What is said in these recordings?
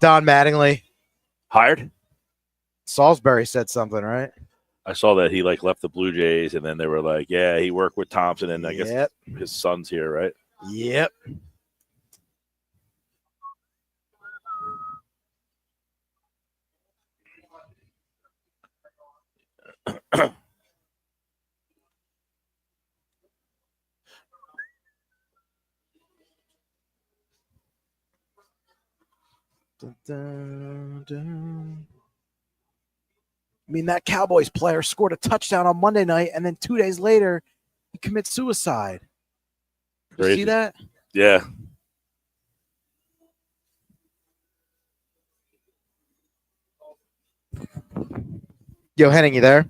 Don Mattingly. Hired? Salisbury said something, right? I saw that he left the Blue Jays, and then they were like, yeah, he worked with Thompson, and I guess his son's here, right? Yep. Dun, dun, dun. I mean, that Cowboys player scored a touchdown on Monday night, and then 2 days later, he commits suicide. Did you see that? Yeah. Yo, Henning, you there?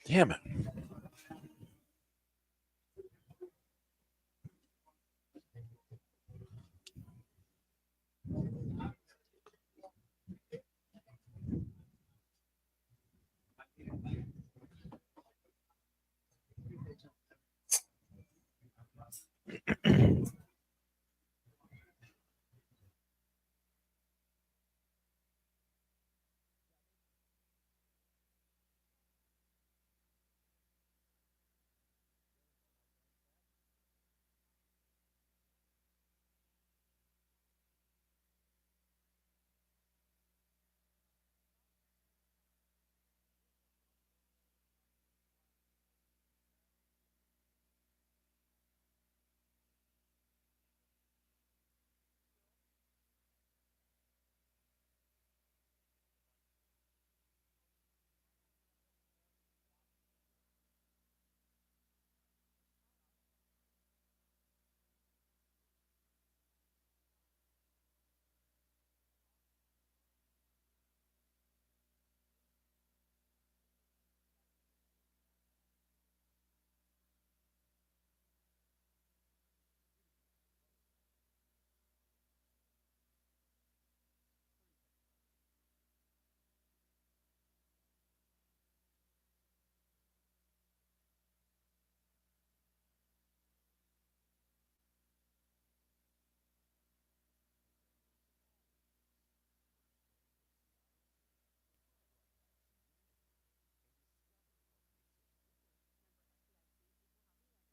Damn it.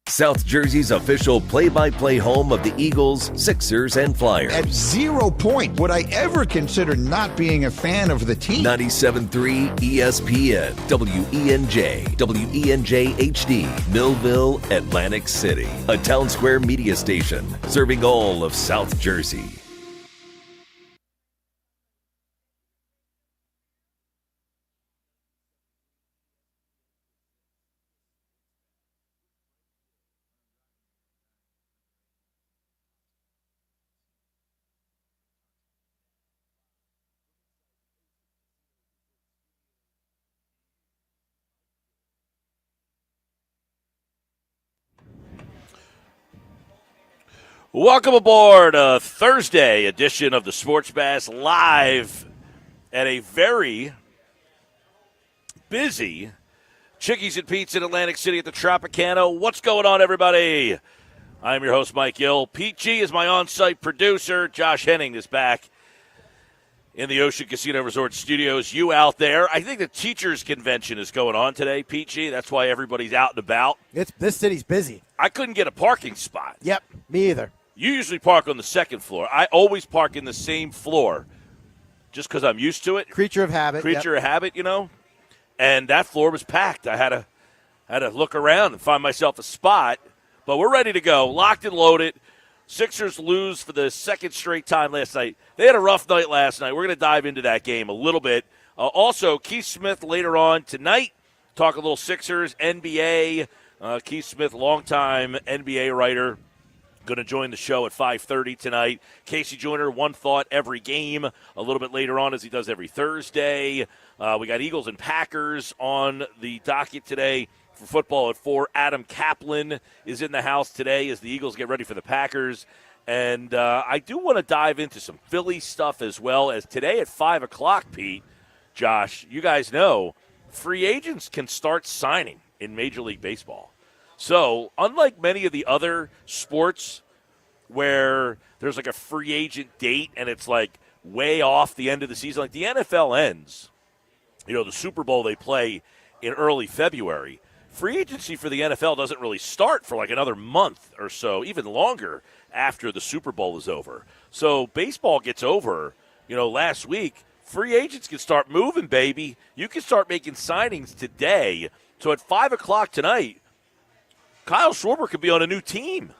South Jersey's official play-by-play home of the Eagles, Sixers, and Flyers. At 0 point would I ever consider not being a fan of the team. 97.3 ESPN, WENJ, WENJ HD, Millville, Atlantic City. A Town Square media station serving all of South Jersey. Welcome aboard a Thursday edition of the Sports Bash live at a very busy Chickies and Pete's in Atlantic City at the Tropicana. What's going on, everybody? I'm your host, Mike Gill. Pete G is my on-site producer. Josh Henning is back in the Ocean Casino Resort Studios. You out there. I think the Teachers Convention is going on today, Pete G. That's why everybody's out and about. This city's busy. I couldn't get a parking spot. Yep, me either. You usually park on the second floor. I always park in the same floor just because I'm used to it. Creature of habit. Of habit, you know. And that floor was packed. I had to look around and find myself a spot. But we're ready to go, locked and loaded. Sixers lose for the second straight time last night. They had a rough night last night. We're going to dive into that game a little bit. Also, Keith Smith later on tonight, talk a little Sixers, NBA. Keith Smith, longtime NBA writer, going to join the show at 5:30 tonight. Casey Joyner, One Thought every game, a little bit later on as he does every Thursday. We got Eagles and Packers on the docket today. for football at 4. Adam Kaplan is in the house today as the Eagles get ready for the Packers. And I do want to dive into some Philly stuff as well, as today at 5 o'clock, Pete, Josh, you guys know, free agents can start signing in Major League Baseball. So unlike many of the other sports where there's like a free agent date and it's like way off the end of the season, like the NFL ends, the Super Bowl they play in early February. Free agency for the NFL doesn't really start for like another month or so, even longer after the Super Bowl is over. So baseball gets over, last week. Free agents can start moving, baby. You can start making signings today. So at 5 o'clock tonight, Kyle Schwarber could be on a new team,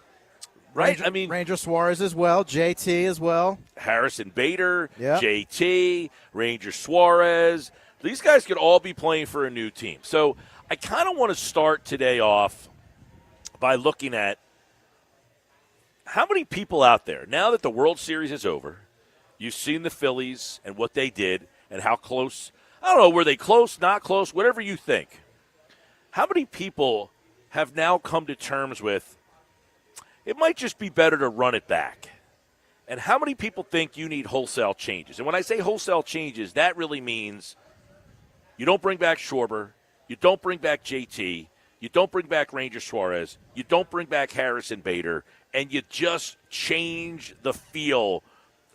right? Ranger Suarez as well, JT as well. Harrison Bader, Yep. JT, Ranger Suarez. These guys could all be playing for a new team. So I kind of want to start today off by looking at how many people out there, now that the World Series is over, you've seen the Phillies and what they did and how close, I don't know, were they close, not close, whatever you think. How many people have now come to terms with it might just be better to run it back? And how many people think you need wholesale changes? And when I say wholesale changes, that really means you don't bring back Schwarber, you don't bring back JT, you don't bring back Ranger Suarez, you don't bring back Harrison Bader, and you just change the feel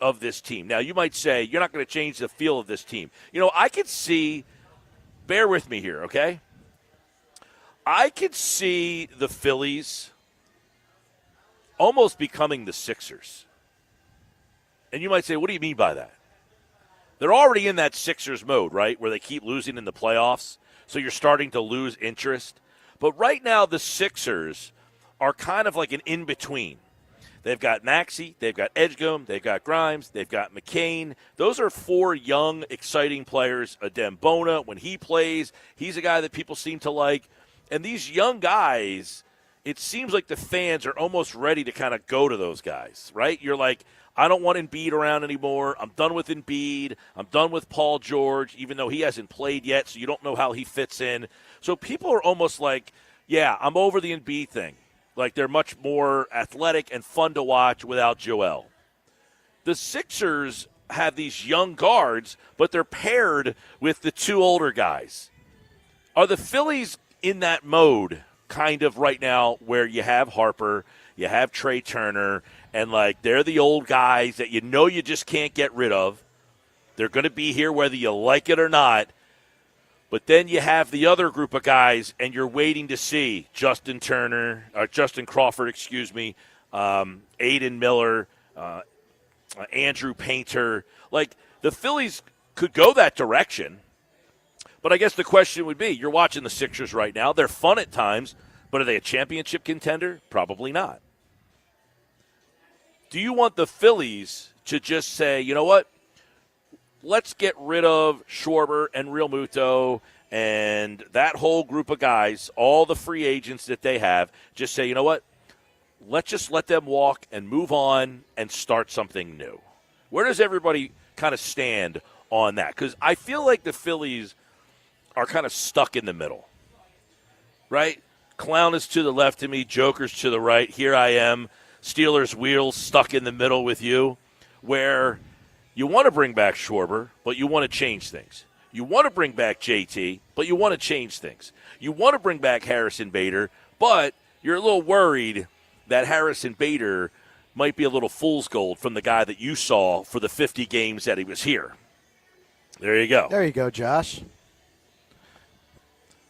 of this team. Now, you might say you're not going to change the feel of this team. I could see, bear with me here, okay? I could see the Phillies almost becoming the Sixers. And you might say, what do you mean by that? They're already in that Sixers mode, right, where they keep losing in the playoffs, so you're starting to lose interest. But right now, the Sixers are kind of like an in-between. They've got Maxey, they've got Edgecombe, they've got Grimes, they've got McCain. Those are 4 young, exciting players. Adem Bona, when he plays, he's a guy that people seem to like. And these young guys, it seems like the fans are almost ready to kind of go to those guys, right? You're like, I don't want Embiid around anymore. I'm done with Embiid. I'm done with Paul George, even though he hasn't played yet, so you don't know how he fits in. So people are almost like, yeah, I'm over the Embiid thing. Like they're much more athletic and fun to watch without Joel. The Sixers have these young guards, but they're paired with the 2 older guys. Are the Phillies in that mode kind of right now where you have Harper, you have Trey Turner, and like they're the old guys that you just can't get rid of. They're going to be here whether you like it or not. But then you have the other group of guys, and you're waiting to see Justin Crawford, Aiden Miller, Andrew Painter. Like the Phillies could go that direction. But I guess the question would be, you're watching the Sixers right now. They're fun at times, but are they a championship contender? Probably not. Do you want the Phillies to just say, you know what? Let's get rid of Schwarber and Real Muto and that whole group of guys, all the free agents that they have, just say, you know what? Let's just let them walk and move on and start something new. Where does everybody kind of stand on that? Because I feel like the Phillies are kind of stuck in the middle, right? Clown is to the left of me, Joker's to the right. Here I am, Steelers wheels stuck in the middle with you, where you want to bring back Schwarber, but you want to change things. You want to bring back JT, but you want to change things. You want to bring back Harrison Bader, but you're a little worried that Harrison Bader might be a little fool's gold from the guy that you saw for the 50 games that he was here. There you go. There you go, Josh.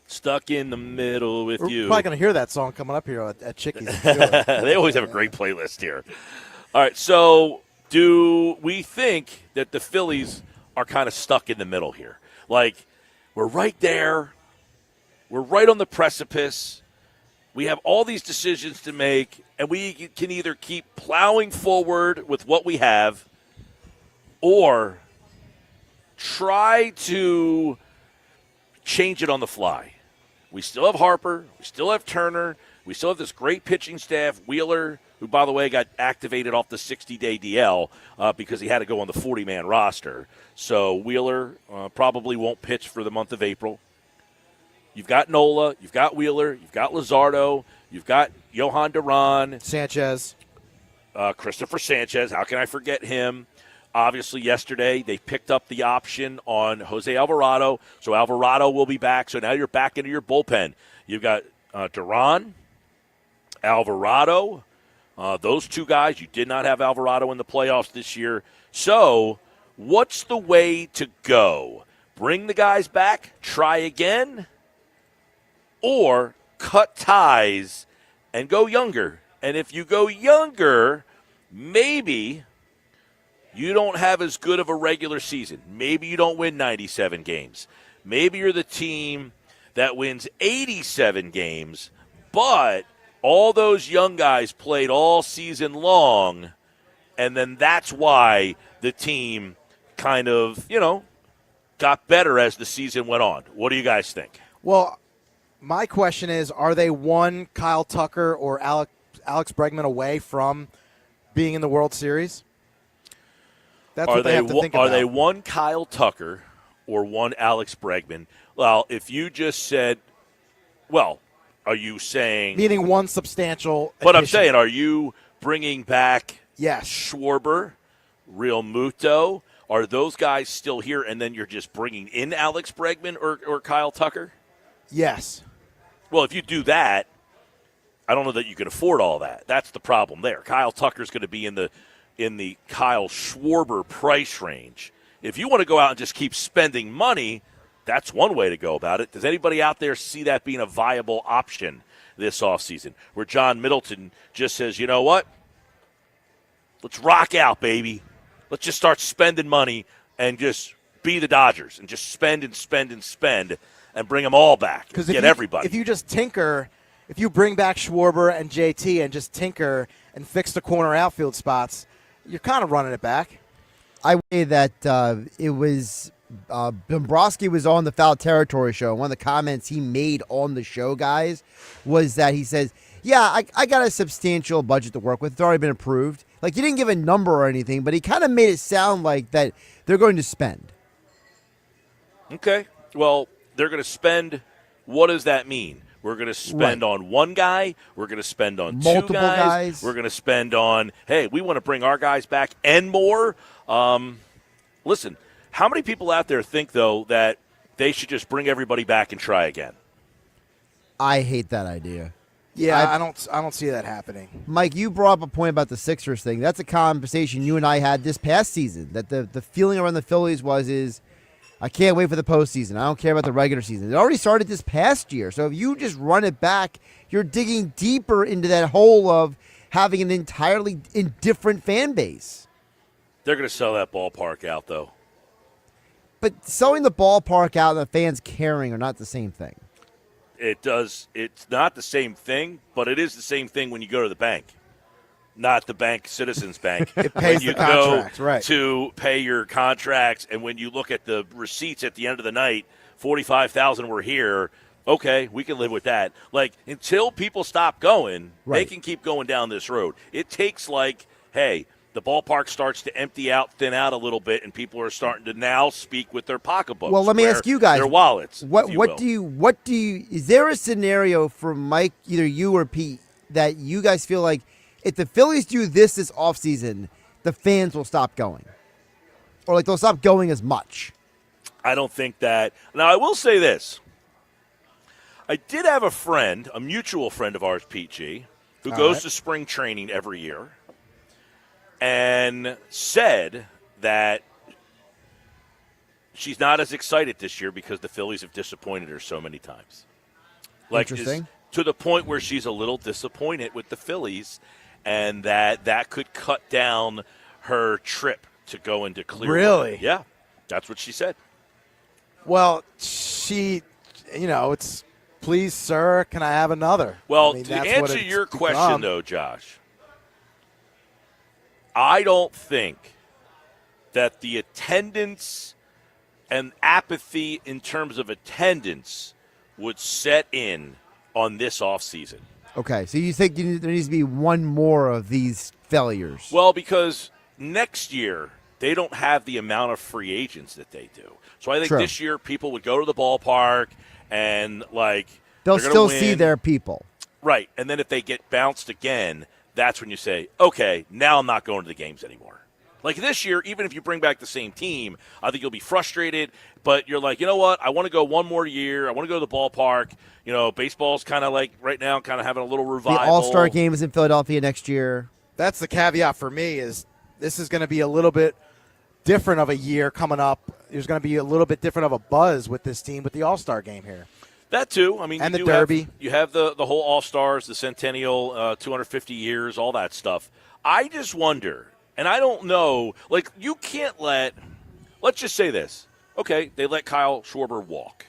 Stuck in the middle with you. We're probably going to hear that song coming up here at Chickies. They always have a great playlist here. All right, so do we think that the Phillies are kind of stuck in the middle here? Like, we're right there. We're right on the precipice. We have all these decisions to make, and we can either keep plowing forward with what we have or try to change it on the fly. We still have Harper. We still have Turner. We still have this great pitching staff. Wheeler, who, by the way, got activated off the 60-day DL because he had to go on the 40-man roster. So Wheeler probably won't pitch for the month of April. You've got Nola, you've got Wheeler, you've got Luzardo, you've got Johan Duran, Sanchez. Christopher Sanchez. How can I forget him? Obviously, yesterday they picked up the option on Jose Alvarado, so Alvarado will be back. So now you're back into your bullpen. You've got Duran, Alvarado. Those two guys, you did not have Alvarado in the playoffs this year. So what's the way to go? Bring the guys back, try again, or cut ties and go younger? And if you go younger, maybe you don't have as good of a regular season. Maybe you don't win 97 games. Maybe you're the team that wins 87 games, but all those young guys played all season long, and then that's why the team kind of, got better as the season went on. What do you guys think? Well, my question is, are they one Kyle Tucker or Alex Bregman away from being in the World Series? That's what they have to think about. Are they one Kyle Tucker or one Alex Bregman? Well, if you just said, are you saying... Meaning one substantial But addition. I'm saying, are you bringing back yes. Schwarber, Real Muto? Are those guys still here, and then you're just bringing in Alex Bregman or Kyle Tucker? Yes. Well, if you do that, I don't know that you can afford all that. That's the problem there. Kyle Tucker's going to be in the Kyle Schwarber price range. If you want to go out and just keep spending money, that's one way to go about it. Does anybody out there see that being a viable option this offseason? Where John Middleton just says, you know what? Let's rock out, baby. Let's just start spending money and just be the Dodgers and just spend and spend and spend and bring them all back and get everybody. If you just tinker, if you bring back Schwarber and JT and just tinker and fix the corner outfield spots, you're kind of running it back. I would say that it was Dombrowski was on the Foul Territory show. One of the comments he made on the show, guys, was that he says, yeah, I got a substantial budget to work with. It's already been approved. Like, he didn't give a number or anything, but he kind of made it sound like that they're going to spend. Okay. Well, they're going to spend. What does that mean? We're going to spend on one guy. We're going to spend on multiple two guys. We're going to spend on, hey, we want to bring our guys back and more. Listen, how many people out there think, though, that they should just bring everybody back and try again? I hate that idea. Yeah, I don't see that happening. Mike, you brought up a point about the Sixers thing. That's a conversation you and I had this past season. That the feeling around the Phillies is, I can't wait for the postseason. I don't care about the regular season. It already started this past year. So if you just run it back, you're digging deeper into that hole of having an entirely indifferent fan base. They're going to sell that ballpark out, though. But selling the ballpark out and the fans caring are not the same thing. It's not the same thing, but it is the same thing when you go to the bank. Not the bank, Citizens Bank. It pays when you the contracts, go right. to pay your contracts, and when you look at the receipts at the end of the night, 45,000 were here. Okay, we can live with that. Like, until people stop going, they can keep going down this road. It takes hey, the ballpark starts to empty out, thin out a little bit, and people are starting to now speak with their pocketbooks. Well, let me ask you guys, their wallets. What do you? Is there a scenario for Mike, either you or Pete, that you guys feel like if the Phillies do this offseason, the fans will stop going, or they'll stop going as much? I don't think that. Now, I will say this. I did have a friend, a mutual friend of ours, Pete G, who goes to spring training every year, and said that she's not as excited this year because the Phillies have disappointed her so many times. Interesting. To the point where she's a little disappointed with the Phillies, and that could cut down her trip to go into Clearwater. Really? Yeah, that's what she said. Well, it's, please, sir, can I have another? Well, to answer your question, though, Josh, I don't think that the attendance and apathy in terms of attendance would set in on this offseason. Okay, so you think there needs to be one more of these failures? Well, because next year they don't have the amount of free agents that they do. So I think True. this year people would go to the ballpark and, like, They'll they're gonna still win. see their people. Right. And then if they get bounced again, that's when you say, okay, now I'm not going to the games anymore. Like this year, even if you bring back the same team, I think you'll be frustrated. But you're like, you know what? I want to go one more year. I want to go to the ballpark. You know, baseball's kind of like right now kind of having a little revival. The All-Star game is in Philadelphia next year. That's the caveat for me is this is going to be a little bit different of a year coming up. There's going to be a little bit different of a buzz with this team with the All-Star game here. That too. I mean, and you the do Derby. You have the whole All-Stars, the Centennial, 250 years, all that stuff. I just wonder, and I don't know, like you can't let's just say this. Okay, they let Kyle Schwarber walk.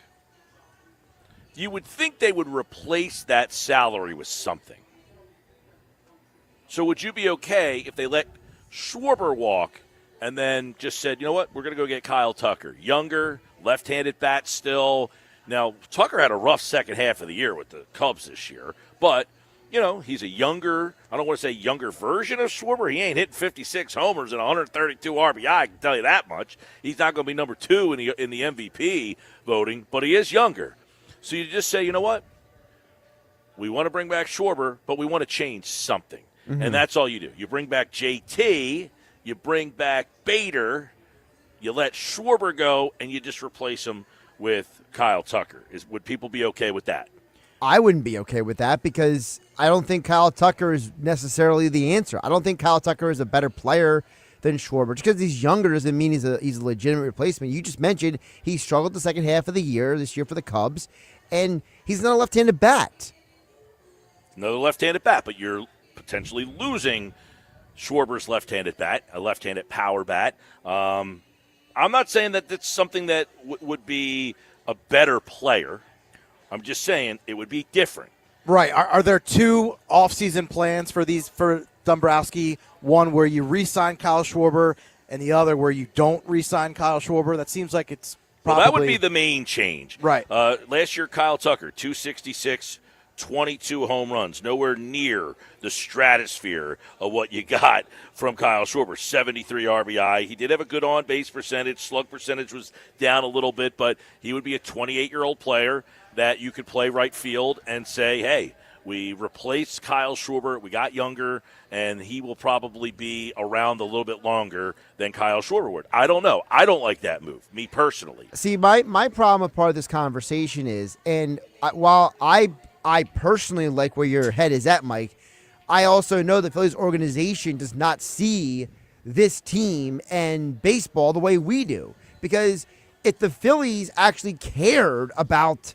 You would think they would replace that salary with something. So would you be okay if they let Schwarber walk and then just said, you know what, we're going to go get Kyle Tucker, younger, left-handed bat still. Now, Tucker had a rough second half of the year with the Cubs this year, but, you know, he's a younger, I don't want to say younger version of Schwarber. He ain't hitting 56 homers and 132 RBI, I can tell you that much. He's not going to be number 2 in the MVP voting, but he is younger. So you just say, you know what, we want to bring back Schwarber, but we want to change something. Mm-hmm. And that's all you do. You bring back JT, you bring back Bader, you let Schwarber go, and you just replace him with Kyle Tucker. Would people be okay with that? I wouldn't be okay with that because I don't think Kyle Tucker is necessarily the answer. I don't think Kyle Tucker is a better player than Schwarber. Just because he's younger doesn't mean he's a legitimate replacement. You just mentioned he struggled the second half of the year this year for the Cubs, and he's not a left-handed bat. Another left-handed bat, but you're potentially losing Schwarber's left-handed bat, a left-handed power bat. I'm not saying that that's something that would be a better player. I'm just saying it would be different. Right. Are there two off-season plans for Dombrowski? One where you re-sign Kyle Schwarber and the other where you don't re-sign Kyle Schwarber? That seems like it's probably... Well, that would be the main change. Right. Last year, Kyle Tucker, 266, 22 home runs, nowhere near the stratosphere of what you got from Kyle Schwarber. 73 RBI. He did have a good on-base percentage. Slug percentage was down a little bit, but he would be a 28-year-old player that you could play right field and say, hey, we replaced Kyle Schwarber, we got younger, and he will probably be around a little bit longer than Kyle Schwarber would. I don't know. I don't like that move, me personally. See, my problem with part of this conversation is, and while I personally like where your head is at, Mike, I also know the Phillies organization does not see this team and baseball the way we do. Because if the Phillies actually cared about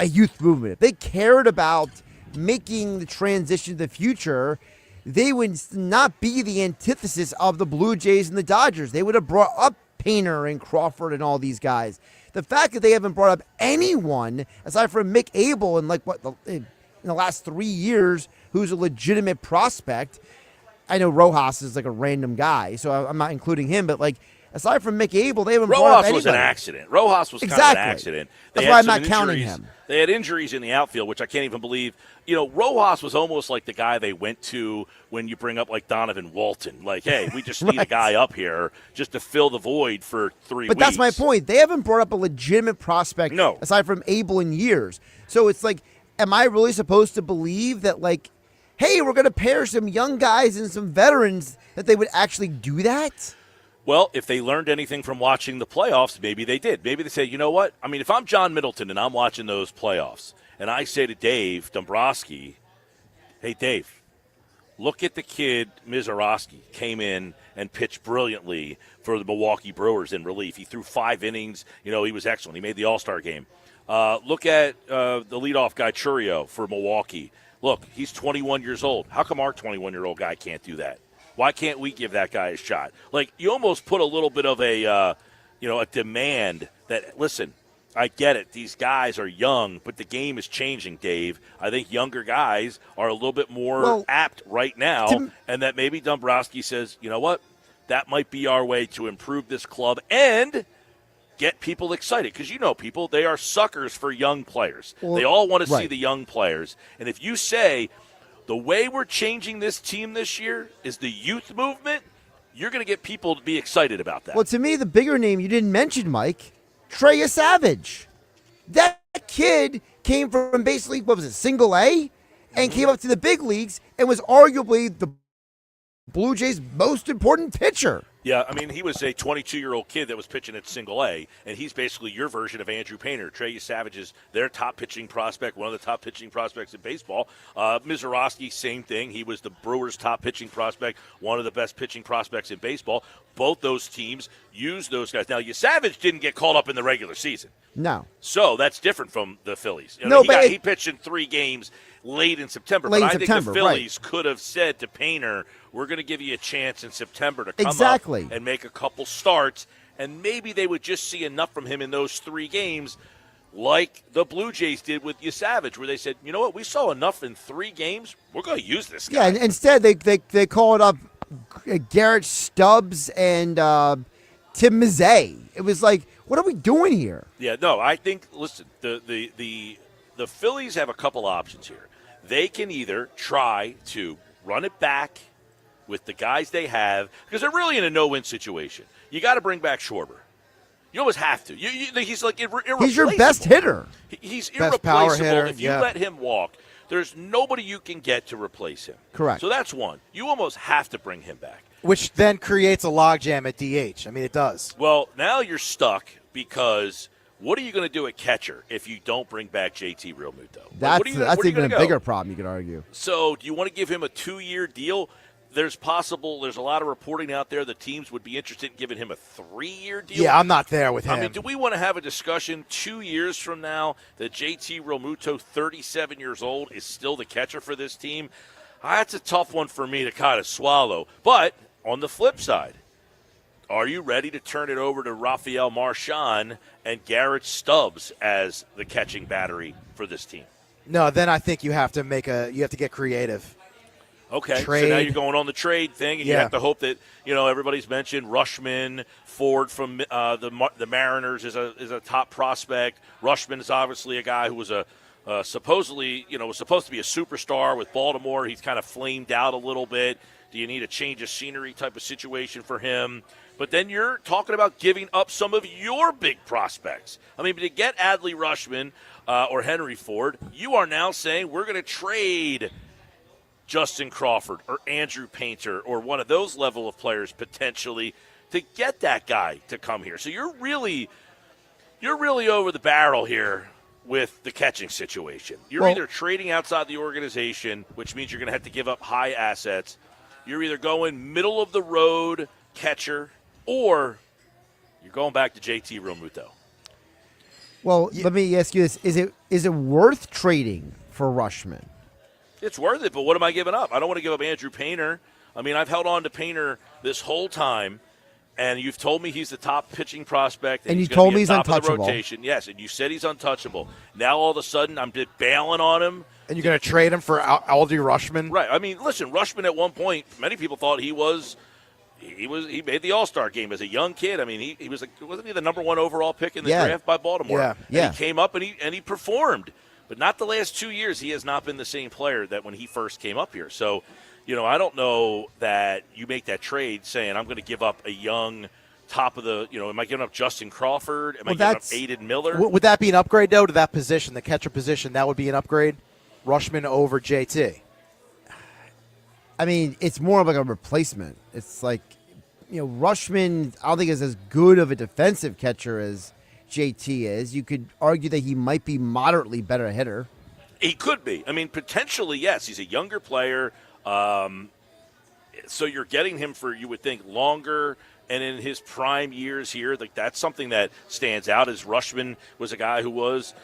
a youth movement, if they cared about making the transition to the future, they would not be the antithesis of the Blue Jays and the Dodgers. They would have brought up Painter and Crawford and all these guys. The fact that they haven't brought up anyone aside from Mick Abel in the last 3 years who's a legitimate prospect. I know Rojas is like a random guy, so I'm not including him, but like aside from Mick Abel, they haven't brought up anybody. Rojas was an accident. Rojas was exactly. kind of an accident. That's why I'm not counting him. They had injuries in the outfield, which I can't even believe. You know, Rojas was almost like the guy they went to when you bring up like Donovan Walton. Like, hey, we just need a guy up here just to fill the void for 3 weeks. But that's my point. They haven't brought up a legitimate prospect aside from Abel in years. So it's like, am I really supposed to believe that, like, hey, we're going to pair some young guys and some veterans, that they would actually do that? Well, if they learned anything from watching the playoffs, maybe they did. Maybe they say, you know what? I mean, if I'm John Middleton and I'm watching those playoffs, and I say to Dave Dombrowski, hey, Dave, look at the kid Mizorowski came in and pitched brilliantly for the Milwaukee Brewers in relief. He threw 5 innings. You know, he was excellent. He made the All-Star game. Look at the leadoff guy, Churio, for Milwaukee. Look, he's 21 years old. How come our 21-year-old guy can't do that? Why can't we give that guy a shot? Like, you almost put a little bit of a demand that, listen, I get it. These guys are young, but the game is changing, Dave. I think younger guys are a little bit more apt right now, and that maybe Dombrowski says, you know what, that might be our way to improve this club and get people excited. Because you know people, they are suckers for young players. They all want to see the young players. And if you say, the way we're changing this team this year is the youth movement, you're going to get people to be excited about that. Well, to me, the bigger name you didn't mention, Mike, Trey Savage. That kid came from basically, what was it, single A, and came up to the big leagues and was arguably the Blue Jays' most important pitcher. Yeah, I mean, he was a 22-year-old kid that was pitching at single A, and he's basically your version of Andrew Painter. Trey Savage is their top pitching prospect, one of the top pitching prospects in baseball. Mizorowski, same thing. He was the Brewers' top pitching prospect, one of the best pitching prospects in baseball. Both those teams used those guys. Now, Savage didn't get called up in the regular season. No. So that's different from the Phillies. He pitched in 3 games late in September. But I think the Phillies could have said to Painter, we're going to give you a chance in September to come up and make a couple starts, and maybe they would just see enough from him in those 3 games like the Blue Jays did with Savage, where they said, you know what, we saw enough in 3 games, we're going to use this guy. Yeah, and instead they called up Garrett Stubbs and Tim Mazzei. It was like, what are we doing here? Yeah, no, I think, listen, the Phillies have a couple options here. They can either try to run it back with the guys they have, because they're really in a no-win situation. You got to bring back Schwarber. You almost have to. He's like irreplaceable. He's your best hitter. He's best irreplaceable. power hitter, if you let him walk, there's nobody you can get to replace him. Correct. So that's one. You almost have to bring him back. Which then creates a logjam at DH. I mean, it does. Well, now you're stuck because what are you going to do at catcher if you don't bring back JT Realmuto? That's even a bigger problem, you could argue. So do you want to give him a 2-year deal? There's a lot of reporting out there that teams would be interested in giving him a 3-year deal. Yeah, I'm not there with him. I mean, do we want to have a discussion 2 years from now that JT Realmuto, 37 years old, is still the catcher for this team? That's a tough one for me to kind of swallow. But on the flip side, are you ready to turn it over to Rafael Marchand and Garrett Stubbs as the catching battery for this team? No, then I think you have to get creative. Okay, trade. So now you're going on the trade thing, and you have to hope that, everybody's mentioned Rushman, Ford from the Mariners is a top prospect. Rushman is obviously a guy who was supposedly, was supposed to be a superstar with Baltimore. He's kind of flamed out a little bit. Do you need a change of scenery type of situation for him? But then you're talking about giving up some of your big prospects. I mean, to get Adley Rushman or Henry Ford, you are now saying we're going to trade Justin Crawford or Andrew Painter or one of those level of players potentially to get that guy to come here. So you're really over the barrel here with the catching situation. You're either trading outside the organization, which means you're going to have to give up high assets. You're either going middle of the road catcher, or you're going back to JT Realmuto. Well, let me ask you this: is it worth trading for Rushman? It's worth it, but what am I giving up? I don't want to give up Andrew Painter. I mean, I've held on to Painter this whole time, and you've told me he's the top pitching prospect. And you he's told me he's top untouchable. Of the rotation. Yes, and you said he's untouchable. Now all of a sudden I'm just bailing on him. And you're going to trade him for Aldie Rushman? Right. I mean, listen, Rushman at one point, many people thought he made the All-Star game as a young kid. I mean, he was wasn't he the number 1 overall pick in the draft by Baltimore? Yeah. And he came up and he performed. But not the last 2 years. He has not been the same player that when he first came up here. So, I don't know that you make that trade saying I'm going to give up a young top of the, am I giving up Justin Crawford? Am I giving up Aiden Miller? Would that be an upgrade, though, to that position, the catcher position? That would be an upgrade? Rushman over JT? I mean, it's more of like a replacement. It's like, Rushman, I don't think is as good of a defensive catcher as JT is. You could argue that he might be moderately better hitter. He could be. I mean, potentially, yes. He's a younger player. So you're getting him for, you would think, longer and in his prime years here. Like, that's something that stands out, as Rushman was a guy who was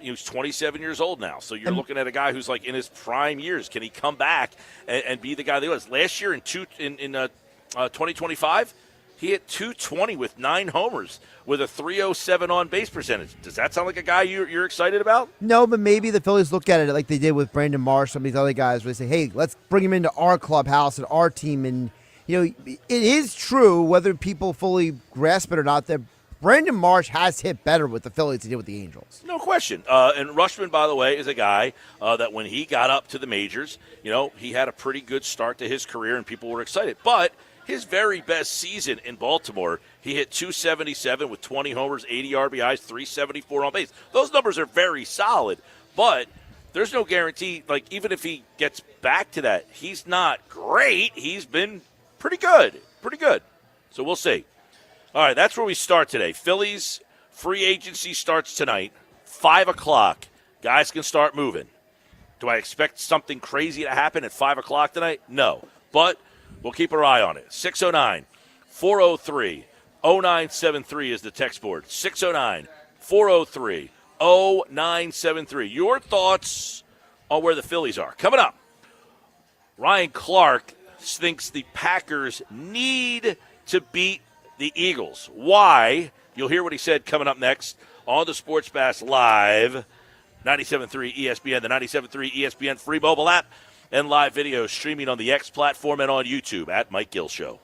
he was 27 years old now. So you're looking at a guy who's like in his prime years. Can he come back and be the guy that he was? Last year in 2025, he hit 220 with 9 homers with a 307 on-base percentage. Does that sound like a guy you're excited about? No, but maybe the Phillies look at it like they did with Brandon Marsh, some of these other guys, where they say, hey, let's bring him into our clubhouse and our team. And, it is true, whether people fully grasp it or not, that Brandon Marsh has hit better with the Phillies than he did with the Angels. No question. And Rushman, by the way, is a guy that when he got up to the majors, he had a pretty good start to his career and people were excited. But his very best season in Baltimore, he hit 277 with 20 homers, 80 RBIs, 374 on base. Those numbers are very solid, but there's no guarantee. Like, even if he gets back to that, he's not great. He's been pretty good. Pretty good. So we'll see. All right, that's where we start today. Phillies free agency starts tonight, 5 o'clock. Guys can start moving. Do I expect something crazy to happen at 5 o'clock tonight? No. But we'll keep our eye on it. 609 403 0973 is the text board. 609 403 0973. Your thoughts on where the Phillies are. Coming up, Ryan Clark thinks the Packers need to beat the Eagles. Why? You'll hear what he said coming up next on the Sports Bash Live, 97.3 ESPN, the 97.3 ESPN free mobile app, and live video streaming on the X platform and on YouTube at Mike Gill Show.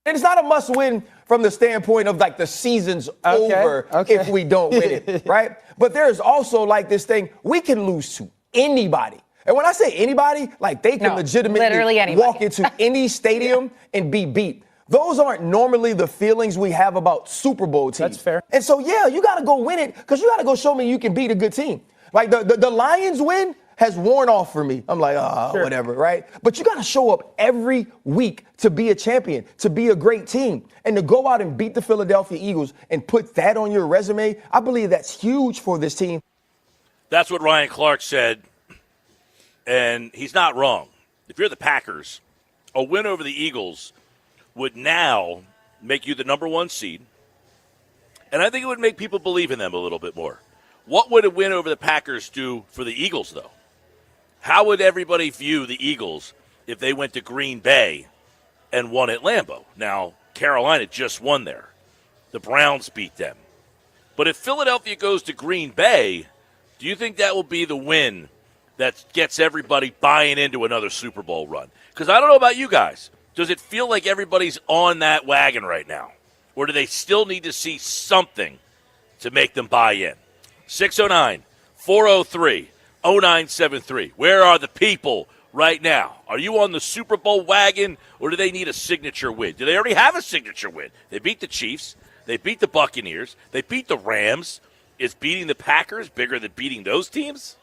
And it's not a must-win from the standpoint of like the season's over if we don't win it, right? But there's also like this thing, we can lose to anybody. And when I say anybody, like they can legitimately walk into any stadium and be beat. Those aren't normally the feelings we have about Super Bowl teams. That's fair. And so, yeah, you got to go win it because you got to go show me you can beat a good team. Like the Lions win has worn off for me. I'm like, whatever, right? But you got to show up every week to be a champion, to be a great team, and to go out and beat the Philadelphia Eagles and put that on your resume. I believe that's huge for this team. That's what Ryan Clark said, and he's not wrong. If you're the Packers, a win over the Eagles would now make you the number one seed, and I think it would make people believe in them a little bit more. What would a win over the Packers do for the Eagles, though? How would everybody view the Eagles if they went to Green Bay and won at Lambeau? Now, Carolina just won there. The Browns beat them. But if Philadelphia goes to Green Bay, do you think that will be the win that gets everybody buying into another Super Bowl run? Because I don't know about you guys. Does it feel like everybody's on that wagon right now? Or do they still need to see something to make them buy in? 609-403-0973. Where are the people right now? Are you on the Super Bowl wagon, or do they need a signature win? Do they already have a signature win? They beat the Chiefs. They beat the Buccaneers. They beat the Rams. Is beating the Packers bigger than beating those teams?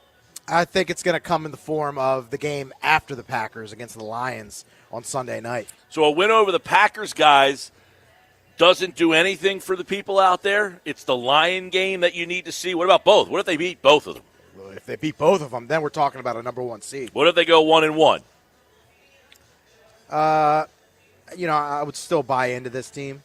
I think it's going to come in the form of the game after the Packers against the Lions on Sunday night. So a win over the Packers, guys, doesn't do anything for the people out there. It's the Lion game that you need to see. What about both? What if they beat both of them? Well, if they beat both of them, then we're talking about a number one seed. What if they go 1-1? I would still buy into this team.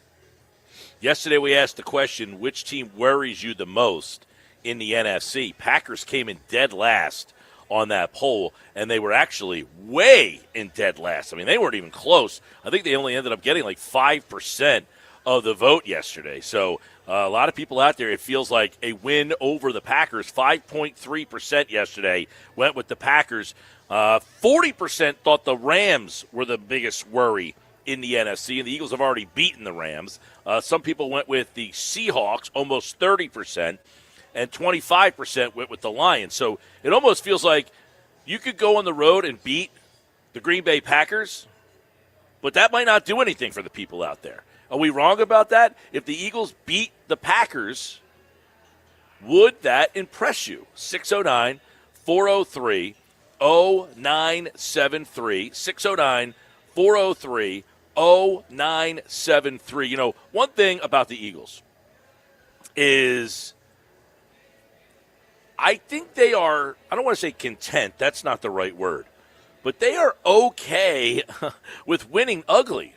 Yesterday we asked the question, which team worries you the most in the NFC? Packers came in dead last on that poll, and they were actually way in dead last. I mean, they weren't even close. I think they only ended up getting like 5% of the vote yesterday. So a lot of people out there, it feels like a win over the Packers. 5.3% yesterday went with the Packers. 40% thought the Rams were the biggest worry in the NFC, and the Eagles have already beaten the Rams. Some people went with the Seahawks, almost 30%, and 25% went with the Lions. So it almost feels like you could go on the road and beat the Green Bay Packers, but that might not do anything for the people out there. Are we wrong about that? If the Eagles beat the Packers, would that impress you? 609-403-0973. 609-403-0973. You know, one thing about the Eagles is I think they are, I don't want to say content, that's not the right word, but they are okay with winning ugly.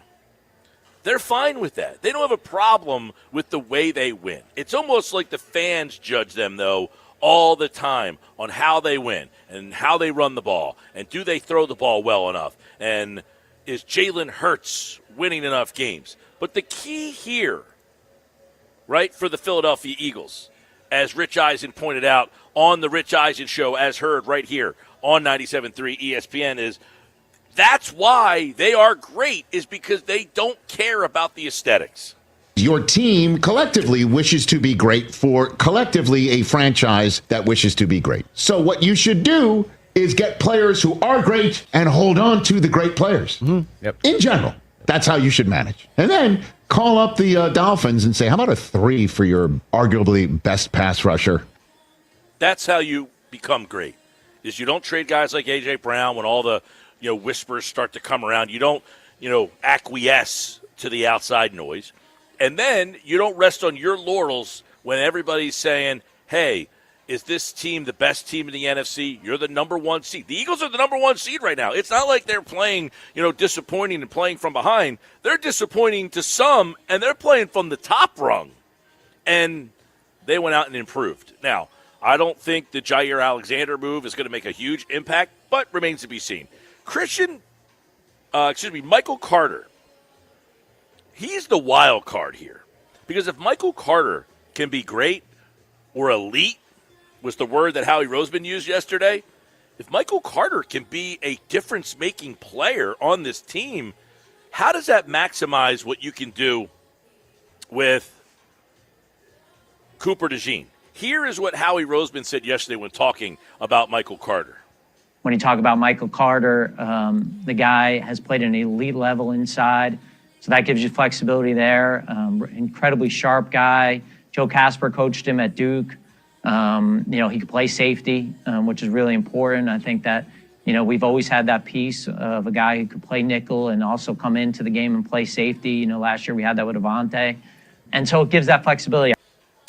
They're fine with that. They don't have a problem with the way they win. It's almost like the fans judge them, though, all the time on how they win and how they run the ball and do they throw the ball well enough and is Jalen Hurts winning enough games. But the key here, right, for the Philadelphia Eagles, as Rich Eisen pointed out on the Rich Eisen Show, as heard right here on 97.3 ESPN, is that's why they are great, is because they don't care about the aesthetics. Your team collectively wishes to be great for collectively a franchise that wishes to be great. So what you should do is get players who are great and hold on to the great players. Mm-hmm. Yep. In general, that's how you should manage. And then call up the Dolphins and say, how about a 3 for your arguably best pass rusher? That's how you become great, is you don't trade guys like A.J. Brown when all the whispers start to come around. You don't, acquiesce to the outside noise. And then you don't rest on your laurels when everybody's saying, hey, is this team the best team in the NFC? You're the number one seed. The Eagles are the number one seed right now. It's not like they're playing, disappointing and playing from behind. They're disappointing to some, and they're playing from the top rung. And they went out and improved. Now, I don't think the Jair Alexander move is going to make a huge impact, but remains to be seen. Michael Carter, he's the wild card here. Because if Michael Carter can be great or elite, was the word that Howie Roseman used yesterday, if Michael Carter can be a difference-making player on this team, how does that maximize what you can do with Cooper DeJean? Here is what Howie Roseman said yesterday when talking about Michael Carter. When you talk about Michael Carter, the guy has played an elite level inside, so that gives you flexibility there. Incredibly sharp guy. Joe Casper coached him at Duke. He could play safety, which is really important. I think that, we've always had that piece of a guy who could play nickel and also come into the game and play safety. Last year we had that with Avante. And so it gives that flexibility.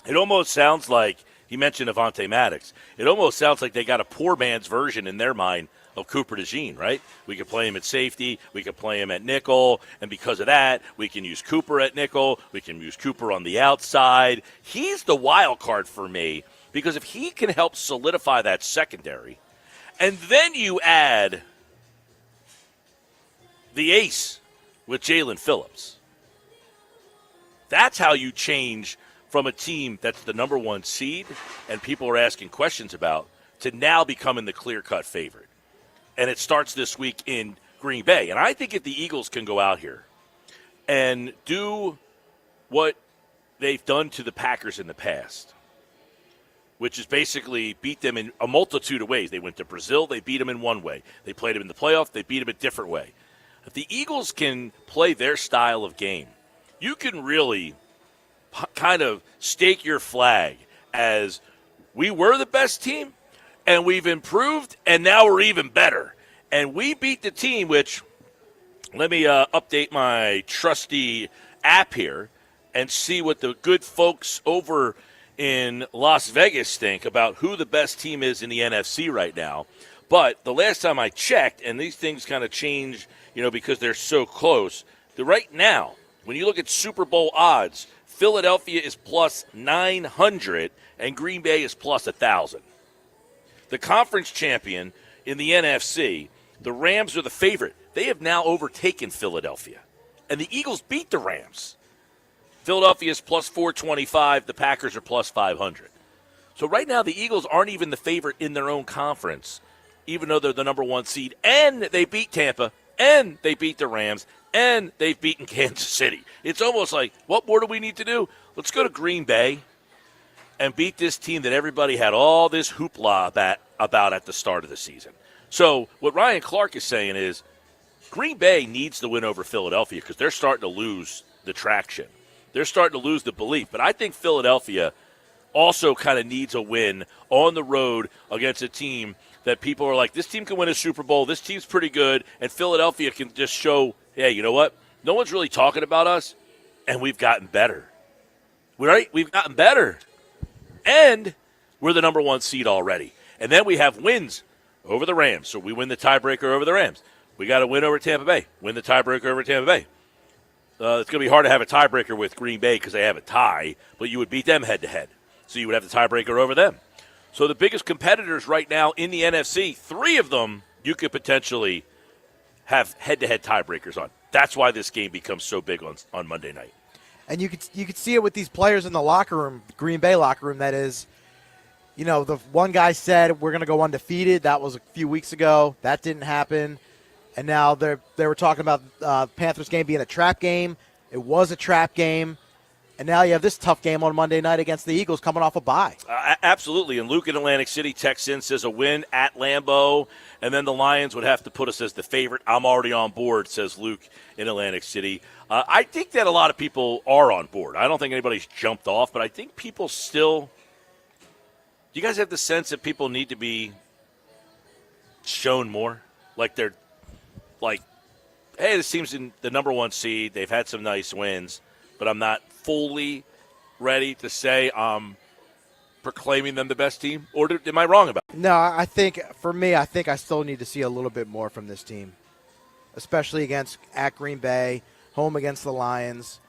It almost sounds like, he mentioned Avante Maddox, it almost sounds like they got a poor man's version in their mind of Cooper DeJean, right? We could play him at safety, we could play him at nickel, and because of that, we can use Cooper at nickel, we can use Cooper on the outside. He's the wild card for me, because if he can help solidify that secondary, and then you add the ace with Jalen Phillips, that's how you change from a team that's the number one seed and people are asking questions about to now becoming the clear-cut favorite. And it starts this week in Green Bay. And I think if the Eagles can go out here and do what they've done to the Packers in the past, which is basically beat them in a multitude of ways. They went to Brazil, they beat them in one way. They played them in the playoff, they beat them a different way. If the Eagles can play their style of game, you can really kind of stake your flag as we were the best team and we've improved and now we're even better. And we beat the team, which, let me update my trusty app here and see what the good folks over in Las Vegas think about who the best team is in the NFC right now. But the last time I checked, and these things kind of change, because they're so close, right now, when you look at Super Bowl odds, Philadelphia is plus 900 and Green Bay is plus 1,000. The conference champion in the NFC, the Rams are the favorite. They have now overtaken Philadelphia. And the Eagles beat the Rams. Philadelphia is plus 425. The Packers are plus 500. So right now the Eagles aren't even the favorite in their own conference, even though they're the number one seed. And they beat Tampa. And they beat the Rams. And they've beaten Kansas City. It's almost like, what more do we need to do? Let's go to Green Bay and beat this team that everybody had all this hoopla about at the start of the season. So what Ryan Clark is saying is Green Bay needs to win over Philadelphia because they're starting to lose the traction. They're starting to lose the belief. But I think Philadelphia also kind of needs a win on the road against a team that people are like, this team can win a Super Bowl, this team's pretty good, and Philadelphia can just show, hey, you know what? No one's really talking about us, and we've gotten better. Right? We've gotten better. And we're the number one seed already. And then we have wins over the Rams. So we win the tiebreaker over the Rams. We got to win over Tampa Bay. Win the tiebreaker over Tampa Bay. It's going to be hard to have a tiebreaker with Green Bay because they have a tie, but you would beat them head-to-head. So you would have the tiebreaker over them. So the biggest competitors right now in the NFC, 3 of them you could potentially have head-to-head tiebreakers on. That's why this game becomes so big on Monday night. And you could see it with these players in the locker room, Green Bay locker room, that is, the one guy said we're going to go undefeated. That was a few weeks ago. That didn't happen. And now they were talking about Panthers game being a trap game. It was a trap game. And now you have this tough game on Monday night against the Eagles coming off a bye. Absolutely. And Luke in Atlantic City texts in, says a win at Lambeau, and then the Lions would have to put us as the favorite. I'm already on board, says Luke in Atlantic City. I think that a lot of people are on board. I don't think anybody's jumped off, but I think people still – do you guys have the sense that people need to be shown more? Like they're like, hey, this team's in the number one seed. They've had some nice wins, but I'm not fully ready to say I'm proclaiming them the best team? Or am I wrong about it? No, I think I still need to see a little bit more from this team, especially at Green Bay, home against the Lions,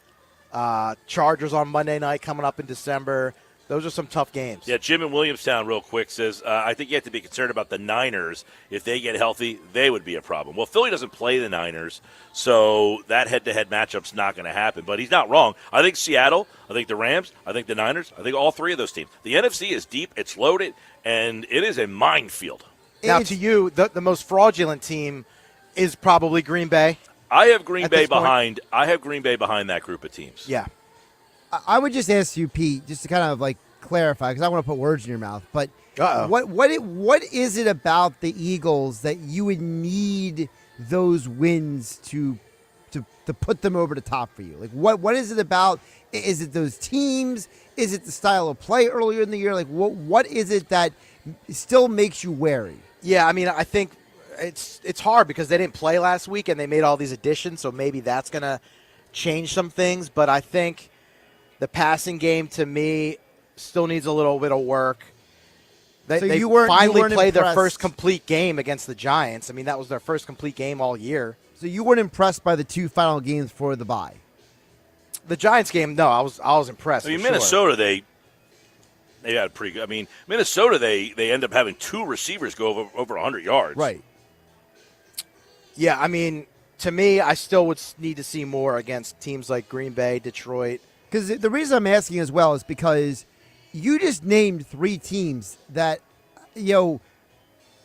Chargers on Monday night coming up in December. Those are some tough games. Yeah, Jim in Williamstown real quick says, I think you have to be concerned about the Niners. If they get healthy, they would be a problem. Well, Philly doesn't play the Niners, so that head-to-head matchup's not going to happen. But he's not wrong. I think Seattle, I think the Rams, I think the Niners, I think all 3 of those teams. The NFC is deep, it's loaded, and it is a minefield. Now, to you, the most fraudulent team is probably Green Bay. I have Green At Bay this point- behind. I have Green Bay behind that group of teams. Yeah. I would just ask you, Pete, just to kind of like clarify, because I want to put words in your mouth. But Uh-oh. what is it about the Eagles that you would need those wins to put them over the top for you? Like what is it about? Is it those teams? Is it the style of play earlier in the year? Like what is it that still makes you wary? Yeah, I mean, I think it's hard because they didn't play last week and they made all these additions, so maybe that's going to change some things. But I think the passing game, to me, still needs a little bit of work. They finally played their first complete game against the Giants. I mean, that was their first complete game all year. So you weren't impressed by the two final games for the bye? The Giants game, no, I was impressed. I mean, for sure. Minnesota, they had pretty good. I mean, Minnesota, they end up having two receivers go over 100 yards. Right. Yeah, I mean, to me, I still would need to see more against teams like Green Bay, Detroit. Because the reason I'm asking as well is because you just named three teams that,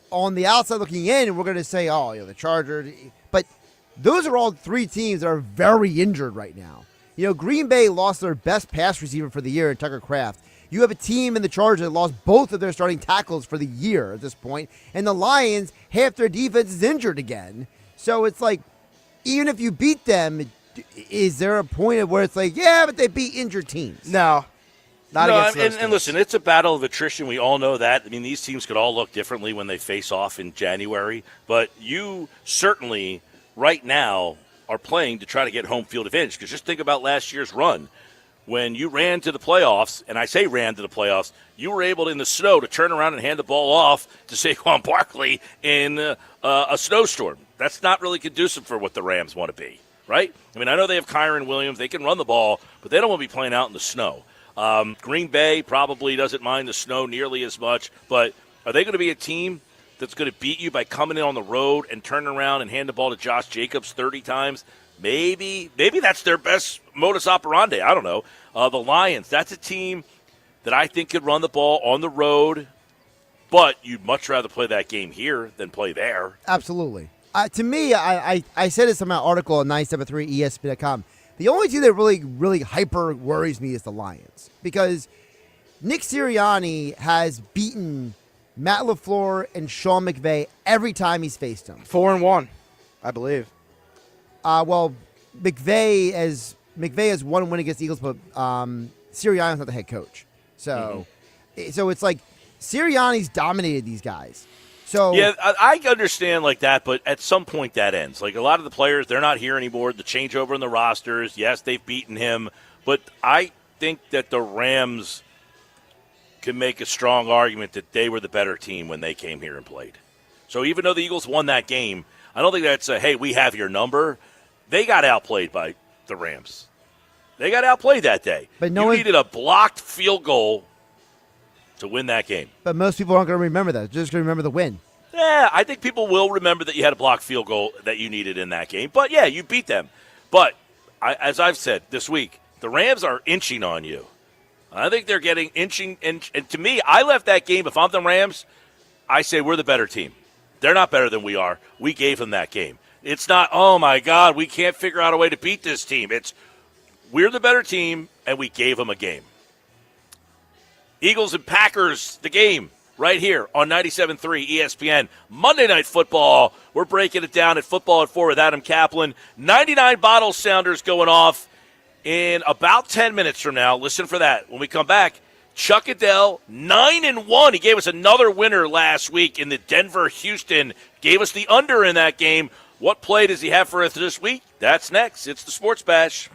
on the outside looking in, we're going to say, the Chargers. But those are all three teams that are very injured right now. Green Bay lost their best pass receiver for the year in Tucker Kraft. You have a team in the Chargers that lost both of their starting tackles for the year at this point. And the Lions, half their defense is injured again. So it's like, even if you beat them, is there a point of where it's like, yeah, but they beat injured teams? No. Not against those and listen, it's a battle of attrition. We all know that. I mean, these teams could all look differently when they face off in January. But you certainly, right now, are playing to try to get home field advantage. Because just think about last year's run. When you ran to the playoffs, and I say ran to the playoffs, you were able in the snow to turn around and hand the ball off to Saquon Barkley in a snowstorm. That's not really conducive for what the Rams want to be, right? I mean, I know they have Kyron Williams. They can run the ball, but they don't want to be playing out in the snow. Green Bay probably doesn't mind the snow nearly as much, but are they going to be a team that's going to beat you by coming in on the road and turning around and hand the ball to Josh Jacobs 30 times? Maybe that's their best modus operandi. I don't know. The Lions, that's a team that I think could run the ball on the road, but you'd much rather play that game here than play there. Absolutely. To me, I said this in my article on 973ESPN.com. The only team that really, really hyper worries me is the Lions, because Nick Sirianni has beaten Matt LaFleur and Sean McVay every time he's faced them. 4-1, I believe. McVay has one win against the Eagles, but Sirianni's not the head coach. So it's like Sirianni's dominated these guys. So yeah, I understand like that, but at some point that ends. Like a lot of the players, they're not here anymore. The changeover in the rosters, yes, they've beaten him, but I think that the Rams can make a strong argument that they were the better team when they came here and played. So even though the Eagles won that game, I don't think that's a, hey, we have your number. They got outplayed by the Rams. They got outplayed that day. But you needed a blocked field goal to win that game. But most people aren't going to remember that. They're just going to remember the win. Yeah, I think people will remember that you had a blocked field goal that you needed in that game. But, yeah, you beat them. But, as I've said this week, the Rams are inching on you. I think they're getting inching. And to me, I left that game. If I'm the Rams, I say we're the better team. They're not better than we are. We gave them that game. It's not, oh, my God, we can't figure out a way to beat this team. It's we're the better team, and we gave them a game. Eagles and Packers, the game, right here on 97.3 ESPN. Monday Night Football. We're breaking it down at Football at 4 with Adam Kaplan. 99 bottle sounders going off in about 10 minutes from now. Listen for that. When we come back, Chuck Adell, 9-1. He gave us another winner last week in the Denver-Houston. Gave us the under in that game. What play does he have for us this week? That's next. It's the Sports Bash.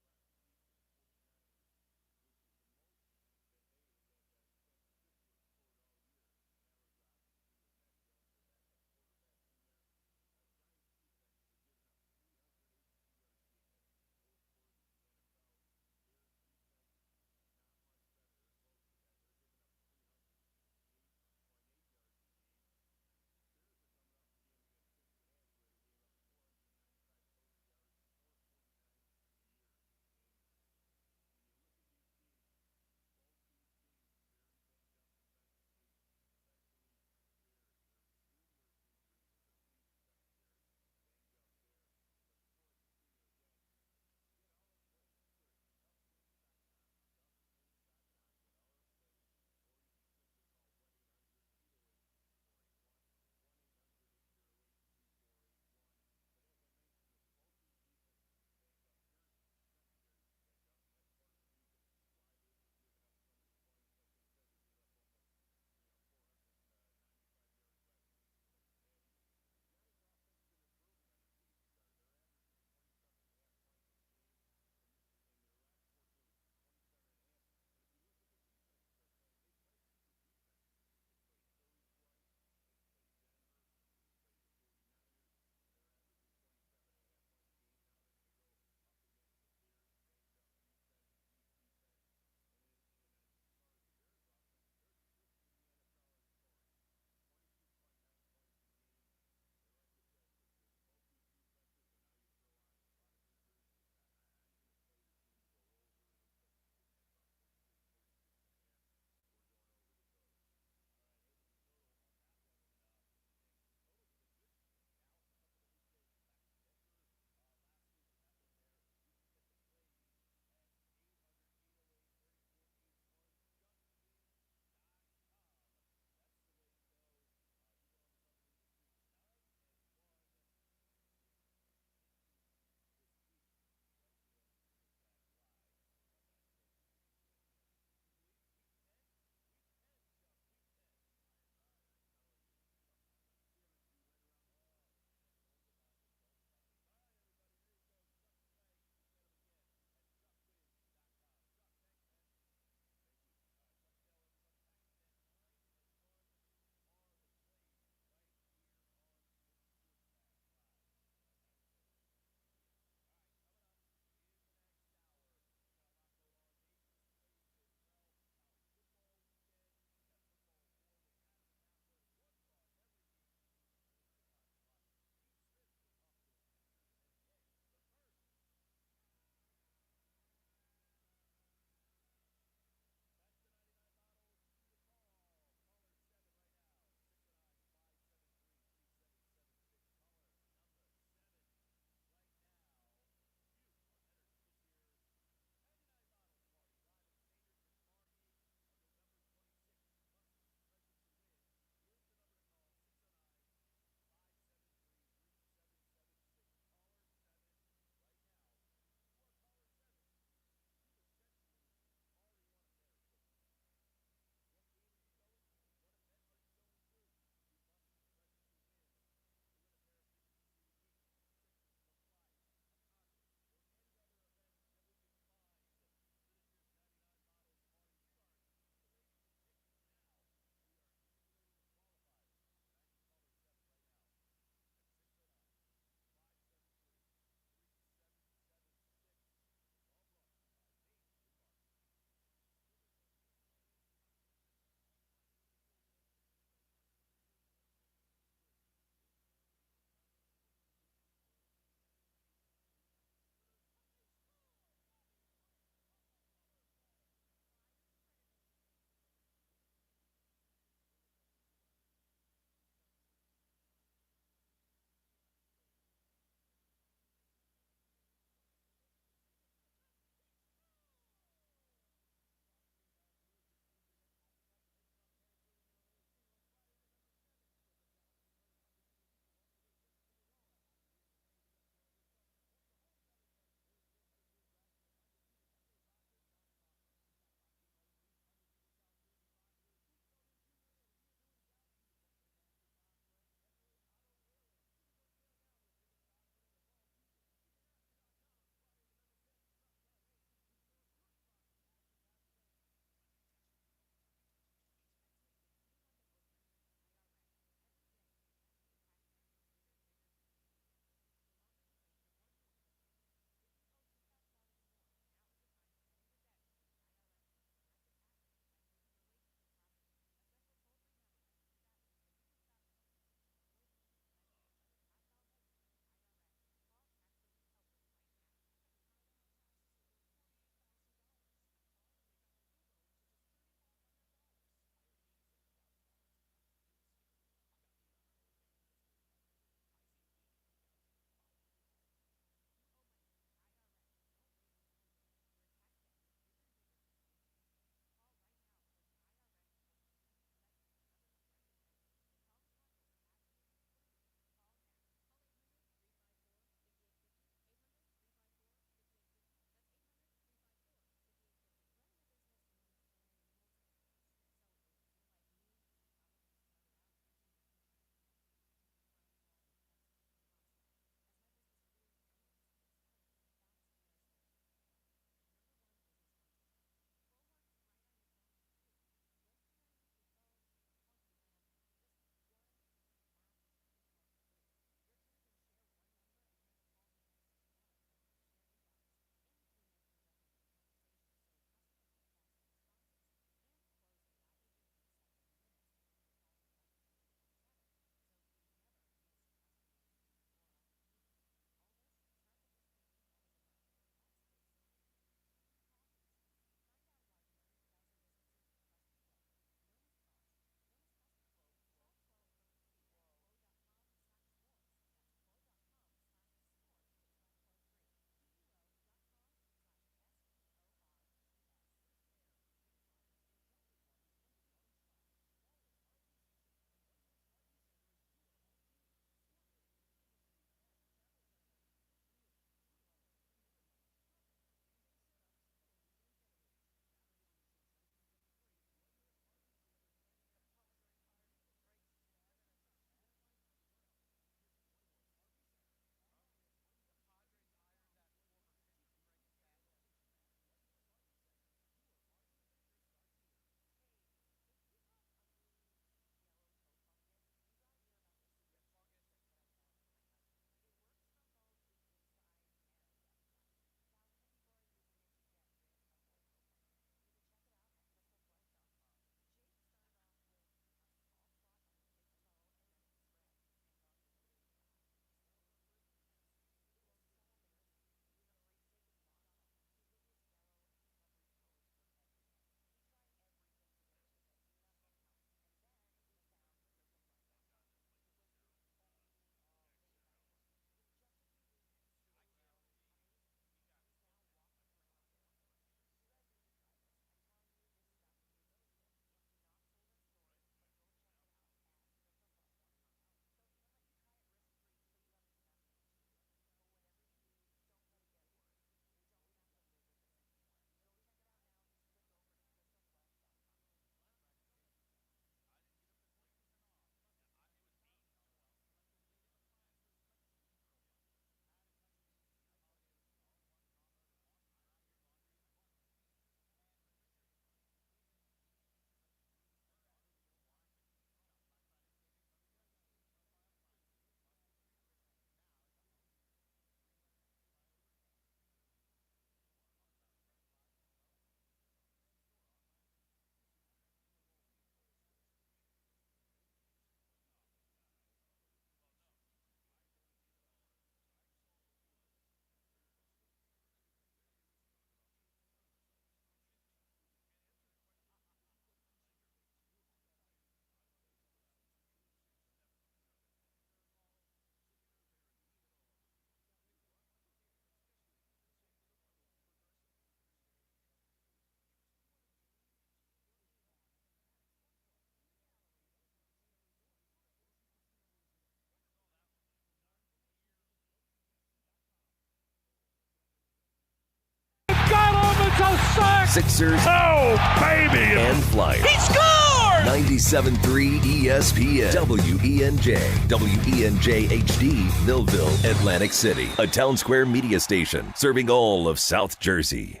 Sixers, Oh, baby! and Flyers. He scored! 97.3 ESPN, WENJ, WENJ HD, Millville, Atlantic City. A Town Square media station serving all of South Jersey.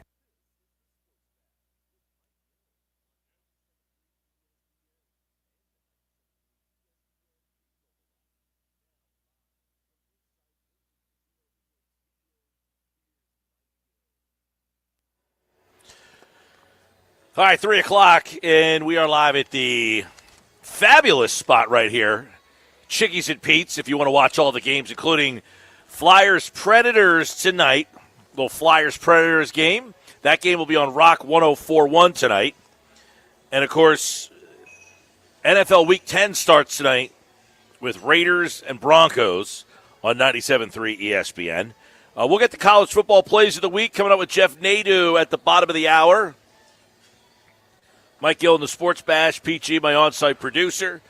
All right, 3 o'clock, and we are live at the fabulous spot right here, Chickies and Pete's, if you want to watch all the games, including Flyers-Predators tonight. Little Flyers-Predators game. That game will be on Rock 104.1 tonight. And, of course, NFL Week 10 starts tonight with Raiders and Broncos on 97.3 ESPN. We'll get the college football plays of the week coming up with Jeff Nadeau at the bottom of the hour. Mike Gill in the Sports Bash, PG, my on-site producer.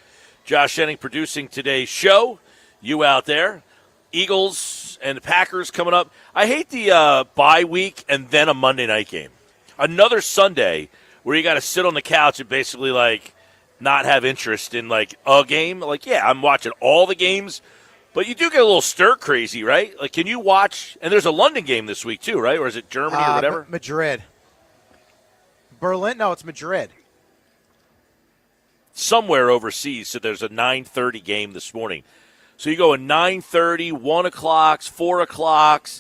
Josh Henning producing today's show. You out there. Eagles and the Packers coming up. I hate the bye week and then a Monday night game. Another Sunday where you got to sit on the couch and basically, like, not have interest in, like, a game. Like, yeah, I'm watching all the games, but you do get a little stir-crazy, right? Like, can you watch – and there's a London game this week too, right? Or is it Germany or whatever? Madrid. Berlin? No, it's Madrid. Somewhere overseas, so there's a 9:30 game this morning. So you go at 9:30, 1 o'clock, 4 o'clock,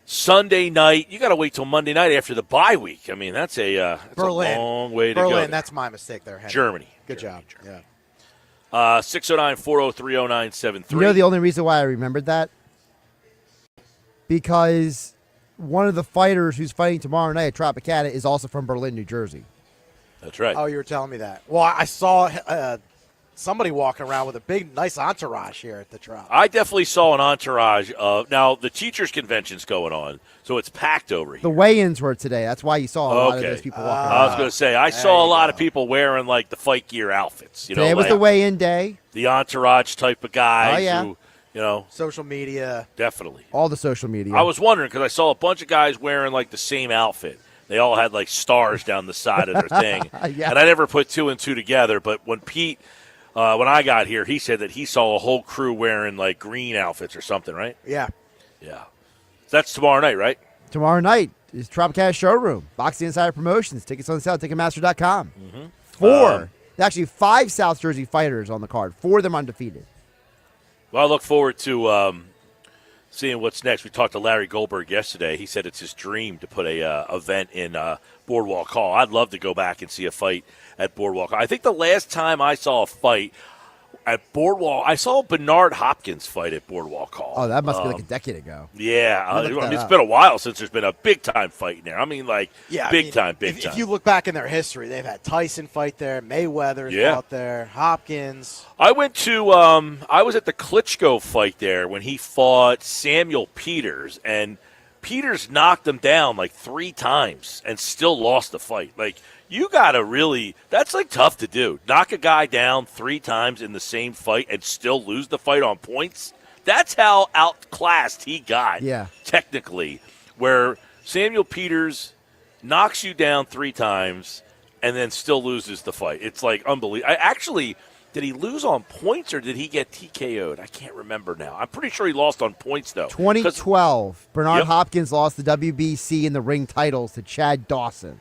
Sunday night. You got to wait till Monday night after the bye week. I mean, that's a long way to go. Berlin, that's my mistake there, Henry. Germany. Good job. Yeah. 609-403-0973. You know the only reason why I remembered that? Because one of the fighters who's fighting tomorrow night at Tropicana is also from Berlin, New Jersey. That's right. Oh, you were telling me that. Well, I saw somebody walking around with a big, nice entourage here at the Trop. I definitely saw an entourage of – now, the teachers' convention's going on, so it's packed over here. The weigh-ins were today. That's why you saw a lot of those people walking around. I was going to say, I saw a lot of people wearing, like, the fight gear outfits. Today was the weigh-in day. The entourage type of guys who, you know. Social media. Definitely. All the social media. I was wondering because I saw a bunch of guys wearing, like, the same outfit. They all had, like, stars down the side of their thing. Yeah. And I never put two and two together. But when Pete, when I got here, he said that he saw a whole crew wearing, like, green outfits or something, right? Yeah. Yeah. That's tomorrow night, right? Tomorrow night is Tropicana Showroom. Boxing Insider Promotions. Tickets on sale at Ticketmaster.com. Mm-hmm. Actually 5 South Jersey fighters on the card. 4 of them undefeated. Well, I look forward to seeing what's next. We talked to Larry Goldberg yesterday. He said it's his dream to put a event in Boardwalk Hall. I'd love to go back and see a fight at Boardwalk Hall. I think the last time I saw a fight at Boardwalk, I saw Bernard Hopkins fight at Boardwalk Hall. Oh, that must be like a decade ago. Yeah, it's been a while since there's been a big-time fight in there. I mean, like, big time. If you look back in their history, they've had Tyson fight there, Mayweather's fought there, Hopkins. I went to I was at the Klitschko fight there when he fought Samuel Peters, and Peters knocked him down like 3 times and still lost the fight. Like, you got to really – that's, like, tough to do. Knock a guy down 3 times in the same fight and still lose the fight on points. That's how outclassed he got, technically, where Samuel Peters knocks you down 3 times and then still loses the fight. It's, like, unbelievable. Did he lose on points or did he get TKO'd? I can't remember now. I'm pretty sure he lost on points, though. 2012, Bernard Hopkins lost the WBC and the ring titles to Chad Dawson.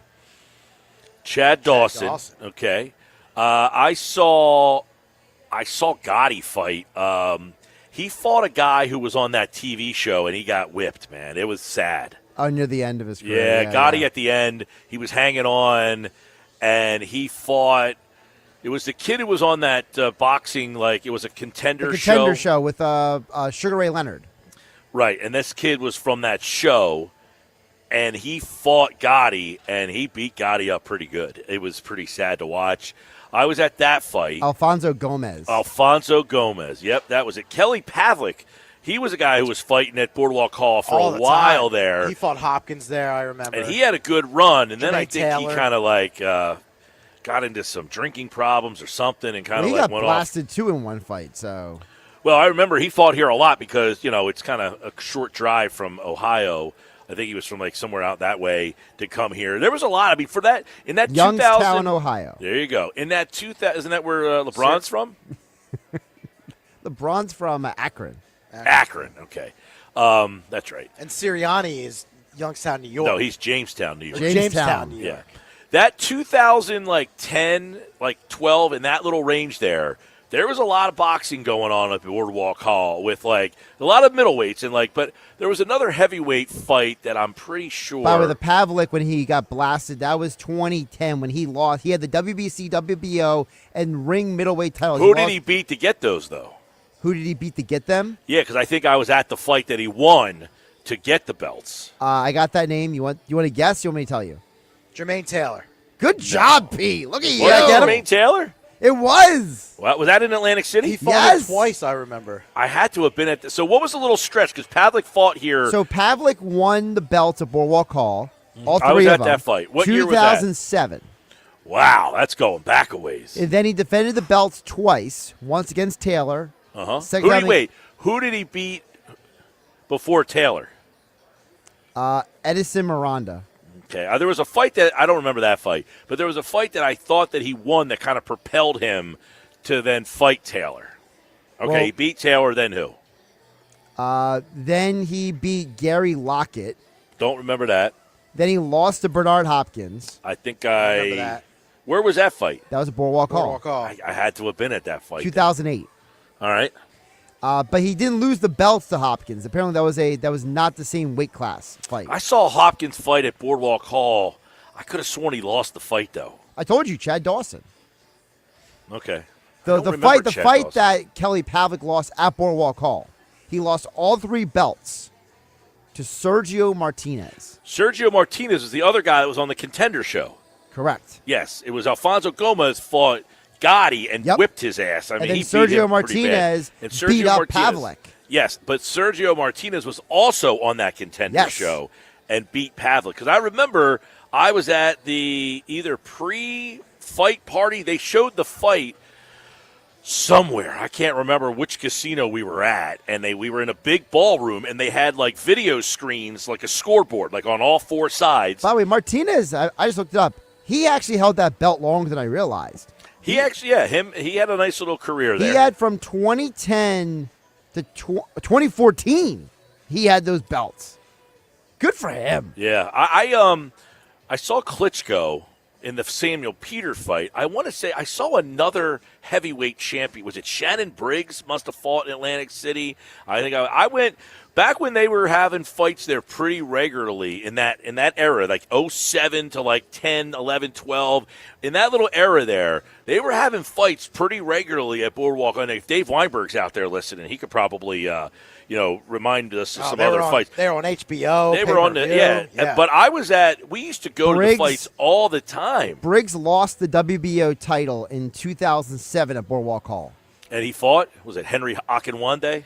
Chad Dawson. Okay. I saw Gotti fight. He fought a guy who was on that TV show, and he got whipped, man. It was sad. Oh, near the end of his career. Yeah, Gotti at the end, he was hanging on, and he fought. It was the kid who was on that boxing, like, it was a contender show. Contender show with Sugar Ray Leonard. Right, and this kid was from that show. And he fought Gotti, and he beat Gotti up pretty good. It was pretty sad to watch. I was at that fight. Alfonso Gomez. Yep, that was it. Kelly Pavlik, he was a guy who was fighting at Boardwalk Hall for a while there. He fought Hopkins there, I remember. And he had a good run, and then I think Taylor. he kind of like got into some drinking problems or something and kind of he like got went blasted off. too in one fight, so. Well, I remember he fought here a lot because, you know, it's kind of a short drive from Ohio. I think he was from like somewhere out that way to come here. There was a lot. I mean, for that in that Youngstown, 2000, Ohio. There you go. In that 2000, isn't that where LeBron's from? LeBron's from Akron. Akron. Okay, that's right. And Sirianni is Youngstown, New York. No, he's Jamestown, New York. Jamestown, New York. Yeah, that 2010, 12, in that little range there. There was a lot of boxing going on at Boardwalk Hall with like a lot of middleweights and but there was another heavyweight fight that I'm pretty sure. By the way, the Pavlik when he got blasted, that was 2010 when he lost. He had the WBC, WBO, and ring middleweight titles. Who did he beat to get those though? Who did he beat to get them? Yeah, because I think I was at the fight that he won to get the belts. I got that name. You want to guess? You want me to tell you? Jermaine Taylor. Good job, Pete. Look at you. Jermaine Taylor? It was. Well, was that in Atlantic City? He fought him twice, I remember. I had to have been at so what was the little stretch? Because Pavlik fought here. So Pavlik won the belts at Boardwalk Hall. All three I was of at them. that fight. What year was that? 2007. Wow, that's going back a ways. And then he defended the belts twice. Once against Taylor. Wait, who did he beat before Taylor? Edison Miranda. Okay, there was a fight that I don't remember that fight, but there was a fight that I thought that he won that kind of propelled him to then fight Taylor. Okay, Well, he beat Taylor, then who? Then he beat Gary Lockett. Don't remember that. Then he lost to Bernard Hopkins. I think remember that. Where was that fight? That was at Boardwalk Hall. Boardwalk Hall. I had to have been at that fight. 2008. All right. But he didn't lose the belts to Hopkins. Apparently, that was not the same weight class fight. I saw Hopkins fight at Boardwalk Hall. I could have sworn he lost the fight though. I told you, Chad Dawson. Okay. The fight that Kelly Pavlik lost at Boardwalk Hall. He lost all three belts to Sergio Martinez. Sergio Martinez was the other guy that was on the Contender Show. Correct. Yes, it was Alfonso Gomez fought Gotti and whipped his ass. I mean, and then he beat Sergio him pretty Martinez bad. And Sergio beat up Martinez, Pavlik. Yes, but Sergio Martinez was also on that Contender Show and beat Pavlik. Because I remember I was at the either pre-fight party. They showed the fight somewhere. I can't remember which casino we were at. And we were in a big ballroom, and they had like video screens, like a scoreboard, like on all four sides. By the way, Martinez, I just looked it up. He actually held that belt longer than I realized. He actually, he had a nice little career there. He had from 2010 to 2014. He had those belts. Good for him. Yeah, I saw Klitschko in the Samuel Peter fight. I want to say I saw another heavyweight champion. Was it Shannon Briggs? Must have fought in Atlantic City. I think I went back when they were having fights there pretty regularly in that era, like 07 to like 10, 11, 12. In that little era there, they were having fights pretty regularly at Boardwalk. And if Dave Weinberg's out there listening, he could probably remind us of some other fights. They were on HBO. They were on the But we used to go to the fights all the time. Briggs lost the WBO title in 2007 at Boardwalk Hall. And he fought, was it Henry Akinwande?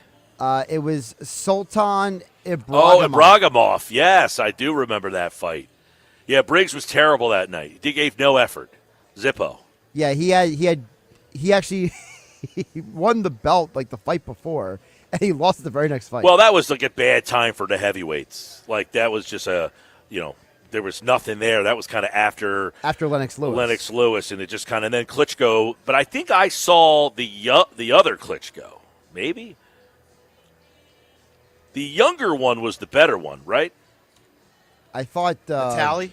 It was Sultan Ibragimov. Oh, Ibragimov. Yes, I do remember that fight. Yeah, Briggs was terrible that night. He gave no effort. Zippo. Yeah, he actually he won the belt like the fight before, and he lost it the very next fight. Well, that was like a bad time for the heavyweights. Like that was just there was nothing there. That was kind of after Lennox Lewis, and it just kind of then Klitschko. But I think I saw the other Klitschko, maybe. The younger one was the better one, right? I thought Vitaly.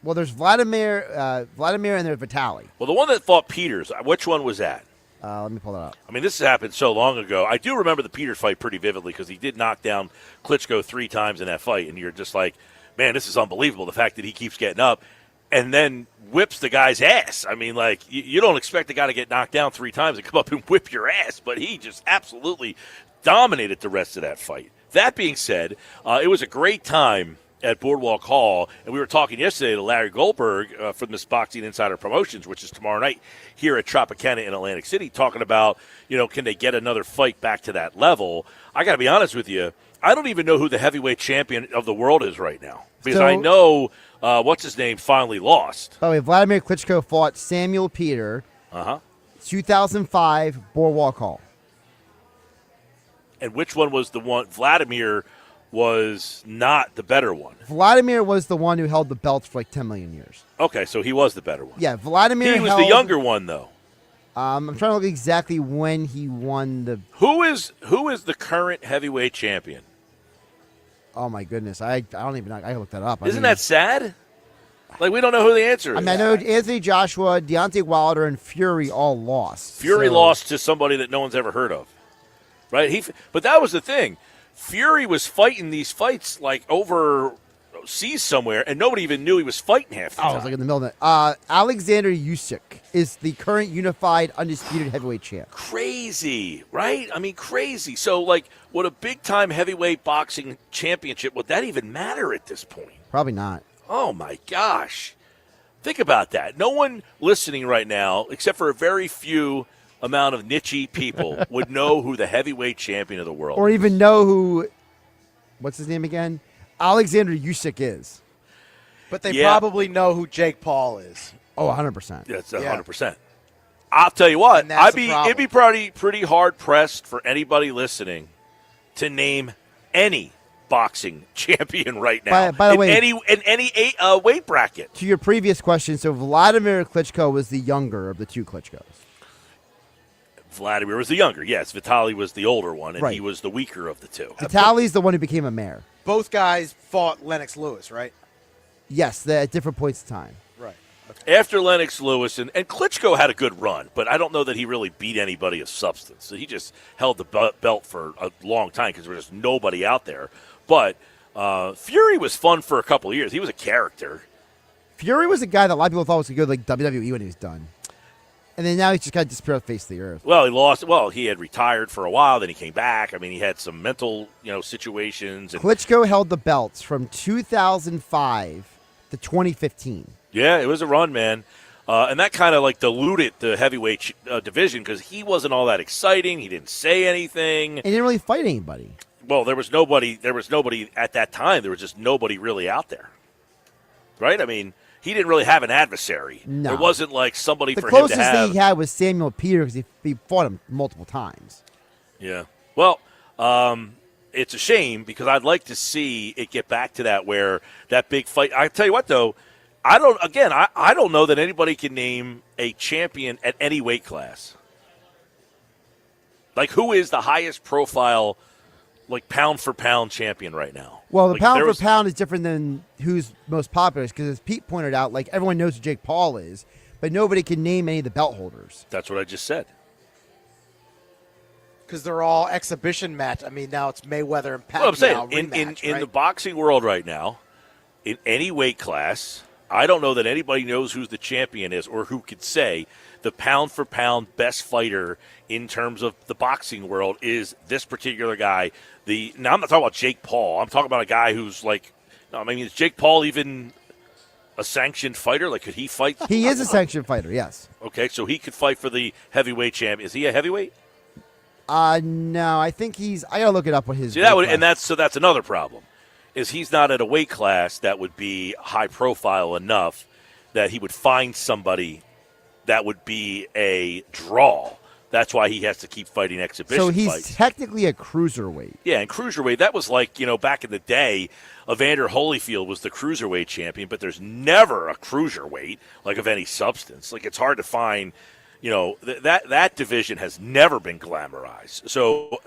Well, there's Vladimir, and there's Vitaly. Well, the one that fought Peters, which one was that? Let me pull that up. I mean, this happened so long ago. I do remember the Peters fight pretty vividly because he did knock down Klitschko 3 times in that fight, and you're just like, man, this is unbelievable, the fact that he keeps getting up and then whips the guy's ass. I mean, like, you don't expect the guy to get knocked down 3 times and come up and whip your ass, but he just absolutely dominated the rest of that fight. That being said, it was a great time at Boardwalk Hall, and we were talking yesterday to Larry Goldberg from this Boxing Insider Promotions, which is tomorrow night here at Tropicana in Atlantic City, talking about, can they get another fight back to that level? I got to be honest with you, I don't even know who the heavyweight champion of the world is right now, because I know what's his name finally lost. By the way, Vladimir Klitschko fought Samuel Peter, 2005 Boardwalk Hall. And which one was the one? Vladimir was not the better one. Vladimir was the one who held the belts for like 10 million years. Okay, so he was the better one. Yeah, Vladimir He was held, the younger one, though. I'm trying to look exactly when he won the. Who is the current heavyweight champion? Oh my goodness, I don't even know. I gotta look that up. Isn't that sad? Like, we don't know who the answer is. I mean, I know Anthony Joshua, Deontay Wilder, and Fury all lost. Fury lost to somebody that no one's ever heard of, right? But that was the thing. Fury was fighting these fights like overseas somewhere, and nobody even knew he was fighting half the time. I was like in the middle of it. Alexander Usyk is the current unified undisputed heavyweight champ. Crazy, right? I mean, crazy. So, like, would a big-time heavyweight boxing championship, would that even matter at this point? Probably not. Oh, my gosh. Think about that. No one listening right now, except for a very few amount of niche people, would know who the heavyweight champion of the world Or is. even know who, what's his name again? Alexander Usyk is. But they probably know who Jake Paul is. Oh, 100%. That's 100%. I'll tell you what, And that's it'd be pretty hard-pressed for anybody listening to name any boxing champion right now By the way, in any weight bracket. To your previous question, so Vladimir Klitschko was the younger of the two Klitschkos. Vladimir was the younger, yes. Vitaly was the older one, and Right. he was the weaker of the two. Vitaly's the one who became a mayor. Both guys fought Lennox Lewis, right? Yes, at different points in time. Right. Okay. After Lennox Lewis, and Klitschko had a good run, but I don't know that he really beat anybody of substance. So he just held the belt for a long time because there was just nobody out there. But Fury was fun for a couple of years. He was a character. Fury was a guy that a lot of people thought was going to go like WWE when he was done. And then now he's just kind of disappeared off the face of the earth. Well, he lost. Well, he had retired for a while. Then he came back. I mean, he had some mental, situations. And, Klitschko held the belts from 2005 to 2015. yeah, it was a run, man. And that kind of like diluted the heavyweight division because he wasn't all that exciting. He didn't say anything. And he didn't really fight anybody. Well, there was nobody at that time. There was just nobody really out there, right? I mean, he didn't really have an adversary. No. There wasn't like somebody The for him to closest have. thing he had was Samuel Peter because he fought him multiple times. Yeah. Well, it's a shame because I'd like to see it get back to that where that big fight. I tell you what, though, I don't know that anybody can name a champion at any weight class. Like, who is the highest profile, like, pound-for-pound champion right now? Well, the Like, pound there for was- pound is different than who's most popular because, as Pete pointed out, like everyone knows who Jake Paul is, but nobody can name any of the belt holders. That's what I just said. Because they're all exhibition match. I mean, now it's Mayweather and Pacquiao Well, I'm saying, rematch, in right? the boxing world right now, in any weight class, I don't know that anybody knows who the champion is or who could say the pound-for-pound best fighter in terms of the boxing world is this particular guy. Now, I'm not talking about Jake Paul. I'm talking about a guy who's like, no, I mean, is Jake Paul even a sanctioned fighter? Like, could he fight? He is a sanctioned fighter, yes. Okay, so he could fight for the heavyweight champion. Is he a heavyweight? No, I think I gotta look it up what his. See, that weight would, class. that's another problem, is he's not at a weight class that would be high profile enough that he would find somebody that would be a draw. That's why he has to keep fighting exhibition So he's fights. technically a cruiserweight. Yeah, and cruiserweight, that was like, back in the day, Evander Holyfield was the cruiserweight champion, but there's never a cruiserweight, like, of any substance. Like, it's hard to find, that division has never been glamorized. So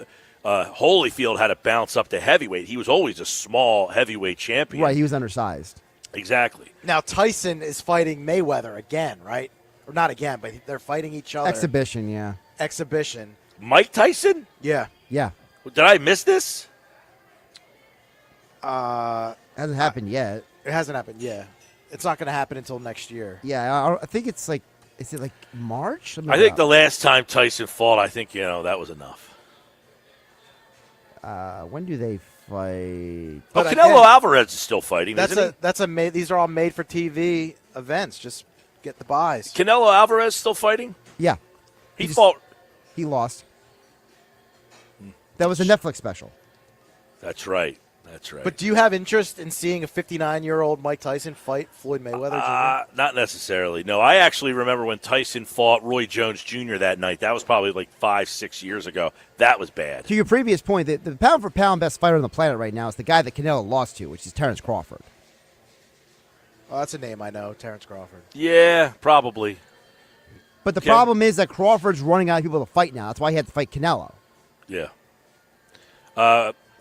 Holyfield had to bounce up to heavyweight. He was always a small heavyweight champion. Right, he was undersized. Exactly. Now, Tyson is fighting Mayweather again, right? Or not again, but they're fighting each other. Exhibition, yeah. Exhibition. Mike Tyson? Yeah. Yeah. Did I miss this? Hasn't happened yet. It hasn't happened, yeah. It's not going to happen until next year. Yeah, I think it's like, is it like March? Let me I look think it the up. last time Tyson fought, I think, that was enough. When do they fight? But Canelo again, Alvarez is still fighting, isn't he? These are all made for TV events. Just get the buys. Canelo Alvarez still fighting? Yeah, He just- fought. he lost. That was a Netflix special. That's right. That's right. But do you have interest in seeing a 59-year-old Mike Tyson fight Floyd Mayweather Jr.? Not necessarily. No, I actually remember when Tyson fought Roy Jones Jr. that night. That was probably like 5-6 years ago. That was bad. To your previous point, the pound-for-pound best fighter on the planet right now is the guy that Canelo lost to, which is Terrence Crawford. Oh, that's a name I know, Terrence Crawford. Yeah, probably. But the problem is that Crawford's running out of people to fight now. That's why he had to fight Canelo. Yeah.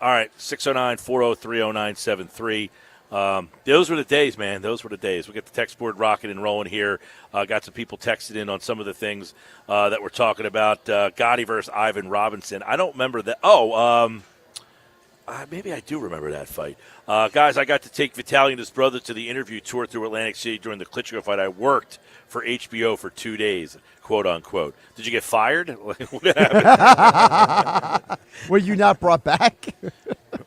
All right, 609-403-0973. Those were the days, man. Those were the days. We got the text board rocking and rolling here. Got some people texting in on some of the things that we're talking about. Gotti versus Ivan Robinson. I don't remember that. Maybe I do remember that fight. Guys, I got to take Vitaly and his brother to the interview tour through Atlantic City during the Klitschko fight. I worked for HBO for 2 days, quote unquote. Did you get fired? What happened? Were you not brought back?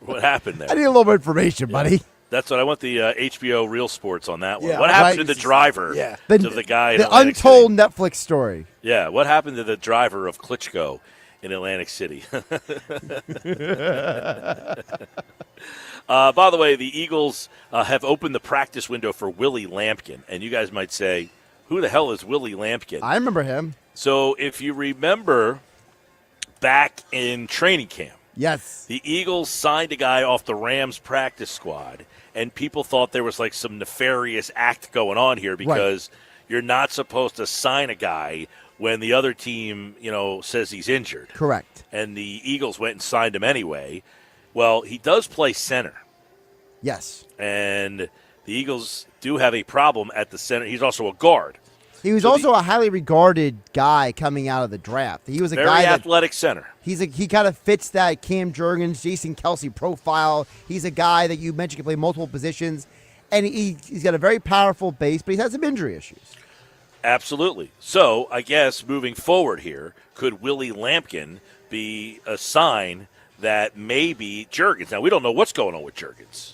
What happened there? I need a little more information, buddy. That's what I want, the HBO Real Sports on that one. Yeah, what happened right. to the driver Yeah. to the guy in The Atlantic untold City? Netflix story. Yeah, what happened to the driver of Klitschko in Atlantic City? By the way, the Eagles have opened the practice window for Willie Lampkin. And you guys might say, who the hell is Willie Lampkin? I remember him. So if you remember back in training camp, Yes. the Eagles signed a guy off the Rams practice squad, and people thought there was like some nefarious act going on here because you're not supposed to sign a guy when the other team, says he's injured. Correct. And the Eagles went and signed him anyway. Well, he does play center, Yes. and the Eagles do have a problem at the center. He's also a guard. He was So also a highly regarded guy coming out of the draft. He was a Very guy that athletic center. he kind of fits that Cam Jurgens, Jason Kelsey profile. He's a guy that you mentioned can play multiple positions, and he's got a very powerful base, but he's had some injury issues. Absolutely. So I guess moving forward here, could Willie Lampkin be a sign that maybe Jurgens? Now, we don't know what's going on with Jurgens.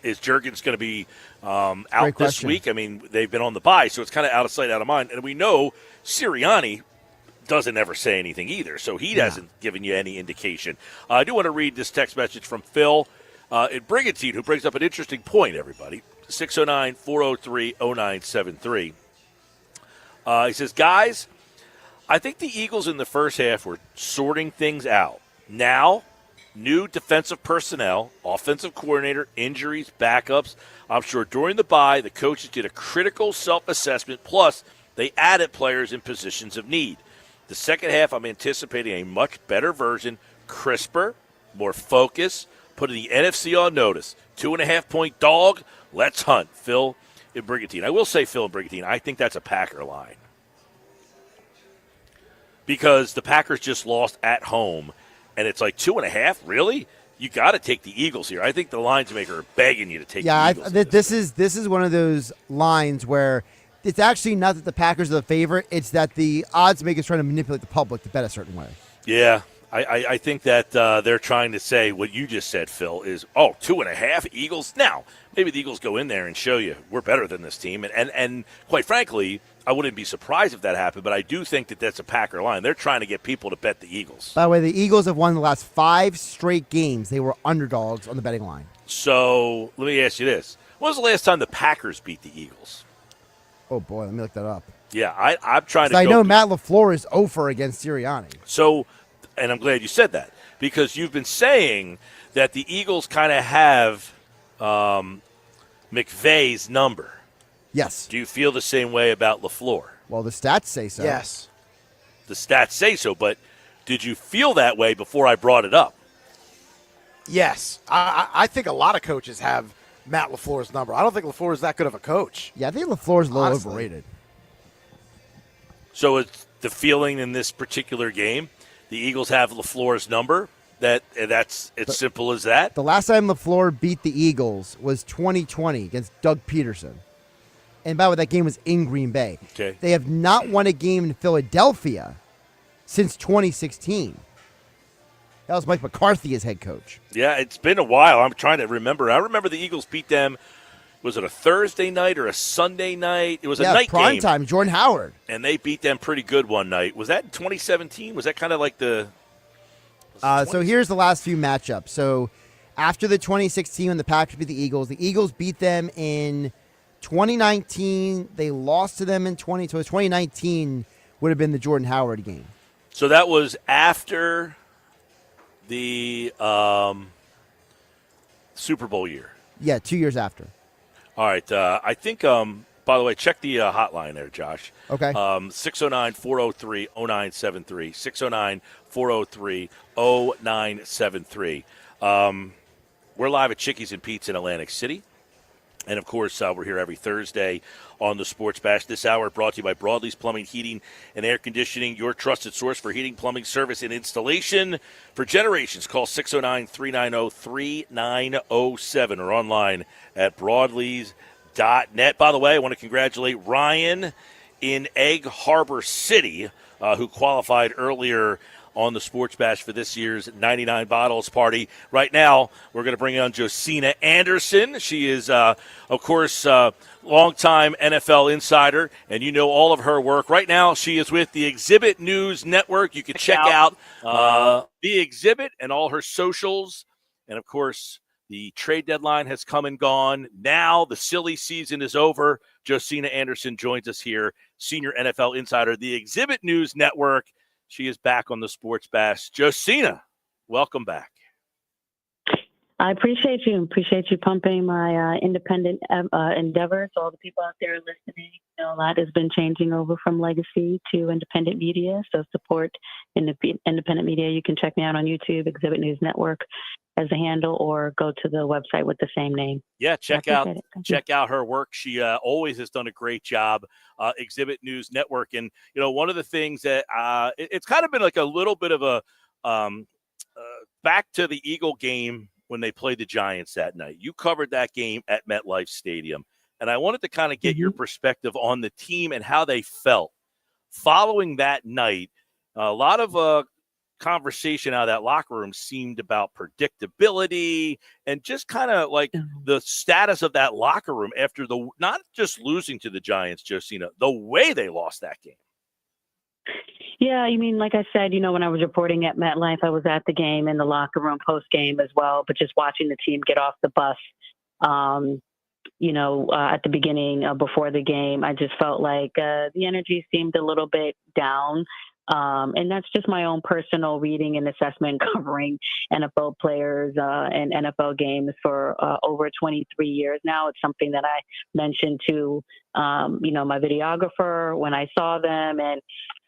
Is Jurgens going to be out this question. week? I mean, they've been on the bye, so it's kind of out of sight, out of mind. And we know Sirianni doesn't ever say anything either, so he hasn't given you any indication. I do want to read this text message from Phil in Brigantine, who brings up an interesting point, everybody. 609-403-0973. He says, guys, I think the Eagles in the first half were sorting things out. Now, new defensive personnel, offensive coordinator, injuries, backups. I'm sure during the bye, the coaches did a critical self-assessment, plus they added players in positions of need. The second half, I'm anticipating a much better version, crisper, more focused, putting the NFC on notice. 2.5-point dog, let's hunt. Phil in Brigantine. I will say, Phil in Brigantine, I think that's a Packer line. Because the Packers just lost at home, and it's like 2.5? Really? You got to take the Eagles here. I think the lines maker are begging you to take the Eagles. This is one of those lines where it's actually not that the Packers are the favorite. It's that the odds makers trying to manipulate the public to bet a certain way. Yeah, I think that they're trying to say what you just said, Phil, is, 2.5 Eagles? Now, maybe the Eagles go in there and show you we're better than this team. And quite frankly, I wouldn't be surprised if that happened, but I do think that that's a Packer line. They're trying to get people to bet the Eagles. By the way, the Eagles have won the last 5 straight games. They were underdogs on the betting line. So let me ask you this. When was the last time the Packers beat the Eagles? Oh, boy, let me look that up. Yeah, I'm trying to go. I know Matt LaFleur is 0 against Sirianni. So, and I'm glad you said that, because you've been saying that the Eagles kind of have McVay's number. Yes. Do you feel the same way about LaFleur? Well, the stats say so. Yes. The stats say so, but did you feel that way before I brought it up? Yes. I think a lot of coaches have Matt LaFleur's number. I don't think LaFleur is that good of a coach. Yeah, I think LaFleur's a little Honestly. overrated. So it's the feeling in this particular game, the Eagles have LaFleur's number. That's simple as that. The last time LaFleur beat the Eagles was 2020 against Doug Peterson. And by the way, that game was in Green Bay. Okay. They have not won a game in Philadelphia since 2016. That was Mike McCarthy as head coach. Yeah, it's been a while. I'm trying to remember. I remember the Eagles beat them. Was it a Thursday night or a Sunday night? It was a night prime game. time, Jordan Howard. And they beat them pretty good one night. Was that in 2017? Was that kind of like the So here's the last few matchups. So after the 2016 when the Packers beat the Eagles beat them in 2019. They lost to them in 2019 would have been the Jordan Howard game. So that was after the Super Bowl year. Yeah, 2 years after. All right. I think, by the way, check the hotline there, Josh. Okay. 609-403-0973. 609-403-0973. We're live at Chickies and Pete's in Atlantic City. And, of course, we're here every Thursday on the Sports Bash. This hour brought to you by Broadlee's Plumbing, Heating, and Air Conditioning, your trusted source for heating, plumbing, service, and installation for generations. Call 609-390-3907 or online at broadlees.net. By the way, I want to congratulate Ryan in Egg Harbor City, who qualified earlier on the Sports Bash for this year's 99 Bottles Party. Right now, we're going to bring on Josina Anderson. She is, of course, longtime NFL insider, and you know all of her work. Right now, she is with the Exhibit News Network. You can check out the Exhibit and all her socials. And, of course, the trade deadline has come and gone. Now the silly season is over. Josina Anderson joins us here, senior NFL insider, the Exhibit News Network. She is back on the Sports Bash. Josina, welcome back. I appreciate you. Appreciate you pumping my independent endeavors. All the people out there listening, you know, a lot has been changing over from legacy to independent media. So support independent media. You can check me out on YouTube, Exhibit News Network as a handle, or go to the website with the same name. Yeah, check out her work. She always has done a great job. Exhibit News Network, and you know, one of the things that it's kind of been like a little bit of a back to the Eagle game when they played the Giants that night. You covered that game at MetLife Stadium, and I wanted to kind of get your perspective on the team and how they felt following that night. A lot of conversation out of that locker room seemed about predictability and just kind of like the status of that locker room after the not just losing to the Giants, Josina, the way they lost that game. Yeah, I mean, like I said, you know, when I was reporting at MetLife, I was at the game in the locker room post game as well, but just watching the team get off the bus, you know, at the beginning before the game, I just felt like the energy seemed a little bit down. And that's just my own personal reading and assessment covering NFL players and NFL games for over 23 years now. It's something that I mentioned to, you know, my videographer when I saw them. And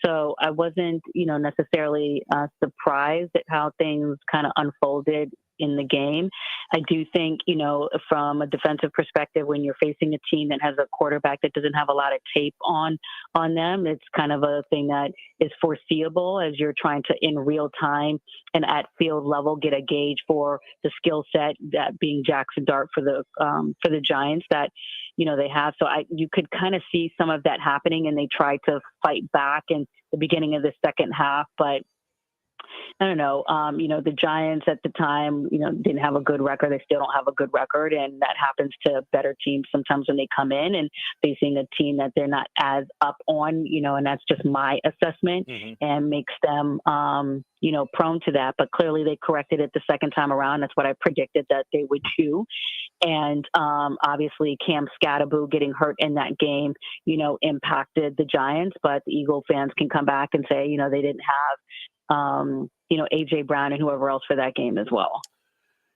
so I wasn't, you know, necessarily surprised at how things kind of unfolded in the game. I do think, you know, from a defensive perspective, when you're facing a team that has a quarterback that doesn't have a lot of tape on them, it's kind of a thing that is foreseeable as you're trying to, in real time and at field level, get a gauge for the skill set, that being Jackson Dart for the Giants that, you know, they have. So you could kind of see some of that happening, and they tried to fight back in the beginning of the second half, but I don't know. You know, the Giants at the time, you know, didn't have a good record. They still don't have a good record. And that happens to better teams sometimes when they come in and facing a team that they're not as up on, you know, and that's just my assessment and makes them, you know, prone to that. But clearly they corrected it the second time around. That's what I predicted that they would do. And obviously Cam Scatteraboo getting hurt in that game, you know, impacted the Giants. But the Eagle fans can come back and say, you know, they didn't have, you know, A.J. Brown and whoever else for that game as well.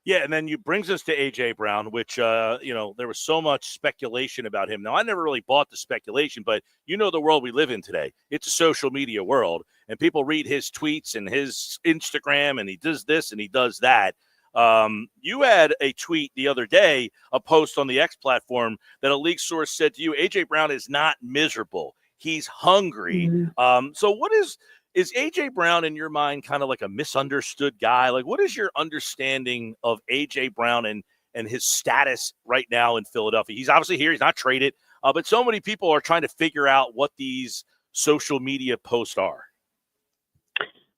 Yeah, and then you brings us to A.J. Brown, which, you know, there was so much speculation about him. Now, I never really bought the speculation, but you know the world we live in today. It's a social media world, and people read his tweets and his Instagram, and he does this and he does that. You had a tweet the other day, a post on the X platform, that a league source said to you, A.J. Brown is not miserable. He's hungry. So what is A.J. Brown, in your mind, kind of like a misunderstood guy? Like, what is your understanding of A.J. Brown and his status right now in Philadelphia? He's obviously here. He's not traded. But so many people are trying to figure out what these social media posts are.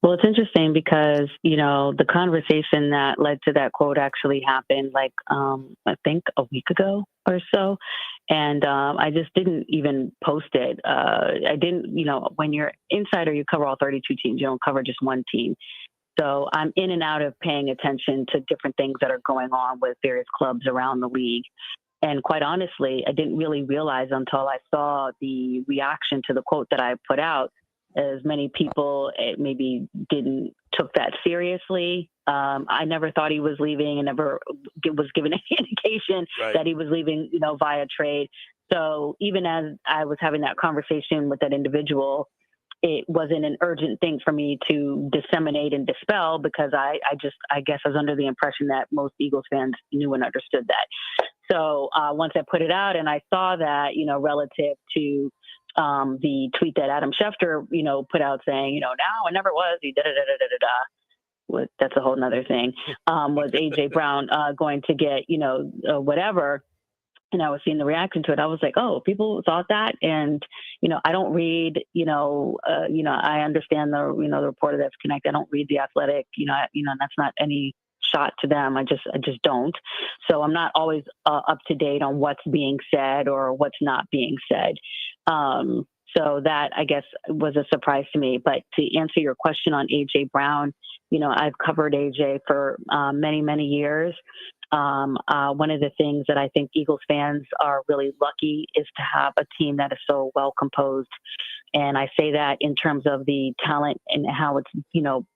Well, it's interesting because, you know, the conversation that led to that quote actually happened like, I think a week ago or so. And I just didn't even post it. I didn't, you know, when you're insider, you cover all 32 teams. You don't cover just one team. So I'm in and out of paying attention to different things that are going on with various clubs around the league. And quite honestly, I didn't really realize until I saw the reaction to the quote that I put out, as many people maybe didn't took that seriously. I never thought he was leaving and never was given any indication that he was leaving, via trade. So even as I was having that conversation with that individual, it wasn't an urgent thing for me to disseminate and dispel, because I guess I was under the impression that most Eagles fans knew and understood that. So once I put it out and I saw that, relative to the tweet that Adam Schefter, put out saying, now I never was, he da-da-da-da-da-da. That's a whole nother thing. Was A.J. Brown going to get, whatever? And I was seeing the reaction to it. I was like, oh, people thought that. And, I don't read, I understand the reporter that's connected. I don't read The Athletic, that's not any shot to them. I just don't. So I'm not always up to date on what's being said or what's not being said. So that, I guess, was a surprise to me. But to answer your question on A.J. Brown, I've covered A.J. for many, many years. One of the things that I think Eagles fans are really lucky is to have a team that is so well composed. And I say that in terms of the talent and how it's,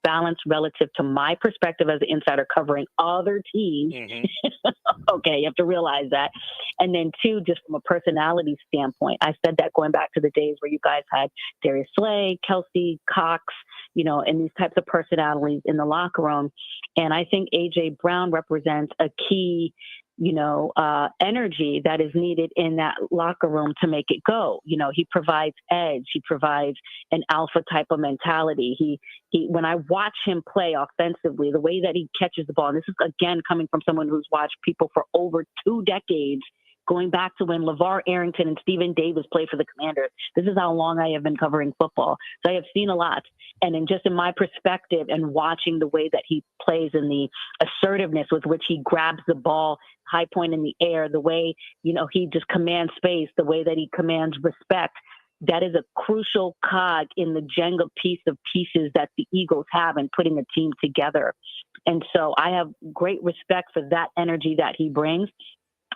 balanced relative to my perspective as an insider covering other teams. Mm-hmm. Okay, you have to realize that. And then two, just from a personality standpoint, I said that going back to the days where you guys had Darius Slay, Kelsey, Cox, and these types of personalities in the locker room. And I think A.J. Brown represents a key, energy that is needed in that locker room to make it go. He provides edge. He provides an alpha type of mentality. He when I watch him play offensively, the way that he catches the ball, and this is again coming from someone who's watched people for over 2 decades, going back to when LeVar Arrington and Stephen Davis played for the Commanders. This is how long I have been covering football. So I have seen a lot. And in my perspective and watching the way that he plays and the assertiveness with which he grabs the ball, high point in the air, the way, he just commands space, the way that he commands respect, that is a crucial cog in the Jenga piece of pieces that the Eagles have in putting a team together. And so I have great respect for that energy that he brings.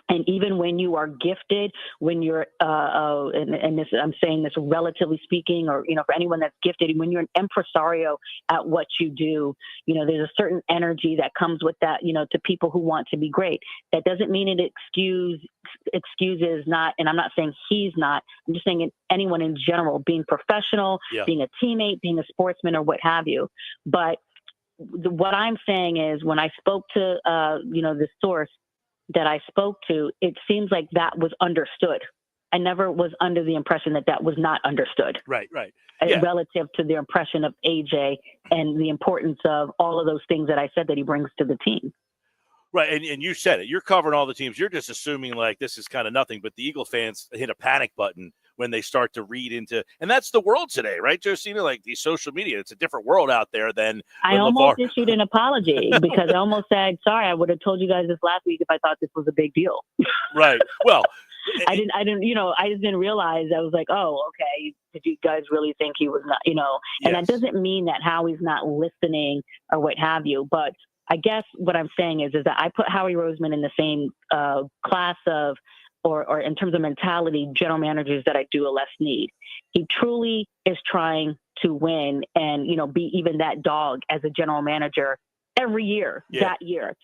And even when you are gifted, when you're, and this, I'm saying this relatively speaking, or, for anyone that's gifted, when you're an impresario at what you do, there's a certain energy that comes with that, to people who want to be great. That doesn't mean it excuses not, and I'm not saying he's not, I'm just saying anyone in general, being professional, being a teammate, being a sportsman, or what have you. But what I'm saying is when I spoke to, the source that I spoke to, it seems like that was understood. I never was under the impression that that was not understood. Right. Relative to the impression of AJ and the importance of all of those things that I said that he brings to the team. Right, and you said it. You're covering all the teams. You're just assuming like this is kind of nothing, but the Eagle fans hit a panic button when they start to read into, and that's the world today, right, Josina? Like the social media, it's a different world out there than I almost issued an apology because I almost said, sorry, I would have told you guys this last week if I thought this was a big deal. Right. Well, I just didn't realize. I was like, oh, okay. Did you guys really think he was not, and that doesn't mean that Howie's not listening or what have you. But I guess what I'm saying is that I put Howie Roseman in the same class of, or in terms of mentality, general managers that I do less need. He truly is trying to win and, be even that dog as a general manager every year, that year.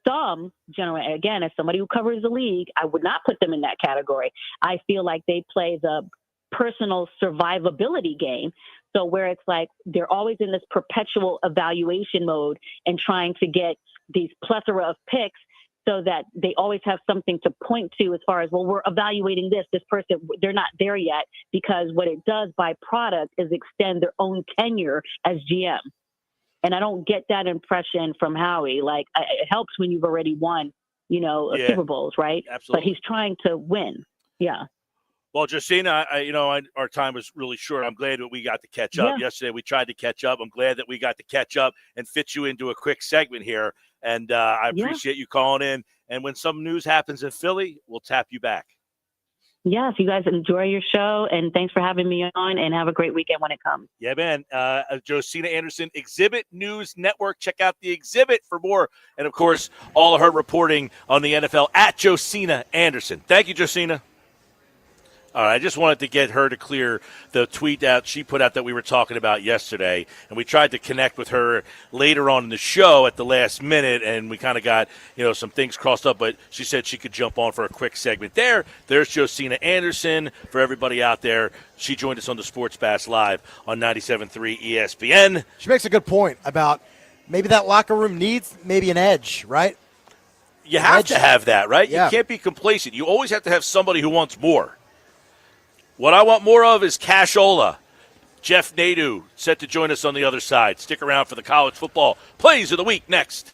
Some general, again, as somebody who covers the league, I would not put them in that category. I feel like they play the personal survivability game. So where it's like they're always in this perpetual evaluation mode and trying to get these plethora of picks so that they always have something to point to as far as, well, we're evaluating this person, they're not there yet, because what it does by product is extend their own tenure as GM. And I don't get that impression from Howie. Like, it helps when you've already won, Super Bowls, right? Absolutely. But he's trying to win. Yeah. Well, Josina, our time was really short. I'm glad that we got to catch up. Yesterday we tried to catch up. I'm glad that we got to catch up and fit you into a quick segment here. And I appreciate you calling in. And when some news happens in Philly, we'll tap you back. Yes, you guys enjoy your show, and thanks for having me on, and have a great weekend when it comes. Yeah, man. Josina Anderson, Exhibit News Network. Check out the Exhibit for more. And, of course, all of her reporting on the NFL at Josina Anderson. Thank you, Josina. All right, I just wanted to get her to clear the tweet out she put out that we were talking about yesterday, and we tried to connect with her later on in the show at the last minute, and we kind of got some things crossed up, but she said she could jump on for a quick segment there. There's Josina Anderson for everybody out there. She joined us on the Sports Bash Live on 97.3 ESPN. She makes a good point about maybe that locker room needs maybe an edge, right? You have to have that, right? Yeah. You can't be complacent. You always have to have somebody who wants more. What I want more of is cashola. Jeff Nadeau set to join us on the other side. Stick around for the college football plays of the week next.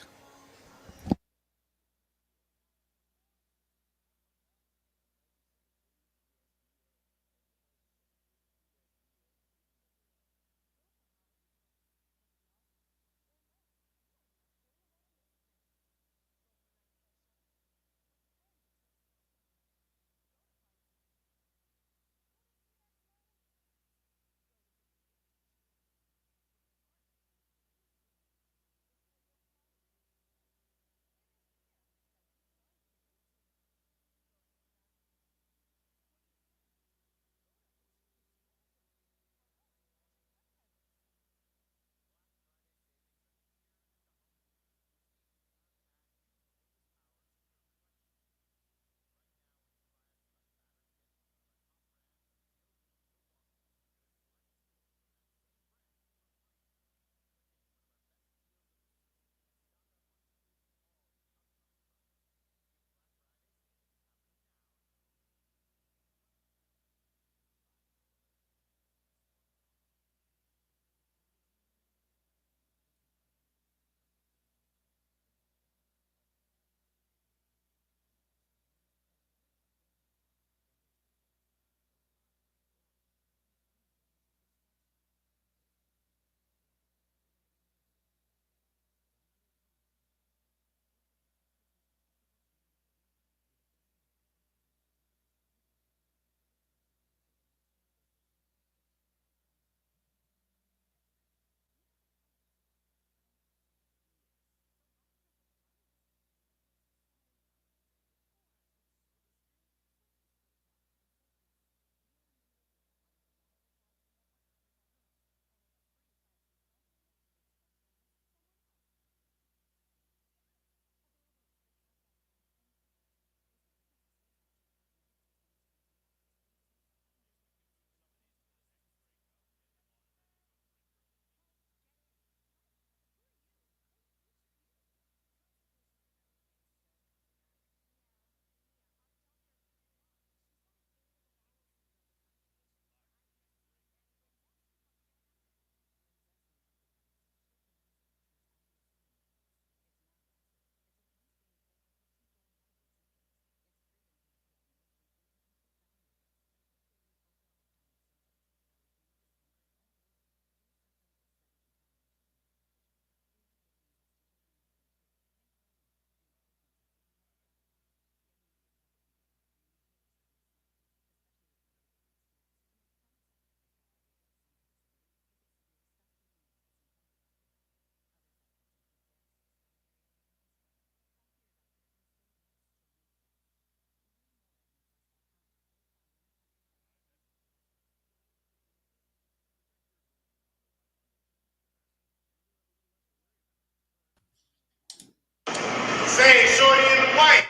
Say, shorty in the white.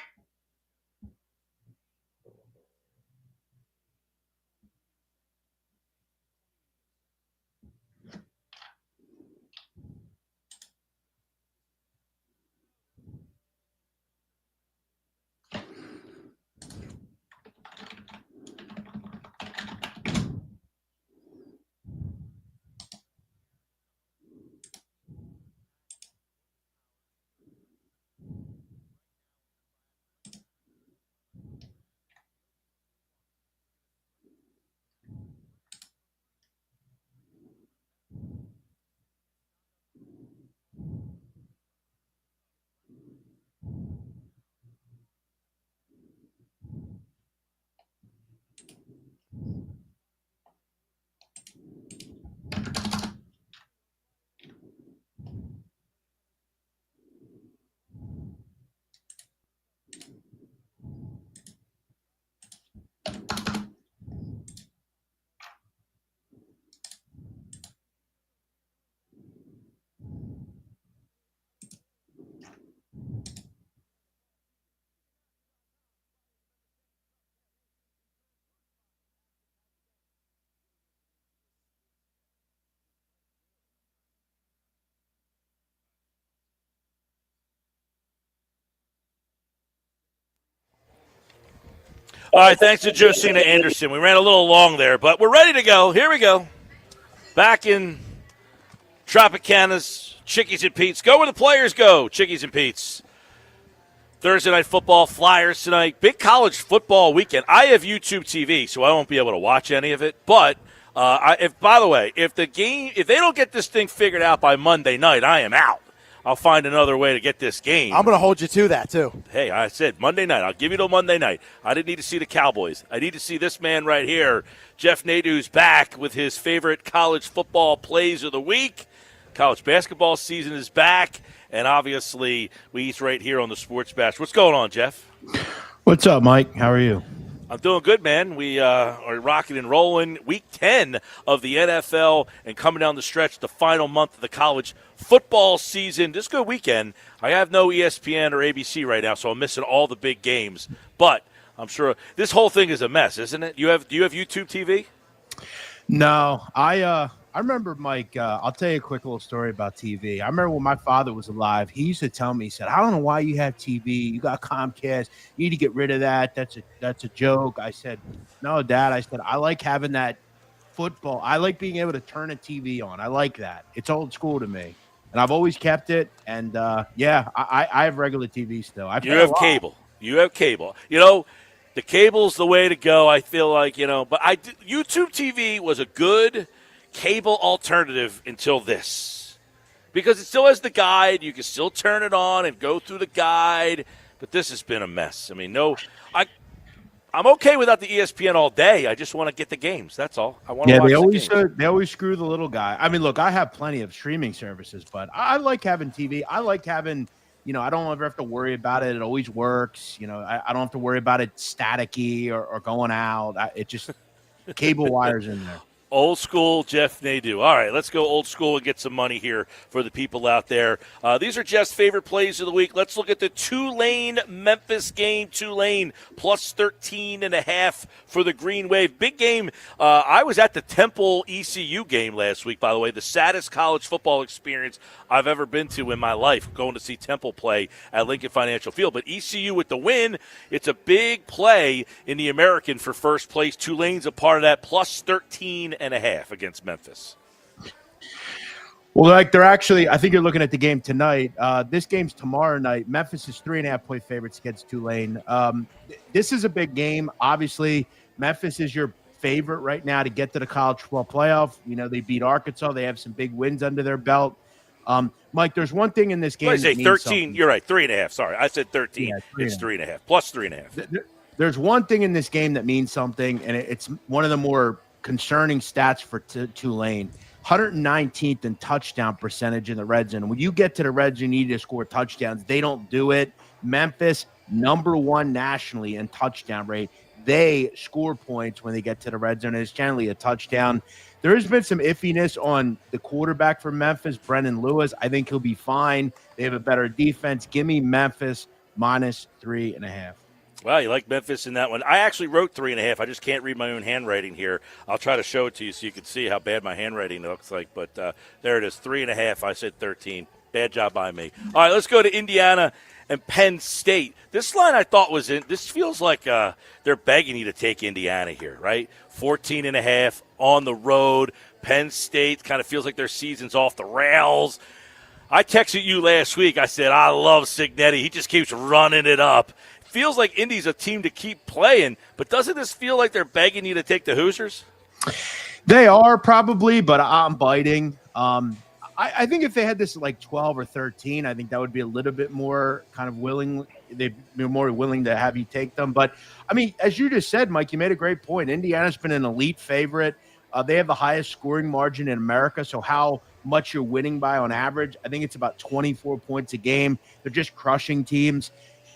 All right, thanks to Josina Anderson. We ran a little long there, but we're ready to go. Here we go. Back in Tropicana's Chickies and Pete's. Go where the players go, Chickies and Pete's. Thursday Night Football, Flyers tonight. Big college football weekend. I have YouTube TV, so I won't be able to watch any of it. But by the way, if they don't get this thing figured out by Monday night, I am out. I'll find another way to get this game. I'm going to hold you to that, too. Hey, I said Monday night. I'll give you till Monday night. I didn't need to see the Cowboys. I need to see this man right here, Jeff Nadeau's back with his favorite college football plays of the week. College basketball season is back, and obviously he's right here on the Sports Bash. What's going on, Jeff? What's up, Mike? How are you? I'm doing good, man. We are rocking and rolling. Week 10 of the NFL and coming down the stretch, the final month of the college football season. This is a good weekend. I have no ESPN or ABC right now, so I'm missing all the big games. But I'm sure this whole thing is a mess, isn't it? Do you have YouTube TV? No, I remember, Mike, I'll tell you a quick little story about TV. I remember when my father was alive, he used to tell me, he said, I don't know why you have TV. You got Comcast. You need to get rid of that. That's a joke. I said, no, Dad. I said, I like having that football. I like being able to turn a TV on. I like that. It's old school to me. And I've always kept it. And, I have regular TV still. You have cable. You have cable. You know, the cable's the way to go, I feel like, But YouTube TV was a good cable alternative until this, because it still has the guide. You can still turn it on and go through the guide, but this has been a mess. I mean, I'm okay without the ESPN all day. I just want to get the games. That's all. I want to watch the games. They always screw the little guy. I mean, look, I have plenty of streaming services, but I like having TV. I like having, I don't ever have to worry about it. It always works. I don't have to worry about it staticky or going out. It just cable wires in there. Old school Jeff Nadeau. All right, let's go old school and get some money here for the people out there. These are Jeff's favorite plays of the week. Let's look at the Tulane-Memphis game. Tulane plus 13.5 for the Green Wave. Big game. I was at the Temple ECU game last week, by the way, the saddest college football experience I've ever been to in my life, going to see Temple play at Lincoln Financial Field. But ECU with the win, it's a big play in the American for first place. Tulane's a part of that, plus 13.5 against Memphis. Well, I think you're looking at the game tonight. This game's tomorrow night. Memphis is 3.5-point favorites against Tulane. This is a big game. Obviously, Memphis is your favorite right now to get to the college football playoff. They beat Arkansas. They have some big wins under their belt. Mike, there's one thing in this game. I say 13. You're right. 3.5. Sorry, I said 13. Yeah, it's 3.5 plus 3.5. There's one thing in this game that means something, and it's one of the more concerning stats for Tulane. 119th in touchdown percentage in the red zone. When you get to the red zone, you need to score touchdowns. They don't do it. Memphis, number one nationally in touchdown rate. They score points when they get to the red zone. It's generally a touchdown. There has been some iffiness on the quarterback for Memphis, Brendan Lewis. I think he'll be fine. They have a better defense. Give me Memphis minus 3.5. Well, you like Memphis in that one. I actually wrote 3.5. I just can't read my own handwriting here. I'll try to show it to you so you can see how bad my handwriting looks like. But there it is, 3.5. I said 13. Bad job by me. All right, let's go to Indiana and Penn State. This line I thought was in. This feels like they're begging you to take Indiana here, right? 14.5 on the road. Penn State kind of feels like their season's off the rails. I texted you last week. I said, I love Cignetti. He just keeps running it up. Feels like Indy's a team to keep playing, but doesn't this feel like they're begging you to take the Hoosiers? They are probably, but I'm biting. I think if they had this at like 12 or 13, I think that would be a little bit more kind of willing. They'd be more willing to have you take them. But, I mean, as you just said, Mike, you made a great point. Indiana's been an elite favorite. They have the highest scoring margin in America, so how much you're winning by on average, I think it's about 24 points a game. They're just crushing teams.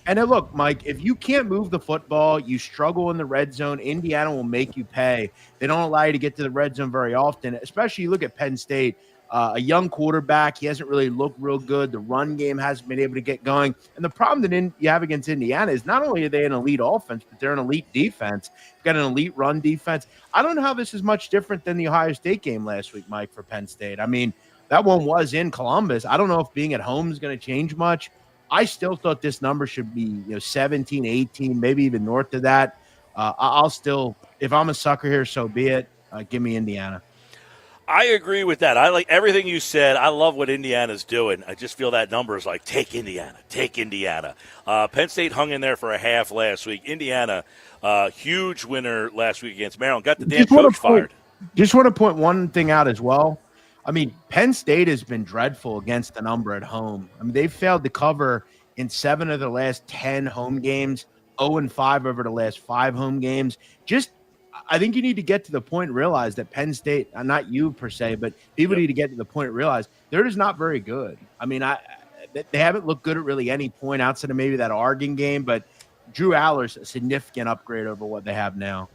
And then look, Mike, if you can't move the football, you struggle in the red zone, Indiana will make you pay. They don't allow you to get to the red zone very often, especially you look at Penn State. A young quarterback, he hasn't really looked real good. The run game hasn't been able to get going. And the problem that you have against Indiana is not only are they an elite offense, but they're an elite defense. You've got an elite run defense. I don't know how this is much different than the Ohio State game last week, Mike, for Penn State. I mean, that one was in Columbus. I don't know if being at home is going to change much. I still thought this number should be 17, 18, maybe even north of that. I'll still, if I'm a sucker here, so be it. Give me Indiana. I agree with that. I like everything you said. I love what Indiana's doing. I just feel that number is like, take Indiana, take Indiana. Penn State hung in there for a half last week. Indiana, huge winner last week against Maryland. Got the damn coach fired. Just want to point one thing out as well. I mean, Penn State has been dreadful against the number at home. I mean, they've failed to cover in 7 of the last 10 home games, 0-5 over the last 5 home games. I think you need to get to the point and realize that Penn State, not you per se, but people need to get to the point and realize they're just not very good. I mean, they haven't looked good at really any point outside of maybe that Oregon game, but Drew Aller's a significant upgrade over what they have now.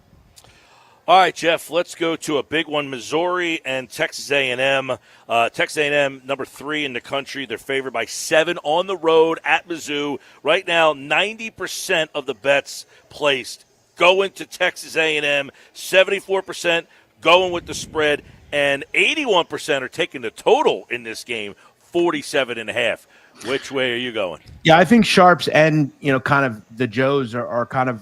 All right, Jeff, let's go to a big one, Missouri and Texas A&M. Texas A&M, number 3 in the country. They're favored by 7 on the road at Mizzou. Right now, 90% of the bets placed going to Texas A&M, 74% going with the spread, and 81% are taking the total in this game, 47.5. Which way are you going? Yeah, I think Sharps and, kind of the Joes are kind of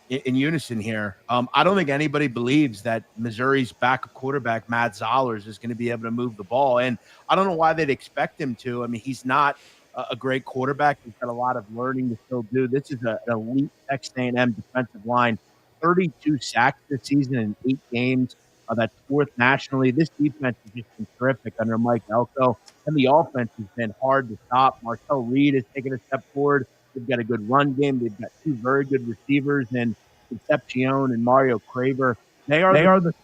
in unison here. I don't think anybody believes that Missouri's backup quarterback, Matt Zollers, is going to be able to move the ball. And I don't know why they'd expect him to. I mean, he's not a great quarterback. He's got a lot of learning to still do. This is an elite Texas A&M defensive line. 32 sacks this season in 8 games. That's 4th nationally. This defense has just been terrific under Mike Elko. And the offense has been hard to stop. Martell Reed has taken a step forward. They've got a good run game. They've got 2 very good receivers in Concepcion and Mario Craver. They are the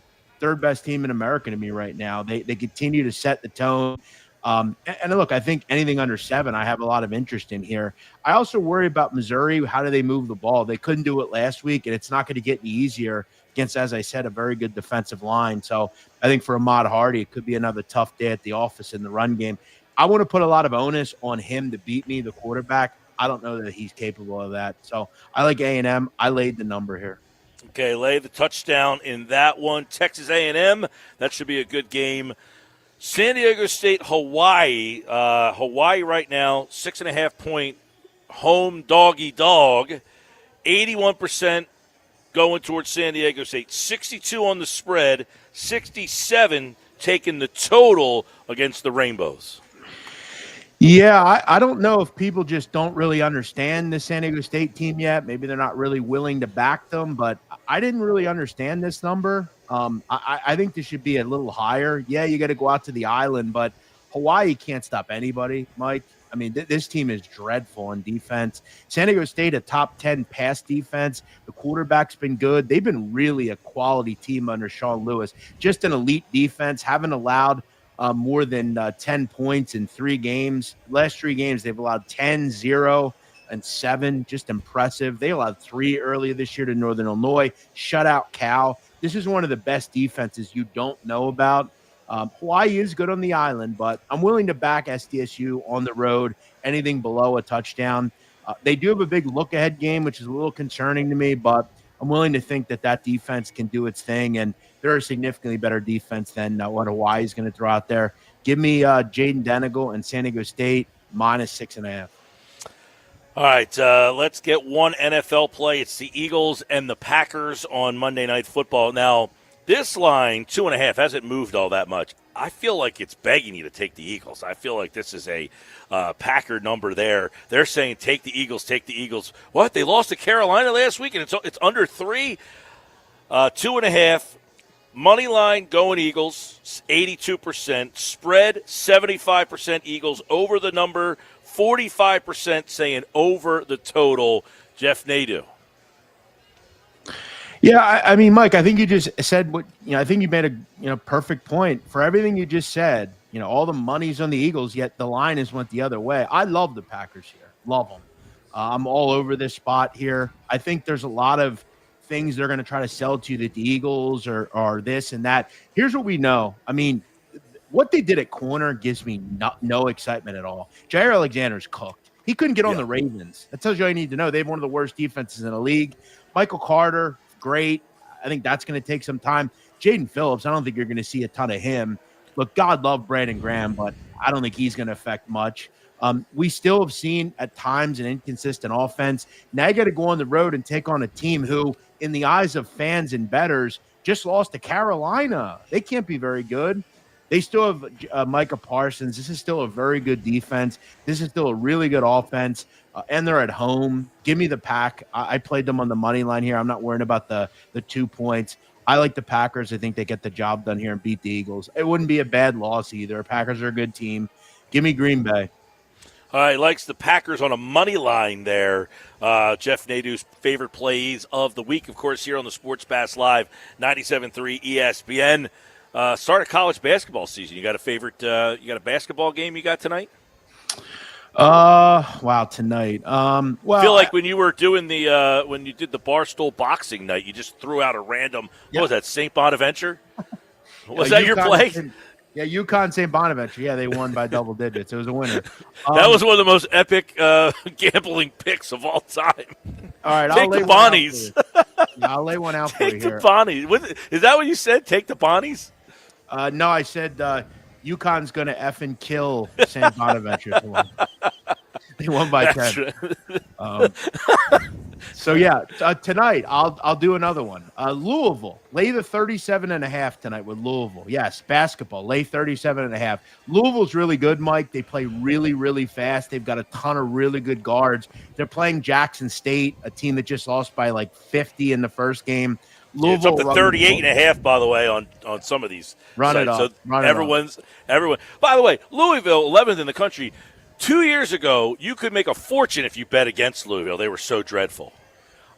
3rd best team in America to me right now. They continue to set the tone. And look, I think anything under 7, I have a lot of interest in here. I also worry about Missouri. How do they move the ball? They couldn't do it last week, and it's not going to get any easier against, as I said, a very good defensive line. So I think for Ahmad Hardy, it could be another tough day at the office in the run game. I want to put a lot of onus on him to beat me, the quarterback. I don't know that he's capable of that. So I like A&M. I laid the number here. Okay, lay the touchdown in that one. Texas A&M, that should be a good game. San Diego State, Hawaii. Hawaii right now, 6.5-point home dog. 81% going towards San Diego State. 62 on the spread, 67 taking the total against the Rainbows. Yeah, I don't know if people just don't really understand the San Diego State team yet. Maybe they're not really willing to back them, but I didn't really understand this number. I think this should be a little higher. Yeah, you got to go out to the island, but Hawaii can't stop anybody, Mike. I mean, this team is dreadful on defense. San Diego State, a top 10 pass defense. The quarterback's been good. They've been really a quality team under Sean Lewis. Just an elite defense. Haven't allowed more than 10 points in 3 games. Last 3 games, they've allowed 10, 0, and 7. Just impressive. They allowed 3 earlier this year to Northern Illinois. Shutout Cal. This is one of the best defenses you don't know about. Hawaii is good on the island, but I'm willing to back SDSU on the road, anything below a touchdown. They do have a big look-ahead game, which is a little concerning to me, but I'm willing to think that defense can do its thing, and they're a significantly better defense than what Hawaii is going to throw out there. Give me Jaden Denegal and San Diego State -6.5. All right, let's get one NFL play. It's the Eagles and the Packers on Monday Night Football. Now, this line, 2.5, hasn't moved all that much. I feel like it's begging you to take the Eagles. I feel like this is a Packer number there. They're saying take the Eagles, take the Eagles. What? They lost to Carolina last week, and it's under 3? 2.5. Money line going Eagles, 82%. Spread, 75% Eagles. Over the number, 45% saying over the total. Jeff Nadeau. Yeah, I mean, Mike, I think you just said what I think you made a perfect point for everything you just said. All the money's on the Eagles, yet the line is went the other way. I love the Packers here, love them. I'm all over this spot here. I think there's a lot of things they're going to try to sell to you that the Eagles are this and that. Here's what we know. I mean, what they did at corner gives me no excitement at all. Jair Alexander's cooked. He couldn't get on the Ravens. That tells you all you need to know. They have one of the worst defenses in the league. Michael Carter, great. I think that's going to take some time. Jaden Phillips, I don't think you're going to see a ton of him. Look, God love Brandon Graham, but I don't think he's going to affect much. We still have seen at times an inconsistent offense. Now you got to go on the road and take on a team who, in the eyes of fans and bettors, just lost to Carolina. They can't be very good. They still have Micah Parsons. This is still a very good defense. This is still a really good offense, and they're at home. Give me the Pack. I played them on the money line here. I'm not worrying about the 2 points. I like the Packers. I think they get the job done here and beat the Eagles. It wouldn't be a bad loss either. Packers are a good team. Give me Green Bay. All right, likes the Packers on a money line there. Jeff Nadeau's favorite plays of the week, of course, here on the Sports Pass Live, 97.3 ESPN. Start of college basketball season. You got a favorite? You got a basketball game you got tonight? Wow, tonight. Well, I feel like when you were doing the when you did the Barstool boxing night, you just threw out a random. What was that? St. Bonaventure? Was that your play? Yeah, UConn St. Bonaventure. Yeah, they won by double digits. It was a winner. That was one of the most epic gambling picks of all time. All right, Take the Bonnies. I'll lay one out for you Take here. the Bonnies. Is that what you said? Take the Bonnies? No, I said UConn's going to effing kill St. Bonaventure. They won by 10. So, yeah, tonight I'll do another one. Louisville, lay the 37.5 tonight with Louisville. Yes, basketball, lay 37.5. Louisville's really good, Mike. They play really, really fast. They've got a ton of really good guards. They're playing Jackson State, a team that just lost by like 50 in the first game. Louisville, it's up to 38.5, by the way, on some of these. Run sites. it up. So everyone. By the way, Louisville, 11th in the country. 2 years ago, you could make a fortune if you bet against Louisville. They were so dreadful.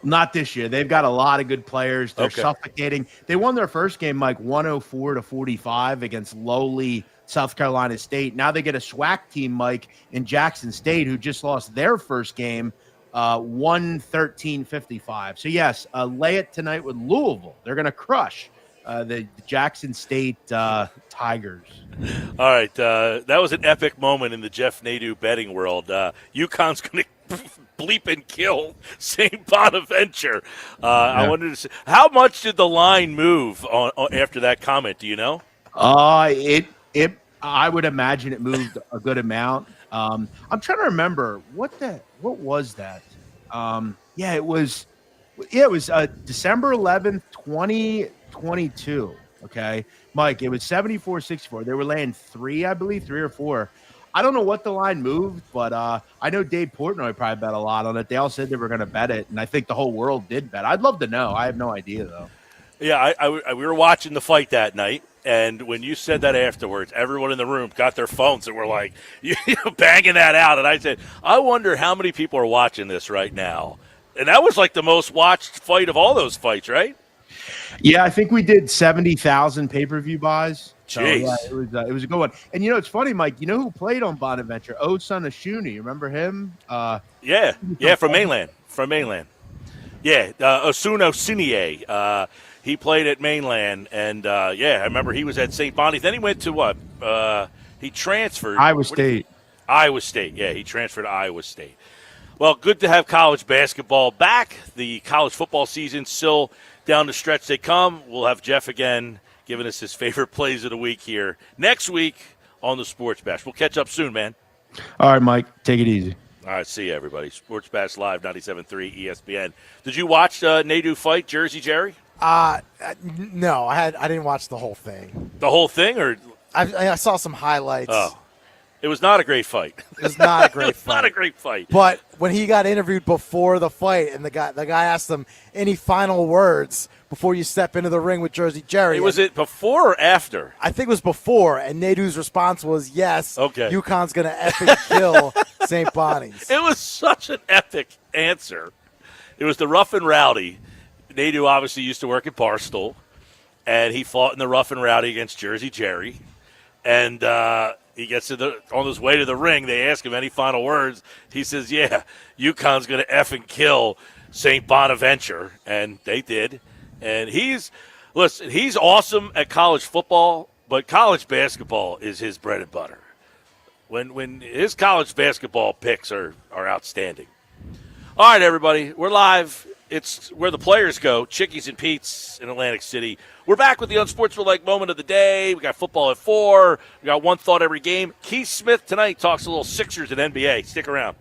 Not this year. They've got a lot of good players. They're suffocating. They won their first game, Mike, 104-45 against lowly South Carolina State. Now they get a SWAC team, Mike, in Jackson State, who just lost their first game, 113-55. So, yes, lay it tonight with Louisville. They're going to crush the Jackson State Tigers. All right. That was an epic moment in the Jeff Nadeau betting world. UConn's going to bleep and kill St. Bonaventure. I wanted to see, how much did the line move after that comment? Do you know? I would imagine it moved a good amount. I'm trying to remember what was that? It was December 11th, 2022. Okay, Mike, it was 74-64. They were laying 3, I believe, 3 or 4. I don't know what the line moved, but I know Dave Portnoy probably bet a lot on it. They all said they were going to bet it, and I think the whole world did bet. I'd love to know. I have no idea, though. Yeah, we were watching the fight that night, and when you said that afterwards, everyone in the room got their phones and were like, banging that out. And I said, I wonder how many people are watching this right now. And that was like the most watched fight of all those fights, right? Yeah, I think we did 70,000 pay-per-view buys. So, Jeez. Yeah, it was a good one. And, it's funny, Mike, you know who played on Bonaventure? Osunashuni. You remember him? Yeah, from mainland. Yeah, Osuna Sinie. He played at mainland, and, I remember he was at St. Bonnie's. Then he went to what? He transferred. Iowa State. Iowa State, yeah. He transferred to Iowa State. Well, good to have college basketball back. The college football season still down the stretch they come. We'll have Jeff again giving us his favorite plays of the week here next week on the Sports Bash. We'll catch up soon, man. All right, Mike. Take it easy. All right, see you, everybody. Sports Bash Live, 97.3 ESPN. Did you watch Nadeau fight Jersey Jerry? No, I didn't watch the whole thing. The whole thing, or I saw some highlights. Oh, it was not a great fight. It was not a great fight. Not a great fight. But when he got interviewed before the fight, and the guy asked him any final words before you step into the ring with Jersey Jerry. Was it before or after? I think it was before, and Nadeau's response was yes. Okay. UConn's going to effing kill St. Bonnie's. It was such an epic answer. It was the rough and rowdy. Nadeau obviously used to work at Barstool, and he fought in the rough and rowdy against Jersey Jerry. And he gets on his way to the ring. They ask him any final words. He says, yeah, UConn's going to effing kill St. Bonaventure. And they did. And he's awesome at college football, but college basketball is his bread and butter. When his college basketball picks are outstanding. All right, everybody, we're live It's where the players go, Chickies and Pete's in Atlantic City. We're back with the unsportsmanlike moment of the day. We got football at 4. We got one thought every game. Keith Smith tonight talks a little Sixers and NBA. Stick around.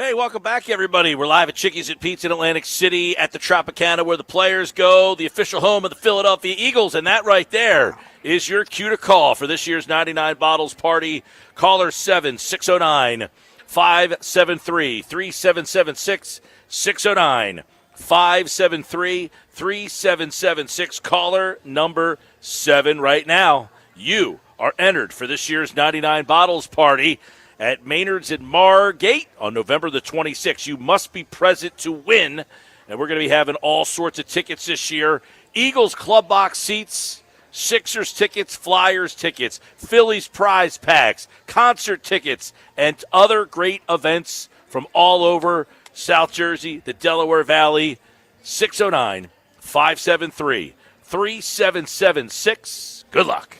Hey, welcome back, everybody. We're live at Chickies and Pete's in Atlantic City at the Tropicana, where the players go, the official home of the Philadelphia Eagles. And that right there is your cue to call for this year's 99 Bottles Party. Caller 7-609-573-3776, 609-573-3776. Caller number 7 right now. You are entered for this year's 99 Bottles Party at Maynard's in Margate on November the 26th. You must be present to win, and we're going to be having all sorts of tickets this year. Eagles club box seats, Sixers tickets, Flyers tickets, Phillies prize packs, concert tickets, and other great events from all over South Jersey, the Delaware Valley. 609-573-3776. Good luck.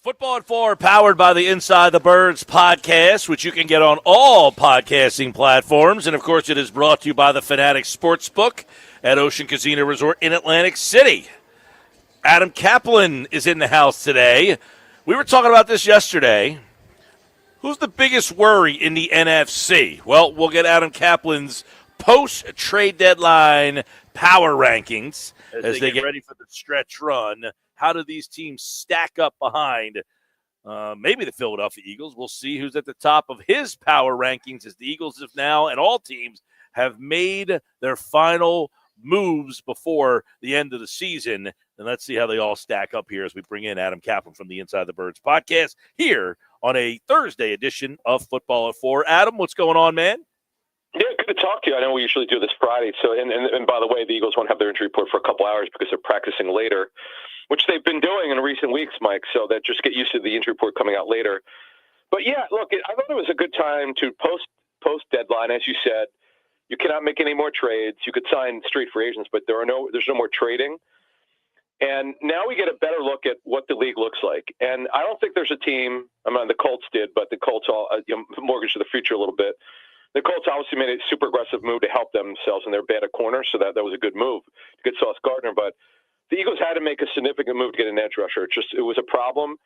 Football at 4, powered by the Inside the Birds podcast, which you can get on all podcasting platforms. And, of course, it is brought to you by the Fanatics Sportsbook at Ocean Casino Resort in Atlantic City. Adam Kaplan is in the house today. We were talking about this yesterday. Who's the biggest worry in the NFC? Well, we'll get Adam Kaplan's post-trade deadline power rankings as they get ready for the stretch run. How do these teams stack up behind maybe the Philadelphia Eagles? We'll see who's at the top of his power rankings as the Eagles have now, and all teams have made their final moves before the end of the season. And let's see how they all stack up here as we bring in Adam Kaplan from the Inside the Birds podcast here on a Thursday edition of Football at 4. Adam, what's going on, man? Yeah, good to talk to you. I know we usually do this Friday. So, and by the way, the Eagles won't have their injury report for a couple hours because they're practicing later, which they've been doing in recent weeks, Mike. So that just get used to the injury report coming out later. But yeah, look, I thought it was a good time to post deadline, as you said. You cannot make any more trades. You could sign straight free agents, but there's no more trading. And now we get a better look at what the league looks like. And I don't think there's a team. I mean, the Colts did, but the Colts all mortgaged to the future a little bit. The Colts obviously made a super aggressive move to help themselves, and they're bad at corner, so that was a good move to get Sauce Gardner. But the Eagles had to make a significant move to get an edge rusher. It was a problem.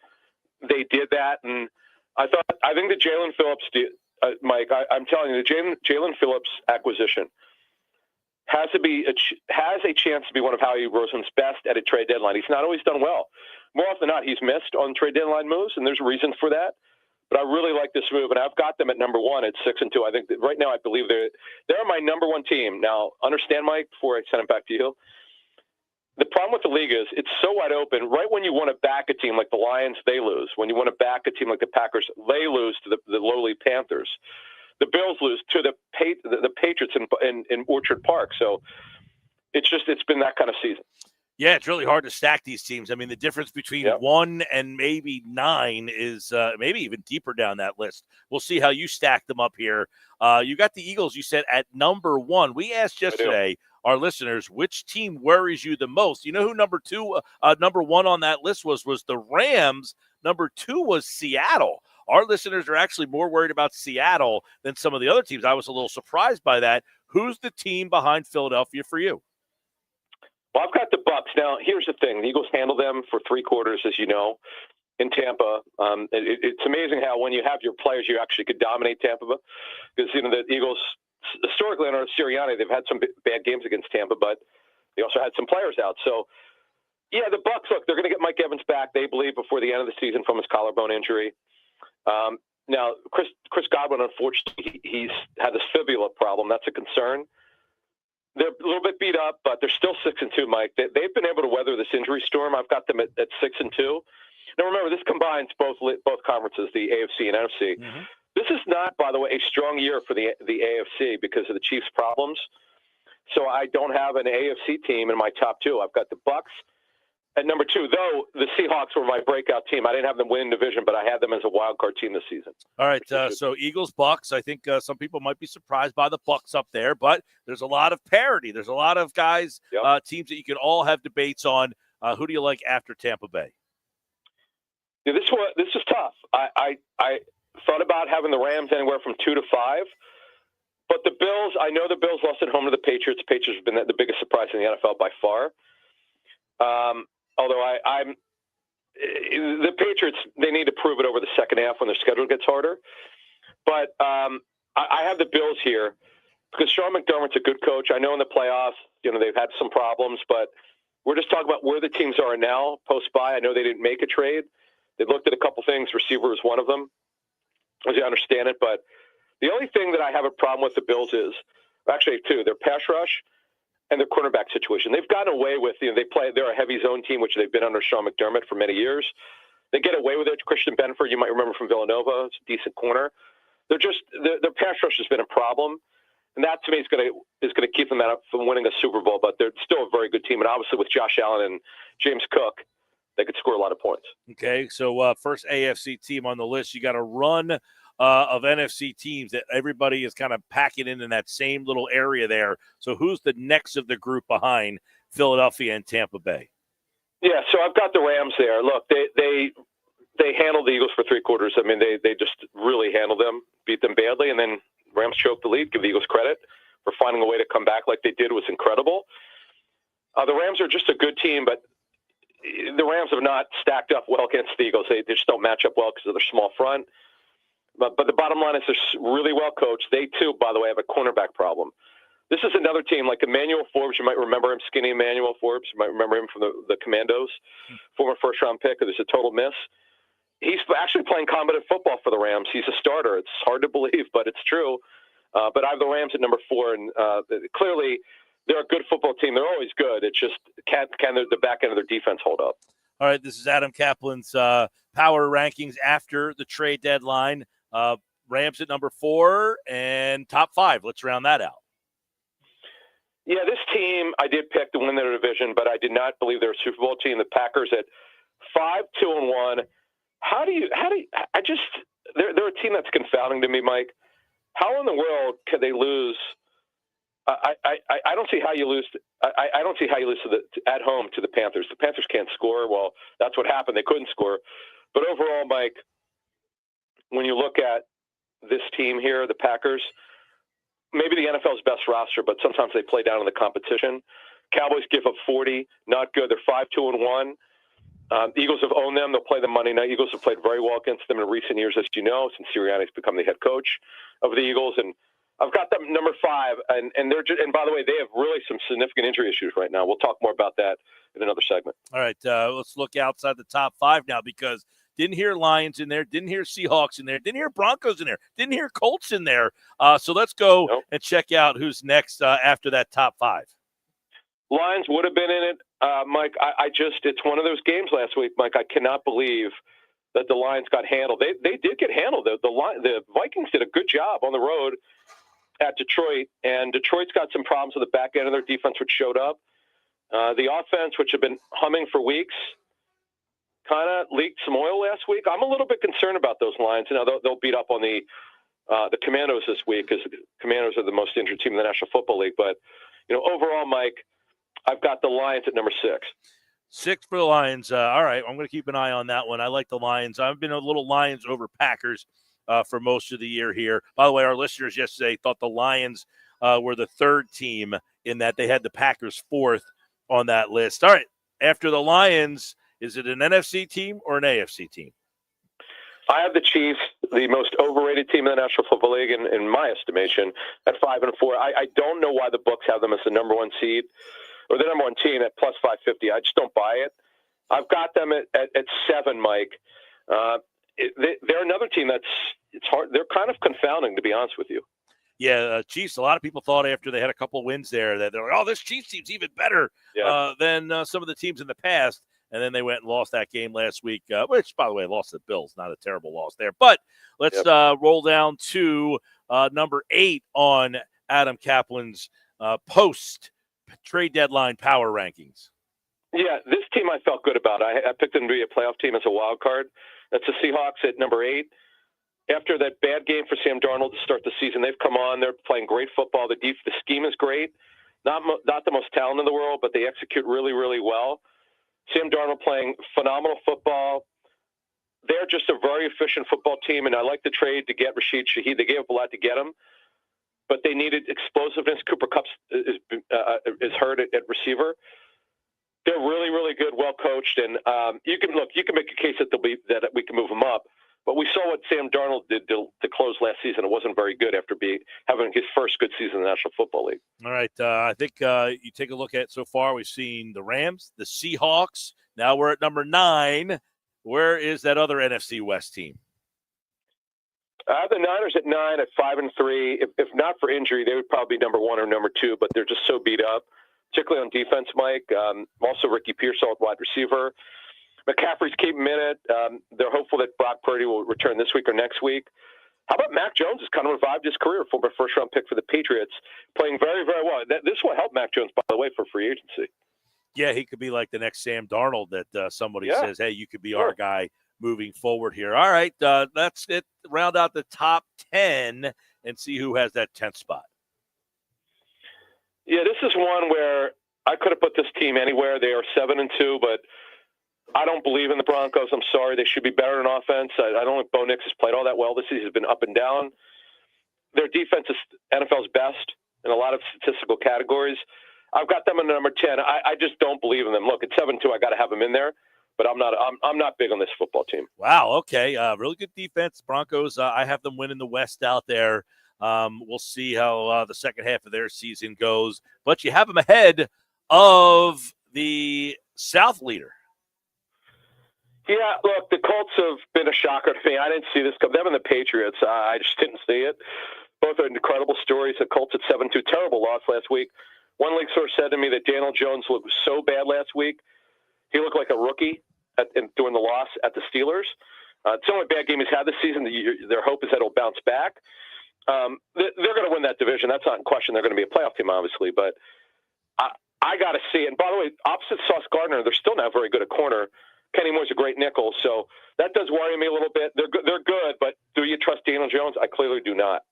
They did that, and I think the Jalen Phillips, Mike, I'm telling you, the Jalen Phillips acquisition has a chance to be one of Howie Roseman's best at a trade deadline. He's not always done well. More often than not, he's missed on trade deadline moves, and there's reasons for that. But I really like this move, and I've got them at number 1 at 6-2. I think that right now I believe they're my number 1 team. Now, understand, Mike, before I send it back to you, the problem with the league is it's so wide open. Right when you want to back a team like the Lions, they lose. When you want to back a team like the Packers, they lose to the lowly Panthers. The Bills lose to the Patriots in Orchard Park. So it's been that kind of season. Yeah, it's really hard to stack these teams. I mean, the difference between 1 and maybe 9 is maybe even deeper down that list. We'll see how you stack them up here. You got the Eagles, you said, at number 1. We asked yesterday our listeners, which team worries you the most? You know who number 1 on that list was the Rams. Number 2 was Seattle. Our listeners are actually more worried about Seattle than some of the other teams. I was a little surprised by that. Who's the team behind Philadelphia for you? Well, I've got the Bucs. Now, here's the thing. The Eagles handled them for 3 quarters, as you know, in Tampa. It's amazing how when you have your players, you actually could dominate Tampa. Because, the Eagles, historically under Sirianni, they've had some bad games against Tampa, but they also had some players out. So, yeah, the Bucs, look, they're going to get Mike Evans back, they believe, before the end of the season from his collarbone injury. Now, Chris Godwin, unfortunately, he's had this fibula problem. That's a concern. They're a little bit beat up, but they're still 6-2, Mike. They've been able to weather this injury storm. I've got them at 6-2. Now, remember, this combines both conferences, the AFC and NFC. Mm-hmm. This is not, by the way, a strong year for the AFC because of the Chiefs' problems. So I don't have an AFC team in my top 2. I've got the Bucs at number 2, though the Seahawks were my breakout team. I didn't have them win division, but I had them as a wild card team this season. All right, so Eagles, Bucs. I think some people might be surprised by the Bucs up there, but there's a lot of parity. There's a lot of guys, teams that you can all have debates on. Who do you like after Tampa Bay? Yeah, this is tough. I thought about having the Rams anywhere from 2 to 5, but the Bills. I know the Bills lost at home to the Patriots. The Patriots have been the biggest surprise in the NFL by far. Although the Patriots, they need to prove it over the second half when their schedule gets harder. But I have the Bills here because Sean McDermott's a good coach. I know in the playoffs, they've had some problems, but we're just talking about where the teams are now post-bye. I know they didn't make a trade. They looked at a couple things. Receiver was one of them, as you understand it. But the only thing that I have a problem with the Bills is, actually, two, their pass rush and their cornerback situation. They've gotten away with, they're a heavy zone team, which they've been under Sean McDermott for many years. They get away with it. Christian Benford, you might remember from Villanova, it's a decent corner. Their pass rush has been a problem. And that, to me, is going to keep them from winning a Super Bowl. But they're still a very good team. And obviously, with Josh Allen and James Cook, they could score a lot of points. Okay, so first AFC team on the list. You got a run of NFC teams that everybody is kind of packing in that same little area there. So who's the next of the group behind Philadelphia and Tampa Bay? Yeah, so I've got the Rams there. Look, they they handled the Eagles for three quarters. I mean, they just really handled them, beat them badly, and then Rams choked the lead. Give the Eagles credit for finding a way to come back like they did was incredible. The Rams are just a good team, but the Rams have not stacked up well against the Eagles. They just don't match up well because of their small front. But the bottom line is they're really well coached. They, too, by the way, have a cornerback problem. This is another team like Emmanuel Forbes. You might remember him, skinny Emmanuel Forbes. You might remember him from the Commandos, former first-round pick. There's a total miss. He's actually playing combative football for the Rams. He's a starter. It's hard to believe, but it's true. But I have the Rams at number 4, and clearly they're a good football team. They're always good. It's just can the back end of their defense hold up? All right, this is Adam Kaplan's power rankings after the trade deadline. Rams at number 4 and top 5. Let's round that out. Yeah, this team I did pick to win their division, but I did not believe they're a Super Bowl team. The Packers at 5-2-1. They're a team that's confounding to me, Mike. How in the world could they lose? I don't see how you lose. I don't see how you lose at home to the Panthers. The Panthers can't score. Well, that's what happened. They couldn't score. But overall, Mike, when you look at this team here, the Packers, maybe the NFL's best roster, but sometimes they play down in the competition. Cowboys give up 40. Not good. They're 5-2-1. The Eagles have owned them. They'll play them Monday night. Eagles have played very well against them in recent years, as you know, since Sirianni's become the head coach of the Eagles. And I've got them number 5, and by the way, they have really some significant injury issues right now. We'll talk more about that in another segment. All right, let's look outside the top 5 now, because didn't hear Lions in there, didn't hear Seahawks in there, didn't hear Broncos in there, didn't hear Colts in there. So let's go and check out who's next after that top 5. Lions would have been in it, Mike. It's one of those games last week, Mike. I cannot believe that the Lions got handled. They did get handled. The Vikings did a good job on the road at Detroit, and Detroit's got some problems with the back end of their defense, which showed up. The offense, which had been humming for weeks, kind of leaked some oil last week. I'm a little bit concerned about those Lions. You know, they'll beat up on the Commandos this week, because the Commandos are the most injured team in the National Football League. But, you know, overall, Mike, I've got the Lions at number 6. 6 for the Lions. All right, I'm going to keep an eye on that one. I like the Lions. I've been a little Lions over Packers for most of the year here. By the way, our listeners yesterday thought the Lions were the 3rd team, in that they had the Packers 4th on that list. All right, after the Lions, is it an NFC team or an AFC team? I have the Chiefs, the most overrated team in the National Football League, in my estimation, at 5-4. I don't know why the books have them as the number 1 seed, or the number 1 team at plus 550. I just don't buy it. I've got them at 7, Mike. They're another team it's hard. They're kind of confounding, to be honest with you. Yeah, Chiefs, a lot of people thought after they had a couple wins there that they're like, oh, this Chiefs team's even better than some of the teams in the past. And then they went and lost that game last week, which, by the way, lost to the Bills. Not a terrible loss there. But let's roll down to number 8 on Adam Kaplan's post-trade deadline power rankings. Yeah, this team I felt good about. I picked them to be a playoff team as a wild card. That's the Seahawks at number 8. After that bad game for Sam Darnold to start the season, they've come on. They're playing great football. The scheme is great. Not the most talent in the world, but they execute really, really well. Sam Darnold playing phenomenal football. They're just a very efficient football team, and I like the trade to get Rashid Shaheed. They gave up a lot to get him, but they needed explosiveness. Cooper Kupp is hurt at receiver. They're really, really good, well coached, and you can make a case that we can move them up. But we saw what Sam Darnold did to close last season. It wasn't very good after having his first good season in the National Football League. All right. I think you take a look at so far, we've seen the Rams, the Seahawks. Now we're at number 9. Where is that other NFC West team? The Niners at 9 at 5-3. If not for injury, they would probably be number 1 or number 2, but they're just so beat up, particularly on defense, Mike. Also Ricky Pearsall at wide receiver. McCaffrey's keeping in it. They're hopeful that Brock Purdy will return this week or next week. How about Mac Jones has kind of revived his career, former first-round pick for the Patriots, playing very, very well. This will help Mac Jones, by the way, for free agency. Yeah, he could be like the next Sam Darnold that somebody says, hey, you could be our guy moving forward here. All right, that's it. Round out the top 10 and see who has that 10th spot. Yeah, this is one where I could have put this team anywhere. They are 7-2, but I don't believe in the Broncos. I'm sorry. They should be better in offense. I don't think Bo Nix has played all that well this season. He's been up and down. Their defense is NFL's best in a lot of statistical categories. I've got them in number 10. I just don't believe in them. Look, at 7-2, I got to have them in there, but I'm not big on this football team. Wow, okay. Really good defense. Broncos, I have them winning the West out there. We'll see how the second half of their season goes. But you have them ahead of the South leader. Yeah, look, the Colts have been a shocker to me. I didn't see this come. Them and the Patriots, I just didn't see it. Both are incredible stories. The Colts at 7-2, terrible loss last week. One league source said to me that Daniel Jones looked so bad last week. He looked like a rookie during the loss at the Steelers. It's the only bad game he's had this season. Their hope is that he'll bounce back. They're going to win that division. That's not in question. They're going to be a playoff team, obviously. But I got to see it. And by the way, opposite Sauce Gardner, they're still not very good at corner. Kenny Moore's a great nickel, so that does worry me a little bit. They're good, but do you trust Daniel Jones? I clearly do not.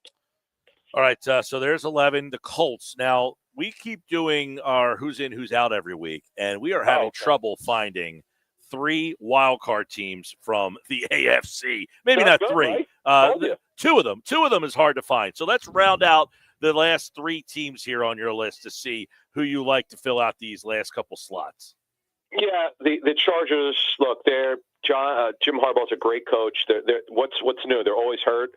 All right, so there's 11, the Colts. Now, we keep doing our who's in, who's out every week, and we are having trouble finding 3 wild card teams from the AFC. Maybe That's not good, 3. Right? Two of them is hard to find. So let's round out the last 3 teams here on your list to see who you like to fill out these last couple slots. Yeah, the Chargers. Look, Jim Harbaugh's a great coach. What's new? They're always hurt.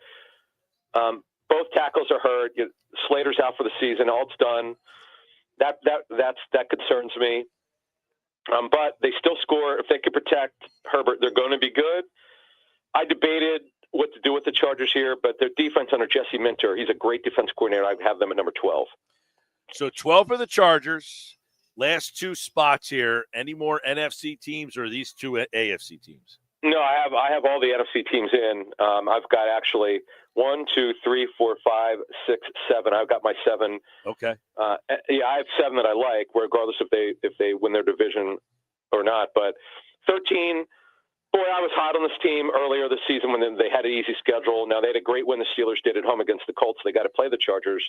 Both tackles are hurt. Slater's out for the season. All it's done. That concerns me. But they still score. If they could protect Herbert, they're going to be good. I debated what to do with the Chargers here, but their defense under Jesse Minter, he's a great defense coordinator. I have them at number 12. So 12 for the Chargers. Last 2 spots here. Any more NFC teams or these 2 AFC teams? No, I have all the NFC teams in. I've got actually 1, 2, 3, 4, 5, 6, 7. I've got my 7. Okay. Yeah, I have 7 that I like, regardless if they win their division or not. But 13, boy, I was hot on this team earlier this season when they had an easy schedule. Now they had a great win. The Steelers did at home against the Colts. They got to play the Chargers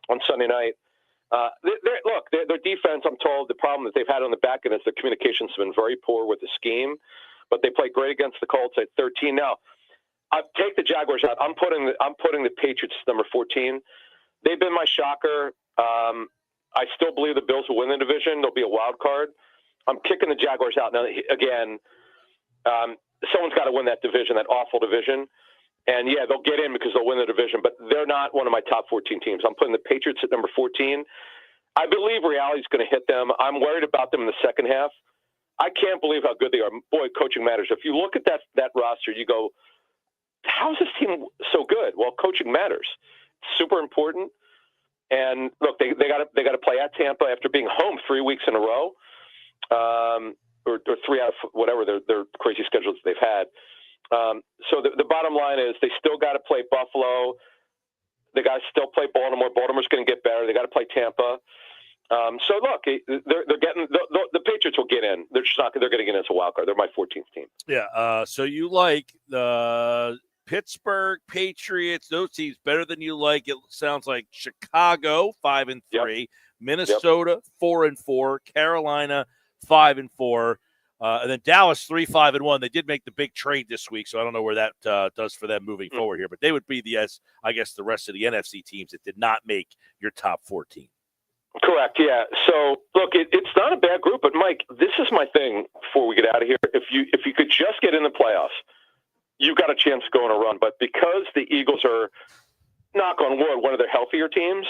on Sunday night. Their defense, I'm told, the problem that they've had on the back end is their communications have been very poor with the scheme, but they played great against the Colts at 13. Now, I take the Jaguars out. I'm putting the Patriots number 14. They've been my shocker. I still believe the Bills will win the division. They'll be a wild card. I'm kicking the Jaguars out. Now, again, someone's got to win that division, that awful division. And, yeah, they'll get in because they'll win the division, but they're not one of my top 14 teams. I'm putting the Patriots at number 14. I believe reality's going to hit them. I'm worried about them in the second half. I can't believe how good they are. Boy, coaching matters. If you look at that roster, you go, how is this team so good? Well, coaching matters. It's super important. And, look, they got to play at Tampa after being home 3 weeks in a row, or 3 out of whatever their crazy schedules they've had. So the bottom line is they still got to play Buffalo. They got to still play Baltimore. Baltimore's going to get better. They got to play Tampa. So look, they're getting the Patriots will get in. They're just not. They're going to get in as a wild card. They're my 14th team. Yeah. So you like the Pittsburgh Patriots? Those teams better than you like. It sounds like Chicago 5-3, yep. Minnesota 4-4, Carolina 5-4. And then Dallas 3-5-1. They did make the big trade this week, so I don't know where that does for them moving forward here. But they would be the rest of the NFC teams that did not make your top 14. Correct. Yeah. So look, it's not a bad group, but Mike, this is my thing. Before we get out of here, if you could just get in the playoffs, you've got a chance to go on a run. But because the Eagles are, knock on wood, one of their healthier teams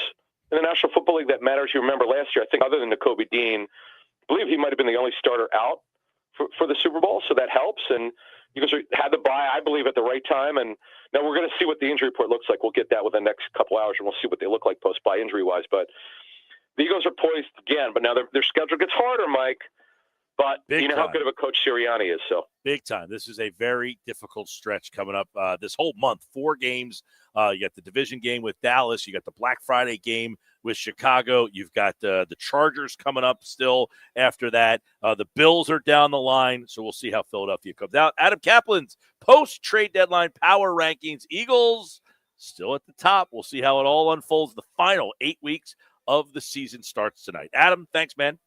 in the National Football League, that matters. You remember last year, I think, other than Nakobe Dean, I believe he might have been the only starter out for the Super Bowl, so that helps. And Eagles had the bye, I believe, at the right time. And now we're going to see what the injury report looks like. We'll get that within the next couple hours, and we'll see what they look like post-bye injury-wise. But the Eagles are poised again, but now their schedule gets harder, Mike. But Big you know time. how good of a coach Sirianni is. So big time. This is a very difficult stretch coming up this whole month. 4 games. You got the division game with Dallas. You got the Black Friday game with Chicago. You've got the Chargers coming up still after that. The Bills are down the line, so we'll see how Philadelphia comes out. Adam Kaplan's post-trade deadline power rankings. Eagles still at the top. We'll see how it all unfolds. The final 8 weeks of the season starts tonight. Adam, thanks, man.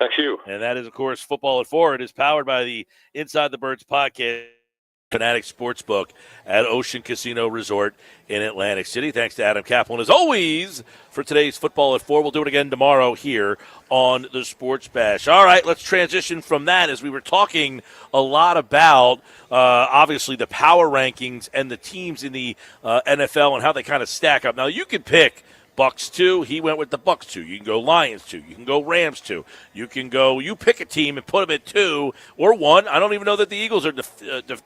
Thanks, you. And that is, of course, Football at 4. It is powered by the Inside the Birds podcast, Fanatic Sportsbook at Ocean Casino Resort in Atlantic City. Thanks to Adam Kaplan, as always, for today's Football at 4. We'll do it again tomorrow here on the Sports Bash. All right, let's transition from that, as we were talking a lot about, obviously, the power rankings and the teams in the NFL and how they kind of stack up. Now, you can pick Bucks 2, he went with the Bucks 2. You can go Lions 2. You can go Rams 2. You can go, you pick a team and put them at 2 or 1. I don't even know that the Eagles are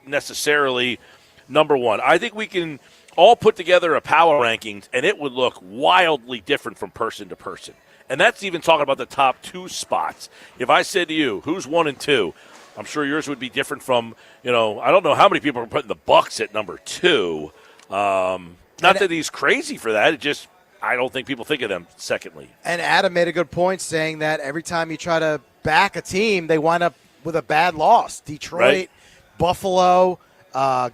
necessarily number 1. I think we can all put together a power rankings, and it would look wildly different from person to person. And that's even talking about the top 2 spots. If I said to you, who's 1 and 2, I'm sure yours would be different from, I don't know how many people are putting the Bucks at number 2. Not that he's crazy for that. It just, I don't think people think of them secondly. And Adam made a good point saying that every time you try to back a team, they wind up with a bad loss. Detroit, right. Buffalo,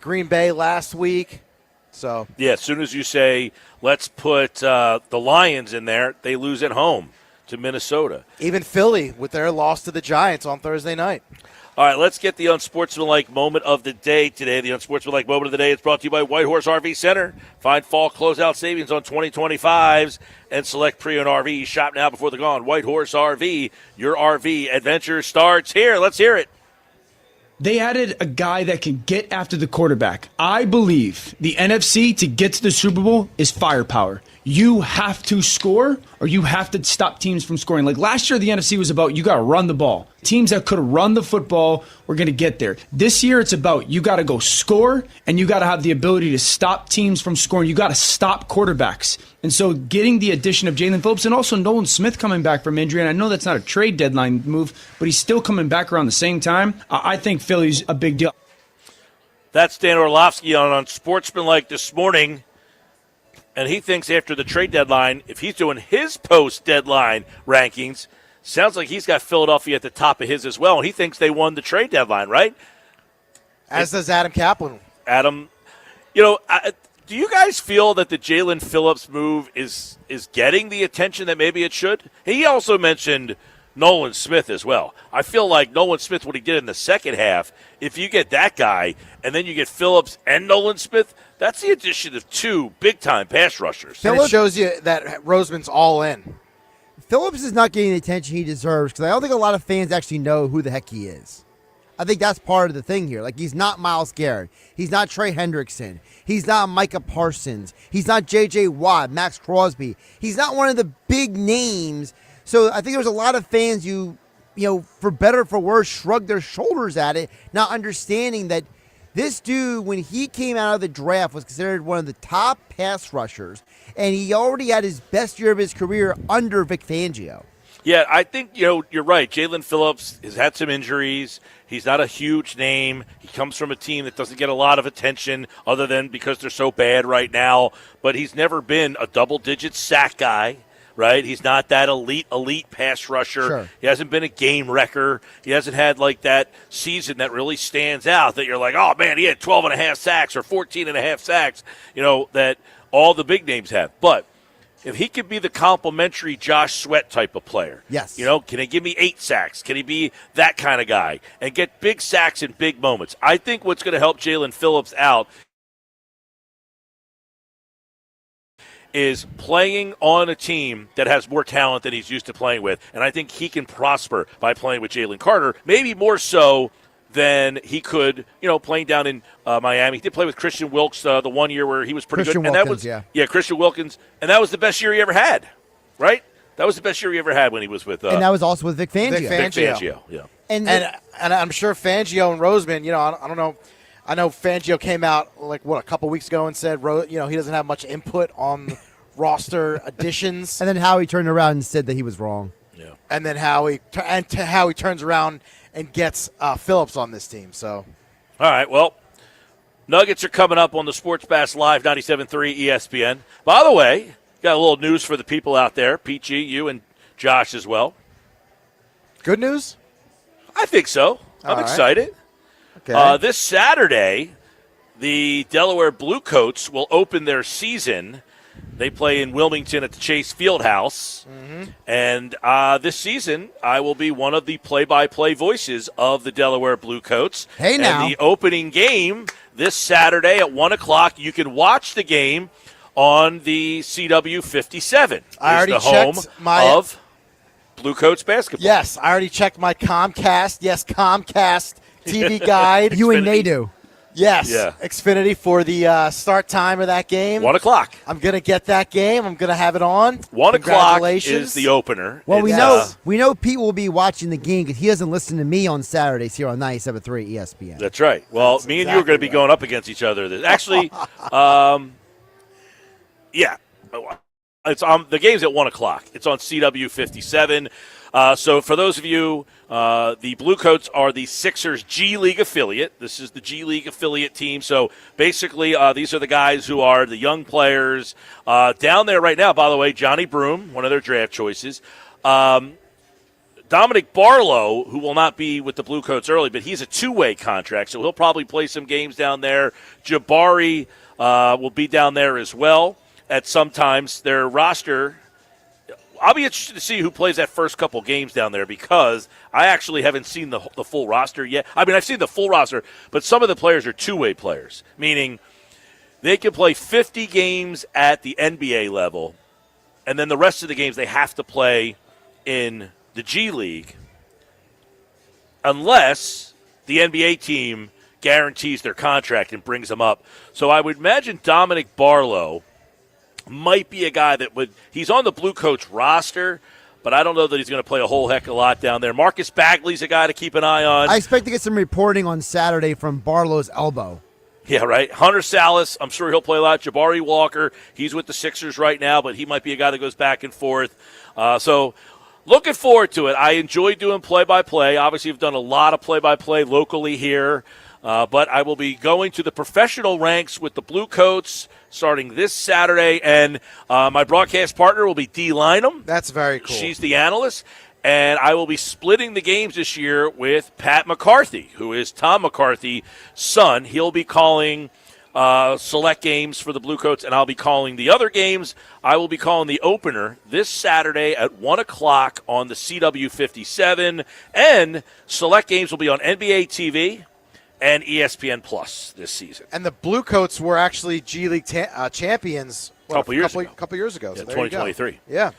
Green Bay last week. So yeah, as soon as you say, let's put the Lions in there, they lose at home to Minnesota. Even Philly with their loss to the Giants on Thursday night. All right, let's get the unsportsmanlike moment of the day today. The unsportsmanlike moment of the day is brought to you by White Horse RV Center. Find fall closeout savings on 2025s and select pre-owned RVs. Shop now before they're gone. White Horse RV, your RV adventure starts here. Let's hear it. They added a guy that can get after the quarterback. I believe the NFC to get to the Super Bowl is firepower. You have to score or you have to stop teams from scoring. Like last year, the NFC was about you got to run the ball. Teams that could run the football were going to get there. This year, it's about you got to go score and you got to have the ability to stop teams from scoring. You got to stop quarterbacks. And so getting the addition of Jalen Phillips and also Nolan Smith coming back from injury, and I know that's not a trade deadline move, but he's still coming back around the same time. I think Philly's a big deal. That's Dan Orlovsky on Unsportsmanlike this morning. And he thinks after the trade deadline, if he's doing his post-deadline rankings, sounds like he's got Philadelphia at the top of his as well. And he thinks they won the trade deadline, right? As does Adam Kaplan. Adam, do you guys feel that the Jalen Phillips move is getting the attention that maybe it should? He also mentioned Nolan Smith as well. I feel like Nolan Smith, what he did in the second half, if you get that guy and then you get Phillips and Nolan Smith, that's the addition of 2 big-time pass rushers. And it shows you that Roseman's all in. Phillips is not getting the attention he deserves because I don't think a lot of fans actually know who the heck he is. I think that's part of the thing here. Like, he's not Myles Garrett. He's not Trey Hendrickson. He's not Micah Parsons. He's not J.J. Watt, Max Crosby. He's not one of the big names. So I think there's a lot of fans who, for better or for worse, shrug their shoulders at it, not understanding that this dude, when he came out of the draft, was considered one of the top pass rushers, and he already had his best year of his career under Vic Fangio. Yeah, I think, you're right. Jalen Phillips has had some injuries. He's not a huge name. He comes from a team that doesn't get a lot of attention other than because they're so bad right now. But he's never been a double-digit sack guy, right? He's not that elite pass rusher. Sure. He hasn't been a game wrecker. He hasn't had, that season that really stands out that you're like, oh, man, he had 12 and a half sacks or 14 and a half sacks, that all the big names have. But if he could be the complimentary Josh Sweat type of player, yes. Can he give me 8 sacks? Can he be that kind of guy and get big sacks in big moments? I think what's going to help Jalen Phillips out is playing on a team that has more talent than he's used to playing with, and I think he can prosper by playing with Jalen Carter, maybe more so than he could, playing down in Miami. He did play with Christian Wilkes the 1 year where he was pretty Christian good. Wilkins, and that was, Christian Wilkins, and that was the best year he ever had, right? That was the best year he ever had when he was with and that was also with Vic Fangio. Vic Fangio, yeah. And I'm sure Fangio and Roseman, I don't know. I know Fangio came out a couple weeks ago and said, he doesn't have much input on roster additions. And then Howie turned around and said that he was wrong. Yeah. And then Howie turns around and gets Phillips on this team. So, all right. Well, Nuggets are coming up on the Sports Bash Live 97.3 ESPN. By the way, got a little news for the people out there. Peachy, you and Josh as well. Good news? I think so. I'm excited. Okay. This Saturday, the Delaware Bluecoats will open their season They play in Wilmington at the Chase Fieldhouse. And this season, I will be one of the play-by-play voices of the Delaware Bluecoats. Hey, now. And the opening game this Saturday at 1 o'clock, you can watch the game on the CW 57. I already the home checked my of Bluecoats basketball. Yes, I already checked my Comcast. Yes, Comcast TV guide. You and they do. Yes, Yeah. Xfinity for the start time of that game. 1 o'clock. I'm going to get that game. I'm going to have it on. 1 o'clock Congratulations. is the opener. Well, It's, we know Pete will be watching the game because he doesn't listen to me on Saturdays here on 97.3 ESPN. That's right. Well, That's me and you are going to be exactly going up against each other. Actually, yeah. It's the game's at 1 o'clock. It's on CW 57. So for those of you, the Bluecoats are the Sixers G League affiliate. This is the G League affiliate team. So basically, these are the guys who are the young players down there right now. By the way, Johnny Broom, one of their draft choices. Dominic Barlow, who will not be with the Bluecoats early, but he's a two-way contract, so he'll probably play some games down there. Jabari will be down there as well at some times. Their roster, I'll be interested to see who plays that first couple games down there because I actually haven't seen the full roster yet. I mean, I've seen the full roster, but some of the players are two-way players, meaning they can play 50 games at the NBA level, and then the rest of the games they have to play in the G League unless the NBA team guarantees their contract and brings them up. So I would imagine Dominic Barlow might be a guy that he's on the Bluecoats roster, but I don't know that he's going to play a whole heck of a lot down there. Marcus Bagley's a guy to keep an eye on. I expect to get some reporting on Saturday from Barlow's elbow. Yeah, right. Hunter Salas, I'm sure he'll play a lot. Jabari Walker, he's with the Sixers right now, but he might be a guy that goes back and forth. So looking forward to it. I enjoy doing play-by-play. Obviously, I've done a lot of play-by-play locally here, but I will be going to the professional ranks with the Bluecoats starting this Saturday, and my broadcast partner will be Dee Lynham. That's very cool. She's the analyst, and I will be splitting the games this year with Pat McCarthy, who is Tom McCarthy's son. He'll be calling select games for the Bluecoats, and I'll be calling the other games. I will be calling the opener this Saturday at 1 o'clock on the CW 57, and select games will be on NBA TV and ESPN Plus this season. And the Bluecoats were actually G League champions a couple years ago. So Yeah, there you go. 2023. Yeah.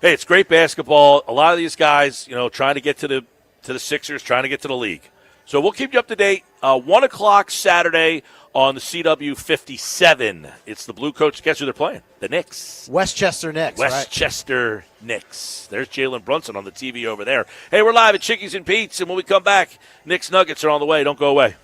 Hey, it's great basketball. A lot of these guys, trying to get to the Sixers, trying to get to the league. So we'll keep you up to date. 1 o'clock Saturday on the CW 57. It's the Bluecoats. Guess who they're playing? The Knicks. Westchester Knicks. Westchester Knicks. There's Jalen Brunson on the TV over there. Hey, we're live at Chickies and Pete's, and when we come back, Knicks Nuggets are on the way. Don't go away.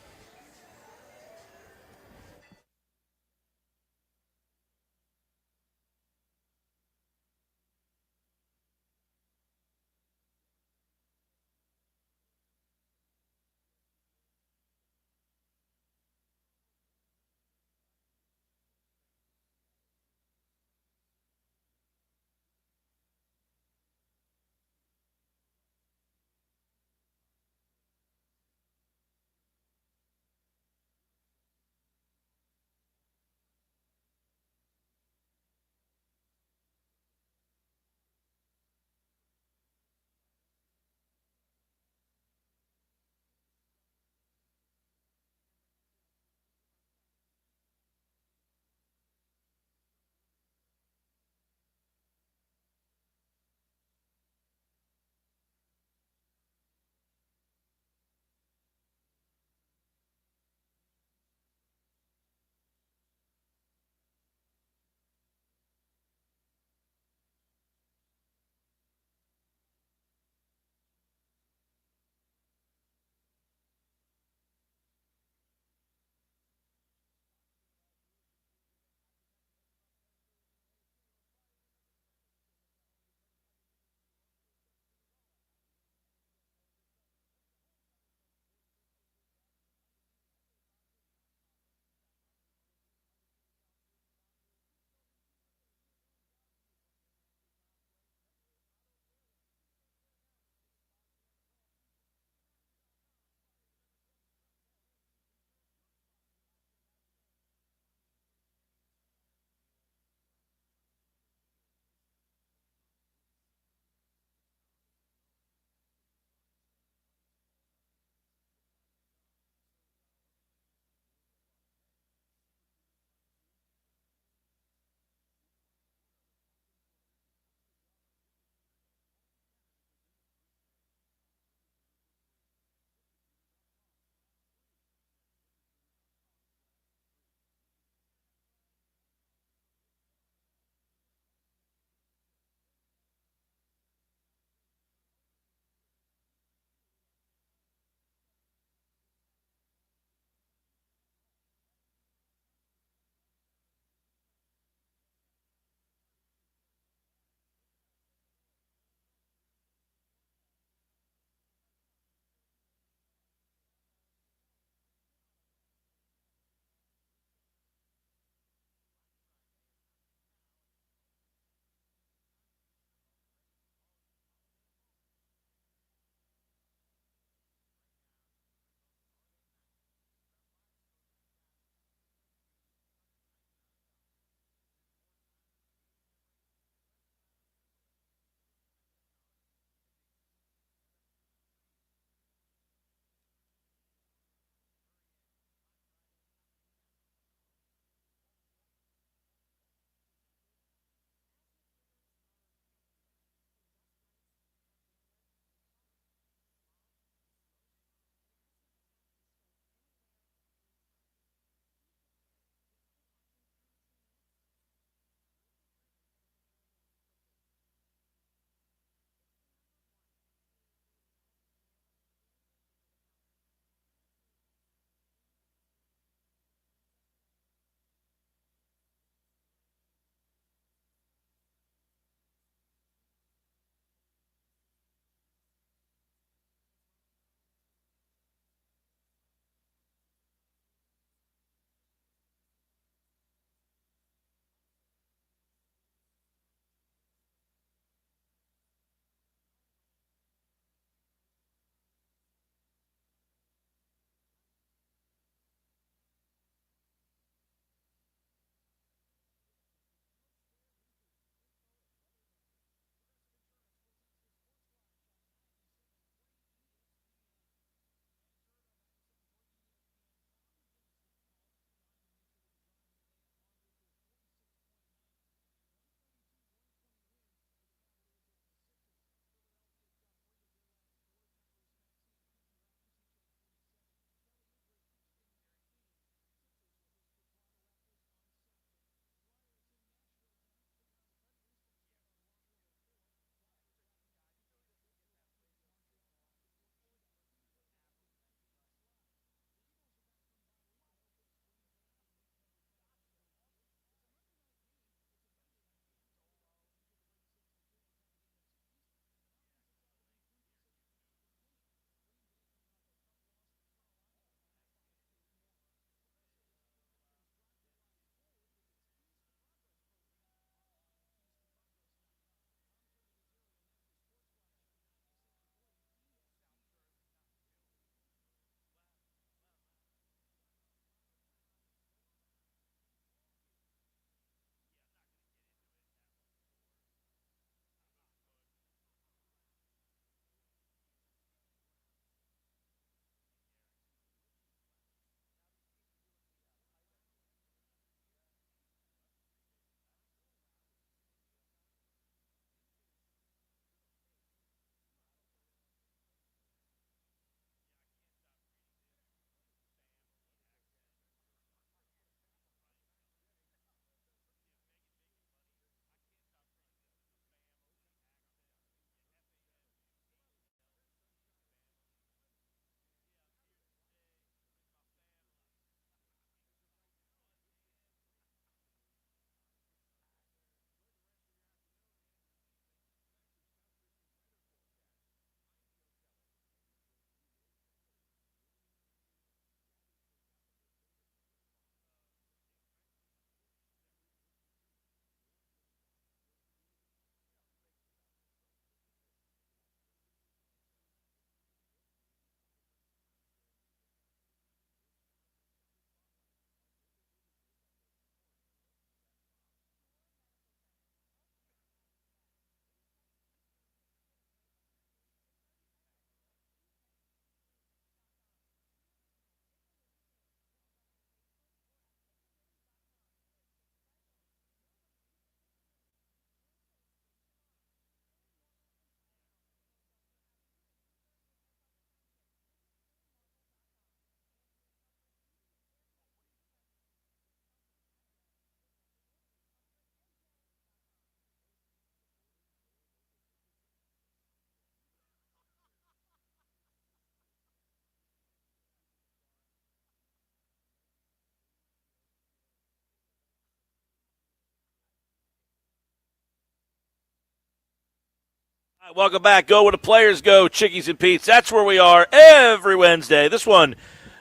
Welcome back. Go where the players go. Chickies and Pete's. That's where we are every Wednesday. This one,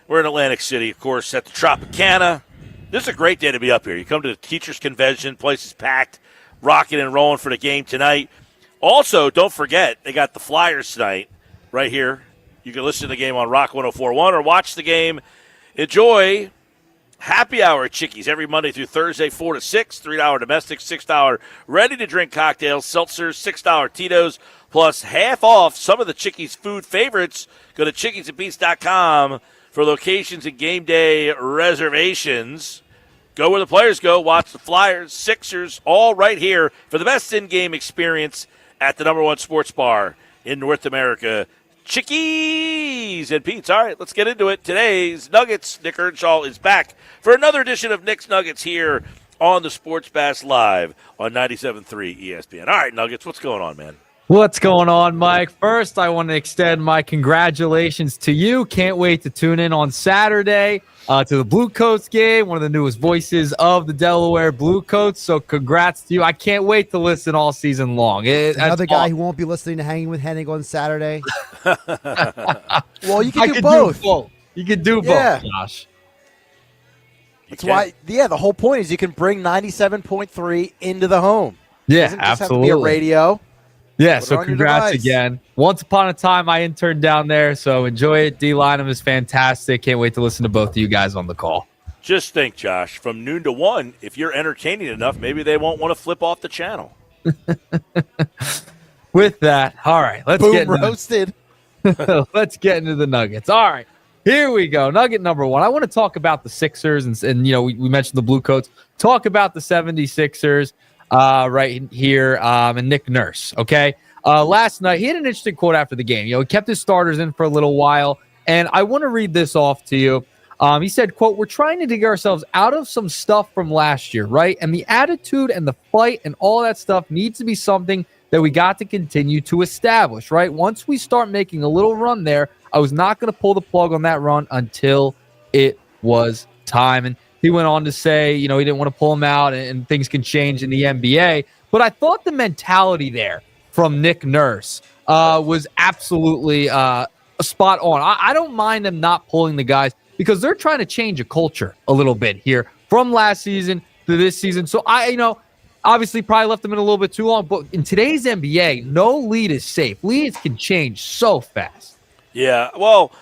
we're in Atlantic City, of course, at the Tropicana. This is a great day to be up here. You come to the Teachers Convention. Place is packed, rocking and rolling for the game tonight. Also, don't forget, they got the Flyers tonight right here. You can listen to the game on Rock 104.1 or watch the game. Enjoy happy hour at Chickies every Monday through Thursday, 4 to 6, $3 domestic, $6 ready-to-drink cocktails, seltzers, $6 Tito's, plus half off some of the Chickies food favorites. Go to chickiesandpete's.com for locations and game day reservations. Go where the players go. Watch the Flyers, Sixers, all right here for the best in-game experience at the #1 sports bar in North America, Chickies and Pete's. All right, let's get into it. Today's Nuggets. Nick Earnshaw is back for another edition of Nick's Nuggets here on the Sports Bash Live on 97.3 ESPN. All right, Nuggets, what's going on, man? What's going on, Mike? First, I want to extend my congratulations to you. Can't wait to tune in on Saturday to the Blue Coats game, one of the newest voices of the Delaware Blue Coats. So congrats to you. I can't wait to listen all season long. Another guy who won't be listening to Hanging with Hennig on Saturday. Well, you can do both. You can do both, Josh. That's why, the whole point is you can bring 97.3 into the home. Yeah, doesn't just absolutely. have to be a radio. Yeah, so congrats again. Once upon a time, I interned down there, so enjoy it. D. Lynham is fantastic. Can't wait to listen to both of you guys on the call. Just think, Josh, from noon to 1, if you're entertaining enough, maybe they won't want to flip off the channel. With that, all right, let's get roasted. Let's get into the Nuggets. All right, here we go. Nugget number 1. I want to talk about the Sixers, and we mentioned the Blue Coats. Talk about the 76ers. Right here, and Nick Nurse, okay? Last night, he had an interesting quote after the game. He kept his starters in for a little while, and I want to read this off to you. He said, quote, "We're trying to dig ourselves out of some stuff from last year, right? And the attitude and the fight and all that stuff needs to be something that we got to continue to establish, right? Once we start making a little run there, I was not going to pull the plug on that run until it was time." And he went on to say, he didn't want to pull him out and things can change in the NBA. But I thought the mentality there from Nick Nurse was absolutely spot on. I don't mind them not pulling the guys because they're trying to change a culture a little bit here from last season to this season. So obviously probably left them in a little bit too long. But in today's NBA, no lead is safe. Leads can change so fast. Yeah, well,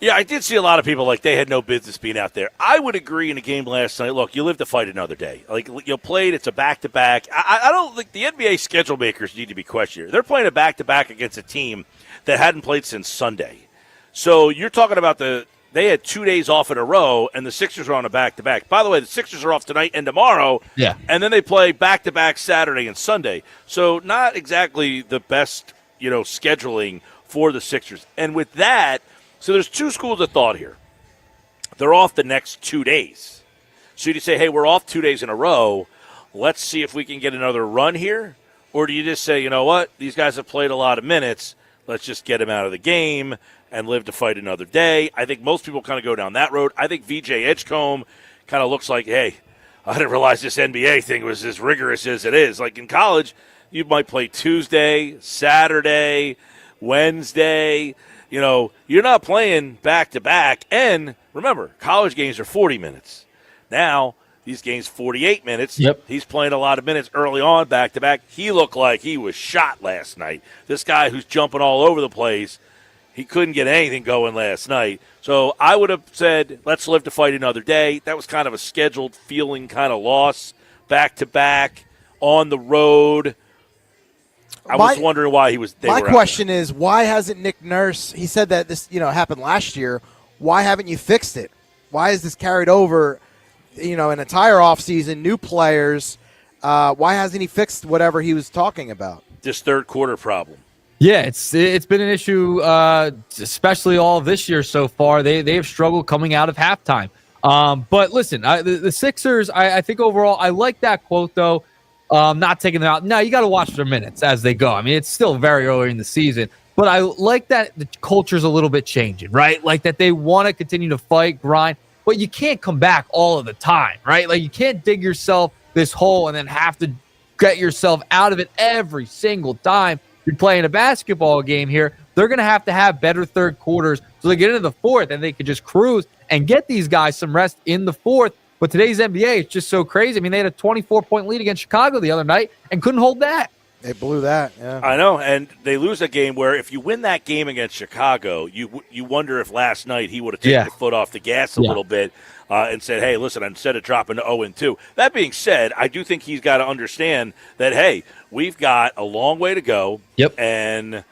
yeah, I did see a lot of people like they had no business being out there. I would agree in a game last night. Look, you live to fight another day. Like, you played, it's a back-to-back. I don't think the NBA schedule makers need to be questioned. They're playing a back-to-back against a team that hadn't played since Sunday. So you're talking about they had 2 days off in a row, and the Sixers are on a back-to-back. By the way, the Sixers are off tonight and tomorrow. Yeah. And then they play back-to-back Saturday and Sunday. So not exactly the best, scheduling for the Sixers. And with that, so there's two schools of thought here. They're off the next 2 days. So you say, hey, we're off 2 days in a row. Let's see if we can get another run here. Or do you just say, you know what, these guys have played a lot of minutes. Let's just get them out of the game and live to fight another day. I think most people kind of go down that road. I think VJ Edgecombe kind of looks like, hey, I didn't realize this NBA thing was as rigorous as it is. Like in college, you might play Tuesday, Saturday, Wednesday. You're not playing back-to-back. And remember, college games are 40 minutes. Now, these games 48 minutes. Yep. He's playing a lot of minutes early on back-to-back. He looked like he was shot last night. This guy who's jumping all over the place, he couldn't get anything going last night. So I would have said, let's live to fight another day. That was kind of a scheduled feeling kind of loss, back-to-back, on the road. I was wondering why he was. My question is, why hasn't Nick Nurse? He said that this, happened last year. Why haven't you fixed it? Why is this carried over? An entire offseason, new players. Why hasn't he fixed whatever he was talking about? This third quarter problem. Yeah, it's been an issue, especially all this year so far. They have struggled coming out of halftime. But listen, the Sixers. I think overall, I like that quote though. Not taking them out. Now, you got to watch their minutes as they go. I mean, it's still very early in the season. But I like that the culture's a little bit changing, right? Like that they want to continue to fight, grind. But you can't come back all of the time, right? Like you can't dig yourself this hole and then have to get yourself out of it every single time you're playing a basketball game here. They're going to have better third quarters so they get into the fourth and they could just cruise and get these guys some rest in the fourth. But today's NBA is just so crazy. I mean, they had a 24-point lead against Chicago the other night and couldn't hold that. They blew that, yeah. I know, and they lose a game where if you win that game against Chicago, you wonder if last night he would have taken the foot off the gas a little bit and said, hey, listen, instead of dropping to 0-2. That being said, I do think he's got to understand that, hey, we've got a long way to go. Yep. And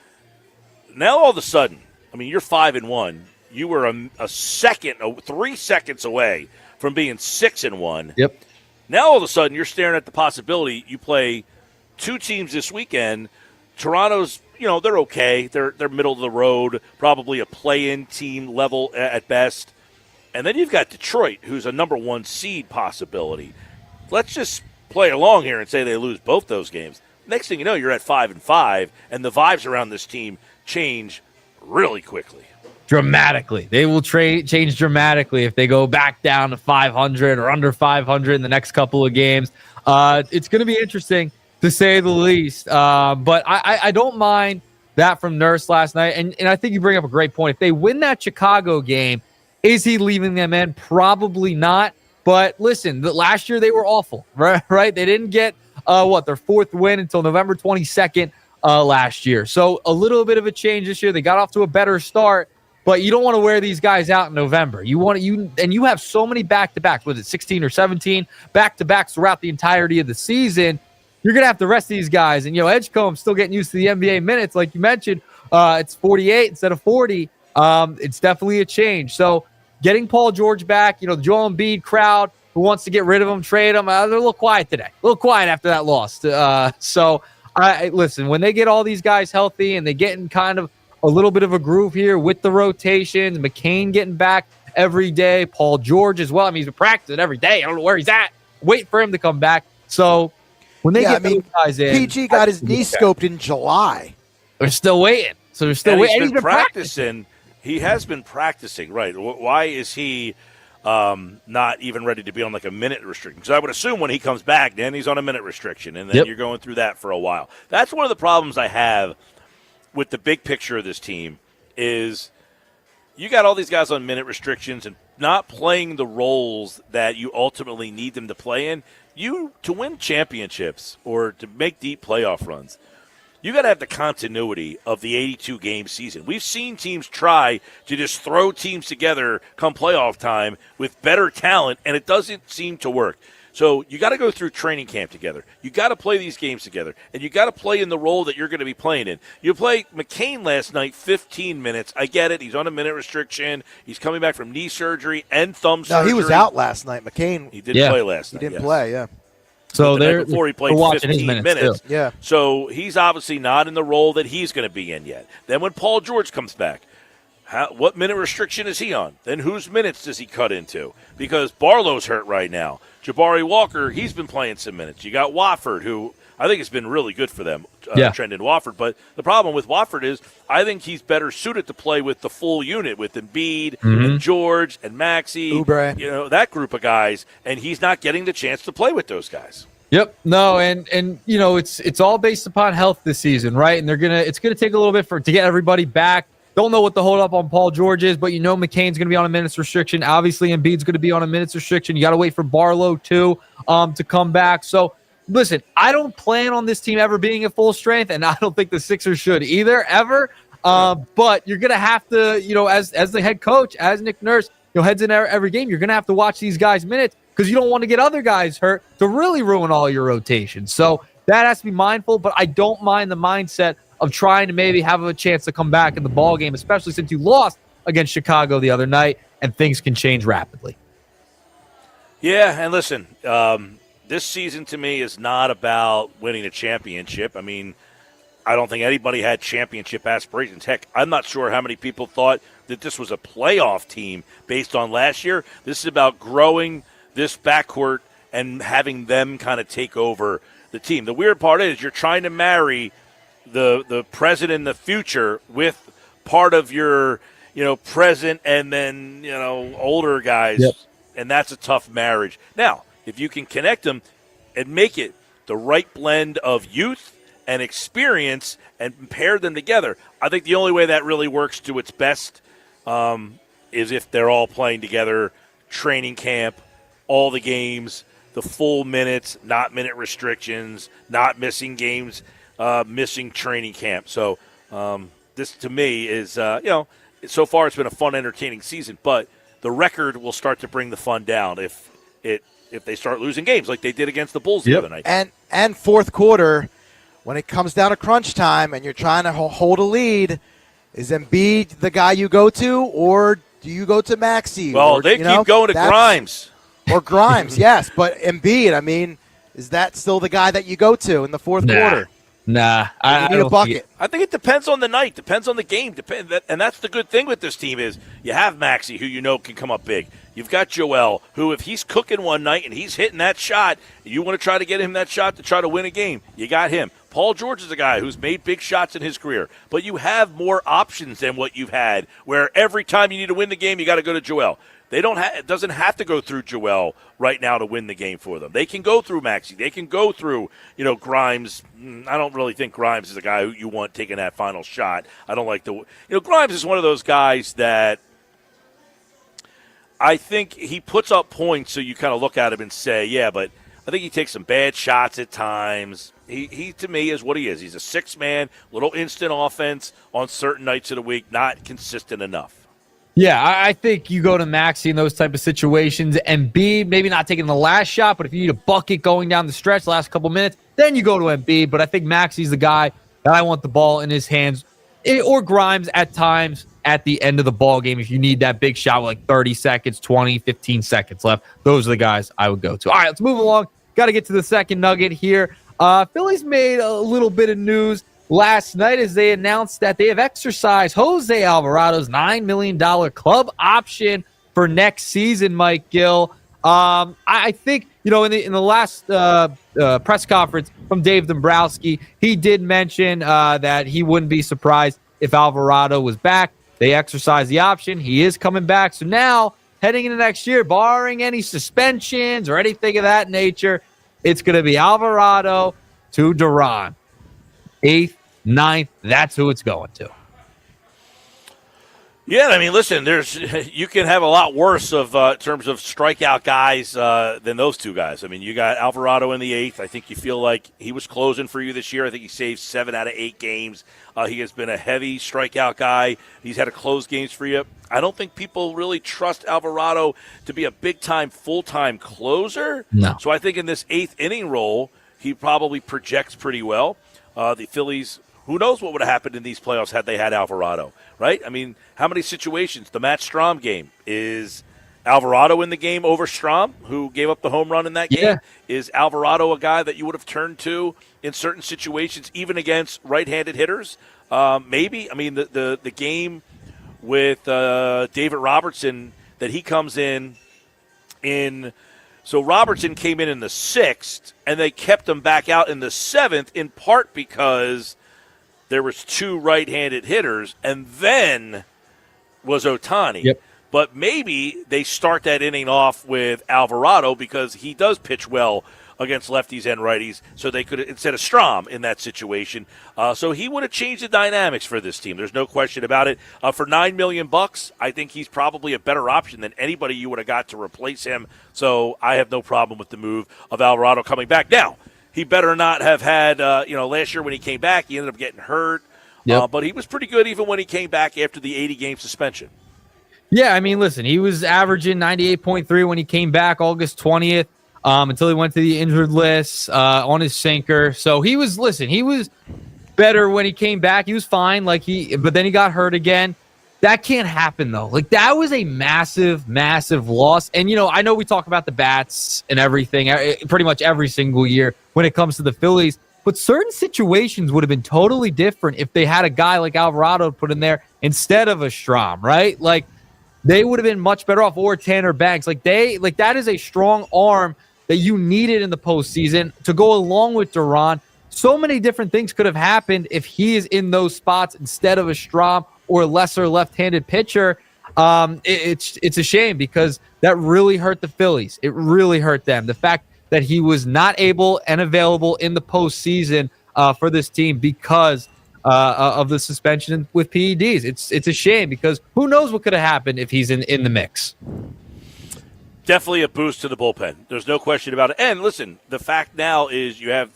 now all of a sudden, I mean, you're 5-1. You were a second, 3 seconds away from being 6-1. Yep. Now all of a sudden you're staring at the possibility you play two teams this weekend. Toronto's, they're okay. They're middle of the road, probably a play-in team level at best. And then you've got Detroit, who's a number 1 seed possibility. Let's just play along here and say they lose both those games. Next thing you know, you're at 5-5, and the vibes around this team change really quickly. Dramatically. They will change dramatically if they go back down to 500 or under 500 in the next couple of games. It's going to be interesting, to say the least. But I don't mind that from Nurse last night. And I think you bring up a great point. If they win that Chicago game, is he leaving them in? Probably not. But listen, last year they were awful, right? They didn't get, their 4th win until November 22nd last year. So a little bit of a change this year. They got off to a better start. But you don't want to wear these guys out in November. You have so many back-to-backs. Was it 16 or 17 back-to-backs throughout the entirety of the season? You're going to have to rest these guys. And, Edgecombe's still getting used to the NBA minutes. Like you mentioned, it's 48 instead of 40. It's definitely a change. So getting Paul George back, the Joel Embiid crowd who wants to get rid of him, trade him, they're a little quiet today. A little quiet after that loss. Listen, when they get all these guys healthy and they get in kind of a little bit of a groove here with the rotations, McCain getting back every day, Paul George as well. I mean, he's been practicing every day. I don't know where he's at. Wait for him to come back. So when they get those guys in, PG got his knee scoped in July. They're still waiting. So they're still waiting. He's been practicing. He has been practicing, right? Why is he not even ready to be on like a minute restriction? Because I would assume when he comes back, then he's on a minute restriction, and then you're going through that for a while. That's one of the problems I have with the big picture of this team is you got all these guys on minute restrictions and not playing the roles that you ultimately need them to play in. To win championships or to make deep playoff runs, you got to have the continuity of the 82-game season. We've seen teams try to just throw teams together come playoff time with better talent, and it doesn't seem to work. So you got to go through training camp together. You got to play these games together, and you got to play in the role that you're going to be playing in. You played McCain last night, 15 minutes. I get it. He's on a minute restriction. He's coming back from knee surgery and thumb surgery. No, he was out last night. McCain. He didn't play last night. He didn't play, yeah. So the night before he played 15 minutes. Yeah. So he's obviously not in the role that he's going to be in yet. Then when Paul George comes back, what minute restriction is he on? Then whose minutes does he cut into? Because Barlow's hurt right now. Jabari Walker, he's been playing some minutes. You got Wofford, who I think has been really good for them, Trendon Wofford. But the problem with Wofford is I think he's better suited to play with the full unit, with Embiid and George and Maxey, Oubre. That group of guys, and he's not getting the chance to play with those guys. Yep. No, and it's all based upon health this season, right? And it's gonna take a little bit to get everybody back. Don't know what the hold up on Paul George is, but McCain's going to be on a minutes restriction. Obviously, Embiid's going to be on a minutes restriction. You got to wait for Barlow, too, to come back. So, listen, I don't plan on this team ever being at full strength, and I don't think the Sixers should either, ever. But you're going to have to, as the head coach, as Nick Nurse, heads in every game, you're going to have to watch these guys' minutes because you don't want to get other guys hurt to really ruin all your rotations. So that has to be mindful, but I don't mind the mindset of trying to maybe have a chance to come back in the ball game, especially since you lost against Chicago the other night, and things can change rapidly. Yeah, and listen, this season to me is not about winning a championship. I mean, I don't think anybody had championship aspirations. Heck, I'm not sure how many people thought that this was a playoff team based on last year. This is about growing this backcourt and having them kind of take over the team. The weird part is you're trying to marry the present and the future with part of your present and then older guys, and that's a tough marriage. Now, if you can connect them and make it the right blend of youth and experience and pair them together. I think the only way that really works to its best is if they're all playing together, training camp, all the games, the full minutes, not minute restrictions, not missing games, missing training camp. So this to me is, so far it's been a fun, entertaining season, but the record will start to bring the fun down if they start losing games like they did against the Bulls the other night. And fourth quarter, when it comes down to crunch time and you're trying to hold a lead, is Embiid the guy you go to, or do you go to Maxey? Well, they keep going to Grimes. Or Grimes, yes. But Embiid, I mean, is that still the guy that you go to in the fourth quarter? Nah. You need a bucket. I think it depends on the night, depends on the game. And that's the good thing with this team is you have Maxey, who you know can come up big. You've got Joel, who if he's cooking one night and he's hitting that shot, you want to try to get him that shot to try to win a game. You got him. Paul George is a guy who's made big shots in his career. But you have more options than what you've had, where every time you need to win the game, you got to go to Joel. It doesn't have to go through Joel right now to win the game for them. They can go through Maxey. They can go through, Grimes. I don't really think Grimes is a guy who you want taking that final shot. I don't like Grimes is one of those guys that I think he puts up points so you kind of look at him and say, yeah, but I think he takes some bad shots at times. He to me, is what he is. He's a six-man, little instant offense on certain nights of the week, not consistent enough. Yeah, I think you go to Maxey in those type of situations, and Embiid, maybe not taking the last shot, but if you need a bucket going down the stretch the last couple minutes, then you go to Embiid. But I think Maxey's the guy that I want the ball in his hands, or Grimes at times at the end of the ball game if you need that big shot with like 30 seconds, 20, 15 seconds left. Those are the guys I would go to. All right, let's move along. Got to get to the second nugget here. Phillies made a little bit of news last night as they announced that they have exercised Jose Alvarado's $9 million club option for next season, Mike Gill. I think, in the last press conference from Dave Dombrowski, he did mention that he wouldn't be surprised if Alvarado was back. They exercised the option. He is coming back. So now, heading into next year, barring any suspensions or anything of that nature, it's going to be Alvarado to Duran. 8th, 9th, that's who it's going to. Yeah, I mean, listen, you can have a lot worse in terms of strikeout guys than those two guys. I mean, you got Alvarado in the 8th. I think you feel like he was closing for you this year. I think he saved 7 out of 8 games. He has been a heavy strikeout guy. He's had to close games for you. I don't think people really trust Alvarado to be a big-time, full-time closer. No. So I think in this 8th inning role, he probably projects pretty well. The Phillies, who knows what would have happened in these playoffs had they had Alvarado, right? I mean, how many situations? The Matt Strahm game. Is Alvarado in the game over Strahm, who gave up the home run in that game? Yeah. Is Alvarado a guy that you would have turned to in certain situations, even against right-handed hitters? Maybe. I mean, the game with David Robertson that he comes in. So Robertson came in the 6th, and they kept him back out in the 7th, in part because there was 2 right-handed hitters, and then was Ohtani. Yep. But maybe they start that inning off with Alvarado because he does pitch well against lefties and righties, so they could, instead of Strahm in that situation. So he would have changed the dynamics for this team. There's no question about it. For $9 million, I think he's probably a better option than anybody you would have got to replace him. So I have no problem with the move of Alvarado coming back. Now, he better not have had, last year when he came back, he ended up getting hurt. Yep. But he was pretty good even when he came back after the 80-game suspension. Yeah, I mean, listen, he was averaging 98.3 when he came back August 20th. Until he went to the injured list on his sinker. So he was better when he came back. He was fine, but then he got hurt again. That can't happen, though. Like, that was a massive, massive loss. And, I know we talk about the bats and everything pretty much every single year when it comes to the Phillies, but certain situations would have been totally different if they had a guy like Alvarado put in there instead of a Strahm, right? Like, they would have been much better off, or Tanner Banks. That is a strong arm that you needed in the postseason to go along with Duran. So many different things could have happened if he is in those spots instead of a Strahm or a lesser left-handed pitcher. It's a shame because that really hurt the Phillies. It really hurt them. The fact that he was not able and available in the postseason for this team because of the suspension with PEDs. It's a shame because who knows what could have happened if he's in the mix. Definitely a boost to the bullpen. There's no question about it. And listen, the fact now is you have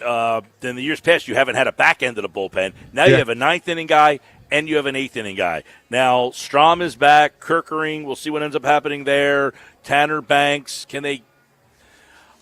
in the years past you haven't had a back end of the bullpen. Now you have a ninth inning guy and you have an eighth inning guy. Now Strom is back. Kerkering, we'll see what ends up happening there. Tanner Banks,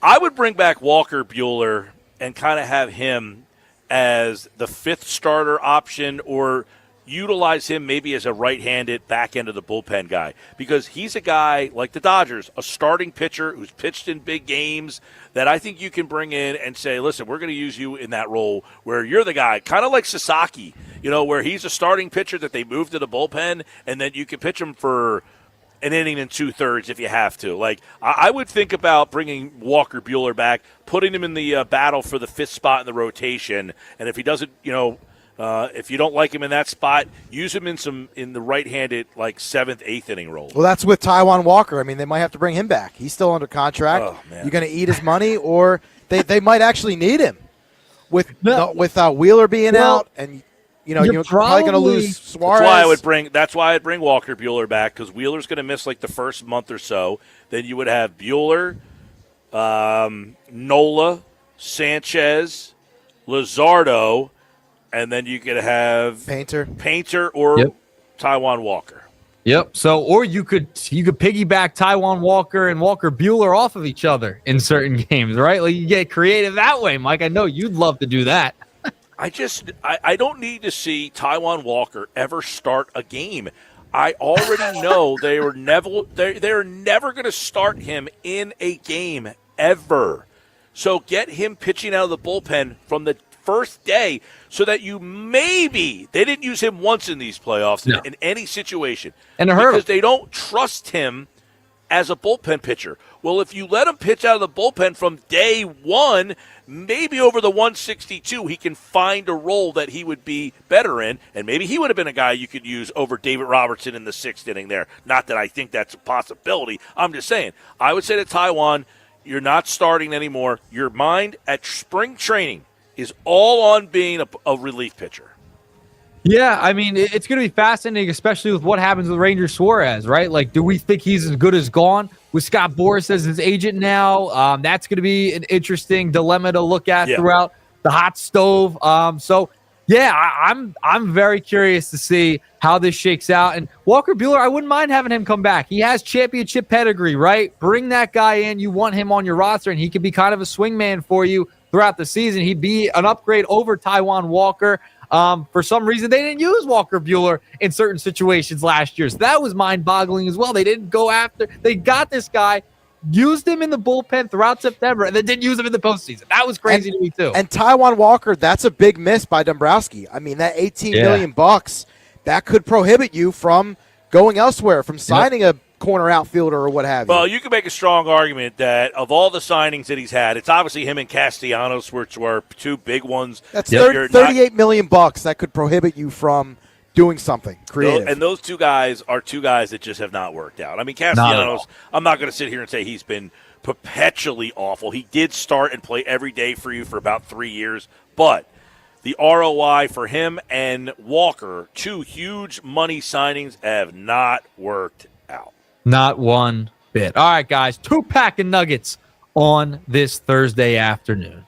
I would bring back Walker Buehler and kind of have him as the fifth starter option or utilize him maybe as a right-handed back end of the bullpen guy because he's a guy like the Dodgers, a starting pitcher who's pitched in big games that I think you can bring in and say, listen, we're going to use you in that role where you're the guy, kind of like Sasaki, where he's a starting pitcher that they move to the bullpen and then you can pitch him for an inning and 2/3 if you have to. Like, I would think about bringing Walker Buehler back, putting him in the battle for the fifth spot in the rotation, and if he doesn't, if you don't like him in that spot, use him in the right-handed, like, seventh, eighth inning role. Well, that's with Taijuan Walker. I mean, they might have to bring him back. He's still under contract. Oh, man. You're going to eat his money, or they might actually need him with Wheeler being out, and you're probably going to lose Suarez. That's why I'd bring Walker Buehler back because Wheeler's going to miss like the first month or so. Then you would have Buehler, Nola, Sanchez, Luzardo. And then you could have Painter or Taijuan Walker. Yep. So, or you could piggyback Taijuan Walker and Walker Buehler off of each other in certain games, right? Like you get creative that way, Mike. I know you'd love to do that. I don't need to see Taijuan Walker ever start a game. I already know they're never going to start him in a game ever. So get him pitching out of the bullpen from the first day so that they didn't use him once in these playoffs in any situation. Because they don't trust him as a bullpen pitcher. Well, if you let him pitch out of the bullpen from day one, maybe over the 162 he can find a role that he would be better in, and maybe he would have been a guy you could use over David Robertson in the sixth inning there. Not that I think that's a possibility. I'm just saying. I would say to Taijuan, you're not starting anymore. Your mind at spring training is all on being a relief pitcher. Yeah, I mean, it's going to be fascinating, especially with what happens with Ranger Suarez, right? Like, do we think he's as good as gone with Scott Boras as his agent now? That's going to be an interesting dilemma to look at throughout the hot stove. I'm very curious to see how this shakes out. And Walker Buehler, I wouldn't mind having him come back. He has championship pedigree, right? Bring that guy in. You want him on your roster, and he could be kind of a swingman for you throughout the season. He'd be an upgrade over Taijuan Walker. For some reason, they didn't use Walker Buehler in certain situations last year. So that was mind-boggling as well. They didn't go after. They got this guy, used him in the bullpen throughout September, and then didn't use him in the postseason. That was crazy to me, too. And Taijuan Walker, that's a big miss by Dombrowski. I mean, that $18 million, that could prohibit you from going elsewhere, from signing a corner outfielder or what have you. Well, you can make a strong argument that of all the signings that he's had, it's obviously him and Castellanos, which were two big ones. That's $38 million that could prohibit you from doing something creative. And those two guys are two guys that just have not worked out. I mean, Castellanos, I'm not going to sit here and say he's been perpetually awful. He did start and play every day for you for about 3 years, but the ROI for him and Walker, two huge money signings, have not worked out. Not one bit. All right, guys, 2-pack of Nuggets on this Thursday afternoon.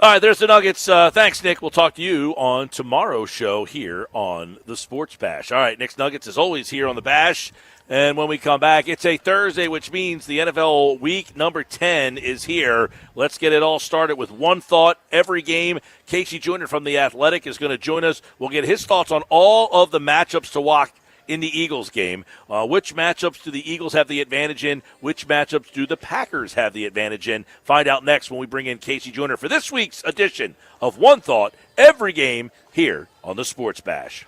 All right, there's the Nuggets. Thanks, Nick. We'll talk to you on tomorrow's show here on the Sports Bash. All right, Nick's Nuggets is always here on the Bash. And when we come back, it's a Thursday, which means the NFL week number 10 is here. Let's get it all started with one thought every game. Casey Jr. from The Athletic is going to join us. We'll get his thoughts on all of the matchups to watch in the Eagles game. Which matchups do the Eagles have the advantage in? Which matchups do the Packers have the advantage in? Find out next when we bring in Casey Jr. for this week's edition of One Thought Every Game here on the Sports Bash.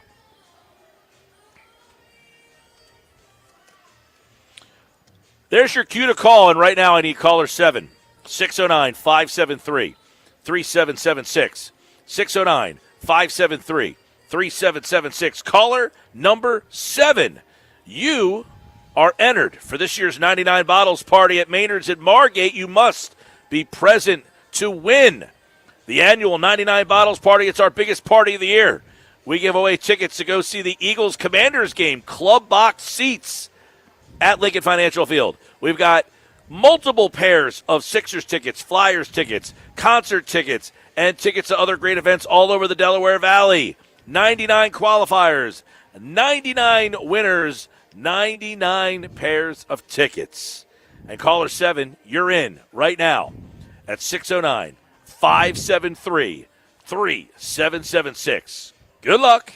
There's your cue to call, and right now I need caller 7, 609-573-3776. 609-573-3776. Caller number 7. You are entered for this year's 99 Bottles Party at Maynard's at Margate. You must Be present to win the annual 99 Bottles Party. It's our biggest party of the year. We give away tickets to go see the Eagles Commanders game, club box seats at Lincoln Financial Field. We've got multiple pairs of Sixers tickets, Flyers tickets, concert tickets, and tickets to other great events all over the Delaware Valley. 99 qualifiers, 99 winners, 99 pairs of tickets. And caller 7, you're in right now at 609-573-3776. Good luck.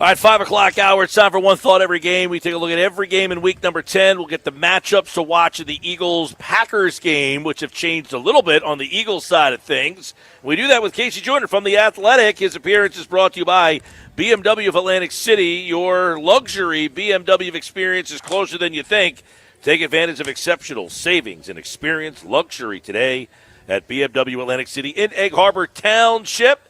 All right, 5 o'clock hour. It's time for One Thought Every Game. We take a look at every game in week number 10. We'll get the matchups to watch in the Eagles-Packers game, which have changed a little bit on the Eagles side of things. We do that with Casey Joyner from The Athletic. His appearance is brought to you by BMW of Atlantic City. Your luxury BMW experience is closer than you think. Take advantage of exceptional savings and experience luxury today at BMW Atlantic City in Egg Harbor Township.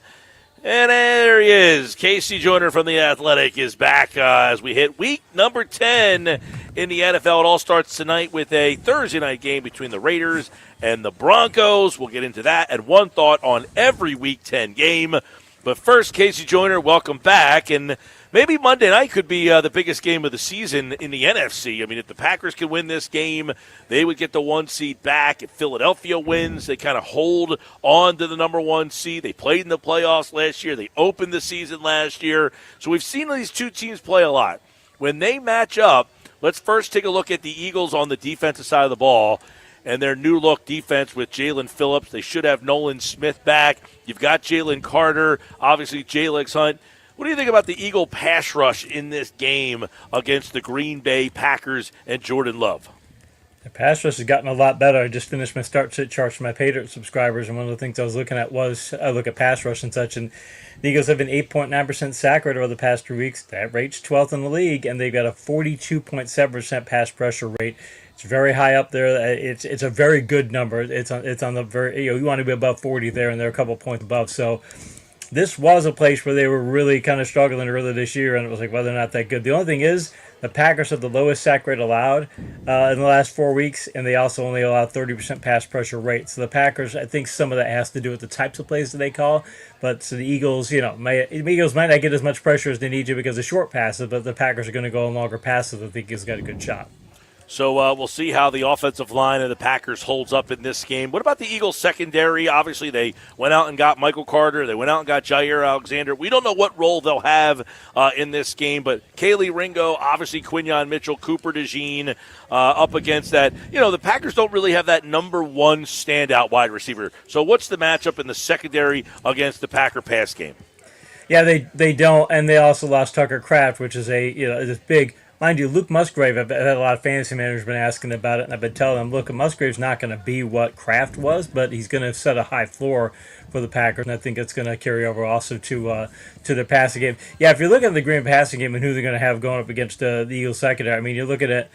And there he is. Casey Joyner from The Athletic is back as we hit week number 10 in the NFL. It all starts tonight with a Thursday night game between the Raiders and the Broncos. We'll get into that and one thought on every week 10 game. But first, Casey Joyner, welcome back. And maybe Monday night could be the biggest game of the season in the NFC. I mean, if the Packers can win this game, they would get the 1 seed back. If Philadelphia wins, they kind of hold on to the number 1 seed. They played in the playoffs last year. They opened the season last year. So we've seen these two teams play a lot. When they match up, let's first take a look at the Eagles on the defensive side of the ball and their new-look defense with Jalen Phillips. They should have Nolan Smith back. You've got Jalen Carter, obviously J-Legs Hunt. What do you think about the Eagle pass rush in this game against the Green Bay Packers and Jordan Love? The pass rush has gotten a lot better. I just finished my start-sit charts for my Patriot subscribers, and one of the things I was looking at was I look at pass rush and such, and the Eagles have an 8.9% sack rate over the past 3 weeks. That rate's 12th in the league, and they've got a 42.7% pass pressure rate. It's very high up there. It's a very good number. It's on the very, you want to be above 40 there, and they're a couple points above. So this was a place where they were really kind of struggling earlier this year, and it was like, well, they're not that good. The only thing is the Packers have the lowest sack rate allowed in the last 4 weeks, and they also only allow 30% pass pressure rate. So the Packers, I think some of that has to do with the types of plays that they call. But so the Eagles, the Eagles might not get as much pressure as they need to because of short passes, but the Packers are going to go on longer passes. I think he's got a good shot. So we'll see how the offensive line of the Packers holds up in this game. What about the Eagles secondary? Obviously, they went out and got Michael Carter. They went out and got Jair Alexander. We don't know what role they'll have in this game, but Kaylee Ringo, obviously Quinyon Mitchell, Cooper DeJean up against that. The Packers don't really have that number 1 standout wide receiver. So what's the matchup in the secondary against the Packer pass game? Yeah, they don't, and they also lost Tucker Kraft, which is this big. Mind you, Luke Musgrave, I've had a lot of fantasy managers been asking about it, and I've been telling them, look, Musgrave's not going to be what Kraft was, but he's going to set a high floor for the Packers, and I think it's going to carry over also to the passing game. Yeah, if you're looking at the Green passing game and who they're going to have going up against the Eagles secondary, I mean, you're looking at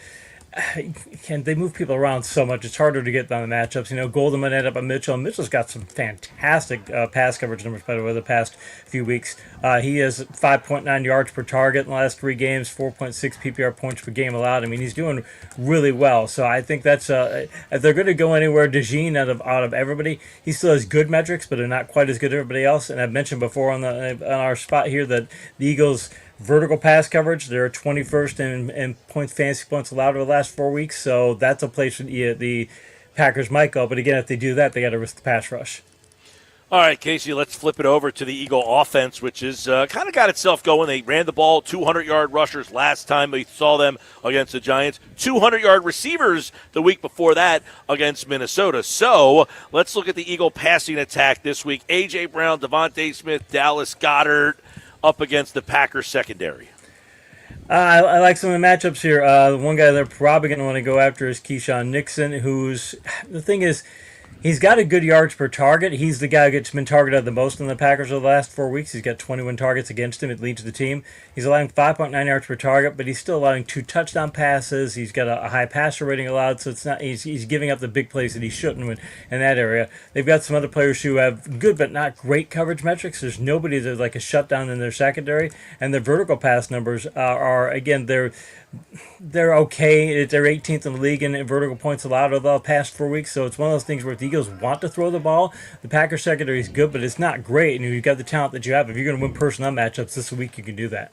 they move people around so much. It's harder to get on the matchups. Golden might end up on Mitchell. And Mitchell's got some fantastic pass coverage numbers, by the way, the past few weeks. He has 5.9 yards per target in the last 3 games, 4.6 PPR points per game allowed. I mean, he's doing really well. So I think that's if they're going to go anywhere, DeJean out of everybody, he still has good metrics, but they're not quite as good as everybody else. And I've mentioned before on our spot here that the Eagles' vertical pass coverage, they're 21st in fantasy points allowed over the last 4 weeks, so that's a place where the Packers might go. But again, if they do that, they got to risk the pass rush. All right, Casey, let's flip it over to the Eagle offense, which is kind of got itself going. They ran the ball, 200-yard rushers last time we saw them against the Giants, 200-yard receivers the week before that against Minnesota. So let's look at the Eagle passing attack this week. A.J. Brown, Devontae Smith, Dallas Goedert up against the Packers secondary. I like some of the matchups here. The one guy they're probably going to want to go after is Keyshawn Nixon, the thing is, he's got a good yards per target. He's the guy who's been targeted the most in the Packers over the last 4 weeks. He's got 21 targets against him. It leads the team. He's allowing 5.9 yards per target, but he's still allowing 2 touchdown passes. He's got a high passer rating allowed, so it's not he's giving up the big plays that he shouldn't in that area. They've got some other players who have good but not great coverage metrics. There's nobody that's like a shutdown in their secondary, and their vertical pass numbers are again, they're okay. They're 18th in the league in vertical points allowed over the past 4 weeks. So it's one of those things where if the Eagles want to throw the ball, the Packers secondary is good, but it's not great. And you've got the talent that you have. If you're going to win personnel matchups this week, you can do that.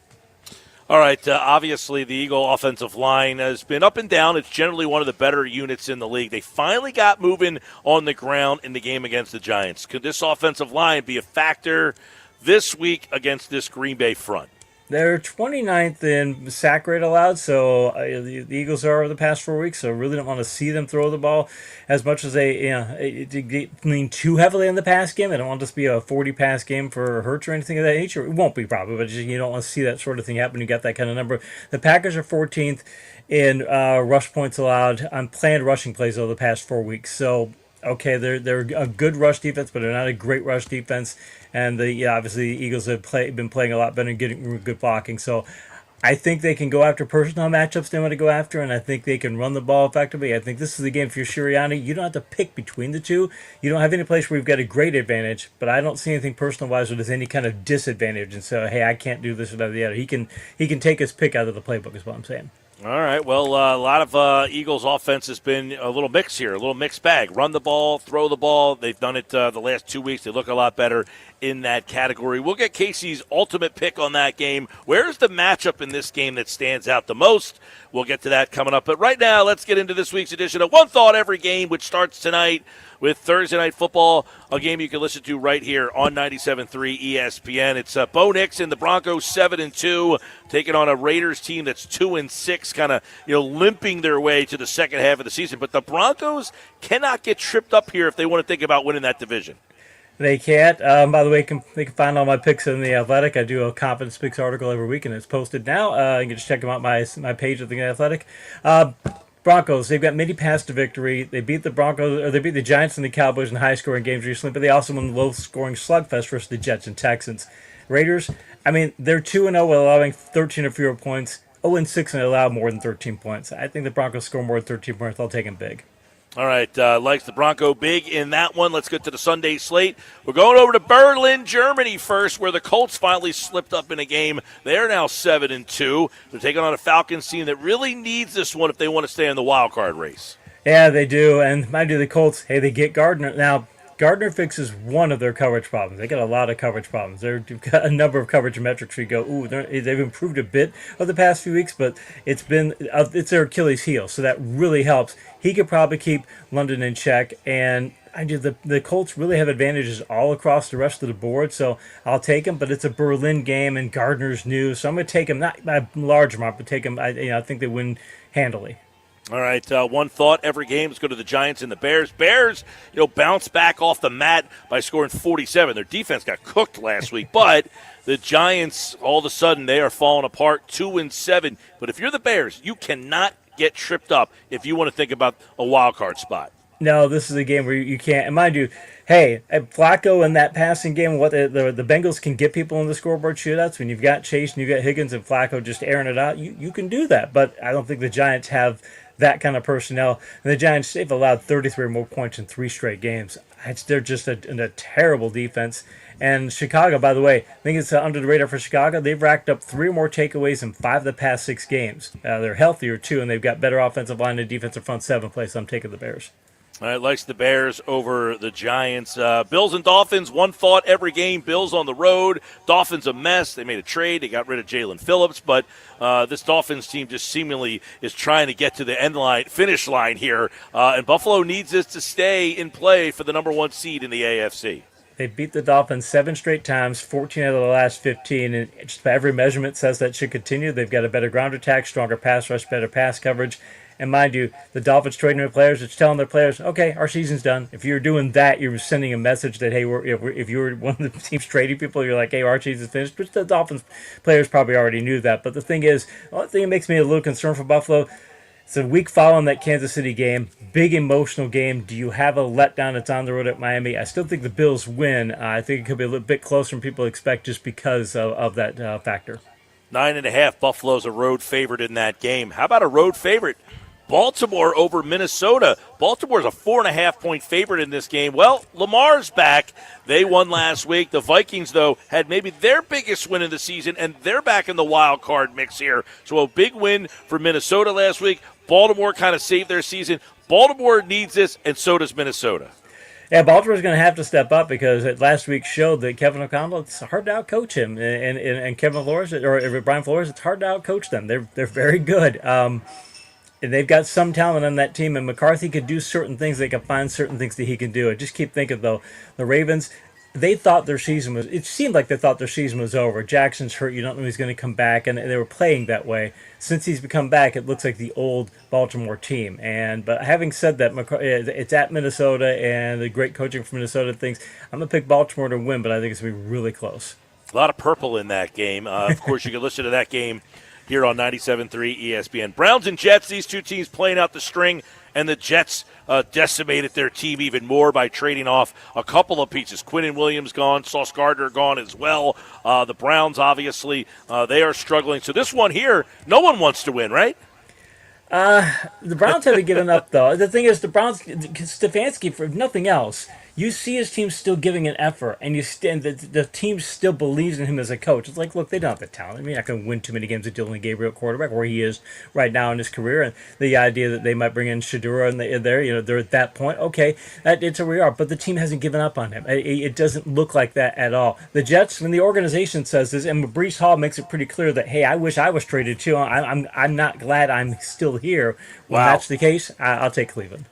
All right, obviously the Eagle offensive line has been up and down. It's generally one of the better units in the league. They finally got moving on the ground in the game against the Giants. Could this offensive line be a factor this week against this Green Bay front? They're 29th in sack rate allowed, so the Eagles are over the past 4 weeks, so I really don't want to see them throw the ball as much as they lean too heavily on the pass game. I don't want this to be a 40 pass game for Hurts or anything of that nature. It won't be probably, but just, you don't want to see that sort of thing happen. You got that kind of number. The Packers are 14th in rush points allowed on planned rushing plays over the past 4 weeks, so okay, they're a good rush defense, but they're not a great rush defense. And obviously the Eagles have been playing a lot better and getting good blocking. So I think they can go after personal matchups they want to go after, and I think they can run the ball effectively. I think this is the game for Sirianni. You don't have to pick between the two. You don't have any place where you've got a great advantage, but I don't see anything personal-wise where there's any kind of disadvantage. And so, hey, I can't do this or that or the other. He can take his pick out of the playbook is what I'm saying. All right. Well, a lot of Eagles' offense has been a little mix here, a little mixed bag. Run the ball, throw the ball. They've done it the last 2 weeks. They look a lot better in that category. We'll get Casey's ultimate pick on that game. Where's the matchup in this game that stands out the most? We'll get to that coming up. But right now, let's get into this week's edition of One Thought Every Game, which starts tonight with Thursday Night Football, a game you can listen to right here on 97.3 ESPN. It's Bo Nix and the Broncos 7-2, taking on a Raiders team that's 2-6, kind of limping their way to the second half of the season. But the Broncos cannot get tripped up here if they want to think about winning that division. They can't. By the way, they can find all my picks in The Athletic. I do a Confidence Picks article every week, and it's posted now. You can just check them out my page of The Athletic. Broncos, they've got many paths to victory. They beat the Broncos, or they beat the Giants and the Cowboys in high-scoring games recently, but they also won the low-scoring slugfest versus the Jets and Texans. Raiders, they're 2-0 with allowing 13 or fewer points, 0-6 and they allow more than 13 points. I think the Broncos score more than 13 points. I'll take them big. All right, likes the Bronco big in that one. Let's get to the Sunday slate. We're going over to Berlin, Germany first, where the Colts finally slipped up in a game. They're now 7-2. They're taking on a Falcons team that really needs this one if they want to stay in the wild card race. Yeah, they do. And mind you, the Colts, hey, they get Gardner. Now, Gardner fixes one of their coverage problems. They got a lot of coverage problems. They've got a number of coverage metrics where you go, ooh, they've improved a bit of the past few weeks, but it's their Achilles heel, so that really helps. He could probably keep London in check, and the Colts really have advantages all across the rest of the board, so I'll take him, but it's a Berlin game, and Gardner's new, so I'm going to take him, not by a large amount, but take him. I think they win handily. All right, one thought every game. Let's go to the Giants and the Bears. Bears, bounce back off the mat by scoring 47. Their defense got cooked last week, but the Giants, all of a sudden, they are falling apart, 2-7. But if you're the Bears, you cannot get tripped up if you want to think about a wild card spot. No, this is a game where you can't. And mind you, hey, Flacco in that passing game, what the Bengals can get people in the scoreboard shootouts when you've got Chase and you've got Higgins and Flacco just airing it out. You can do that, but I don't think the Giants have that kind of personnel. And the Giants, they've allowed 33 or more points in 3 straight games. They're just a terrible defense. And Chicago, by the way, I think it's under the radar for Chicago. They've racked up 3 or more takeaways in 5 of the past 6 games. They're healthier, too, and they've got better offensive line and defensive front 7 play, so I'm taking the Bears. All right, likes the Bears over the Giants. Bills and Dolphins, one thought every game. Bills on the road. Dolphins a mess. They made a trade. They got rid of Jalen Phillips, but this Dolphins team just seemingly is trying to get to the finish line here. And Buffalo needs this to stay in play for the number 1 seed in the AFC. They beat the Dolphins 7 straight times, 14 out of the last 15, and just by every measurement says that should continue. They've got a better ground attack, stronger pass rush, better pass coverage. And mind you, the Dolphins trading their players, it's telling their players, okay, our season's done. If you're doing that, you're sending a message that, hey, if you're one of the teams trading people, you're like, hey, our season's finished. Which the Dolphins players probably already knew that. But the thing is, the only thing that makes me a little concerned for Buffalo, it's a week following that Kansas City game, big emotional game. Do you have a letdown? It's on the road at Miami. I still think the Bills win. I think it could be a little bit closer than people expect just because of that factor. 9.5, Buffalo's a road favorite in that game. How about a road favorite? Baltimore over Minnesota. Baltimore's a 4.5-point favorite in this game. Well, Lamar's back. They won last week. The Vikings, though, had maybe their biggest win of the season, and they're back in the wild card mix here. So a big win for Minnesota last week. Baltimore kind of saved their season. Baltimore needs this, and so does Minnesota. Yeah, Baltimore's going to have to step up because last week showed that Kevin O'Connell, it's hard to outcoach him. And Kevin Flores, or Brian Flores, it's hard to outcoach them. They're very good. And they've got some talent on that team, and McCarthy could do certain things. They can find certain things that he can do. I just keep thinking, though, the Ravens, they thought their season was. It seemed like they thought their season was over. Jackson's hurt. You don't know he's going to come back, and they were playing that way. Since he's come back, it looks like the old Baltimore team. But having said that, it's at Minnesota, and the great coaching from Minnesota thinks I'm going to pick Baltimore to win, but I think it's going to be really close. A lot of purple in that game. Of course, you can listen to that game here on 97.3 ESPN. Browns and Jets, these two teams playing out the string, and the Jets decimated their team even more by trading off a couple of pieces. Quinnen Williams gone, Sauce Gardner gone as well. The Browns, obviously, they are struggling. So this one here, no one wants to win, right? The Browns haven't given up, though. The thing is, the Browns, Stefanski, for nothing else, you see his team still giving an effort, and the team still believes in him as a coach. It's like, look, they don't have the talent. I mean, you're not going to win too many games with Dylan Gabriel quarterback, where he is right now in his career, and the idea that they might bring in Shadura and they're at that point. Okay, it's where we are, but the team hasn't given up on him. It doesn't look like that at all. The Jets, when the organization says this, and Breece Hall makes it pretty clear that, hey, I wish I was traded too. I'm not glad I'm still here. When that's the case, I'll take Cleveland.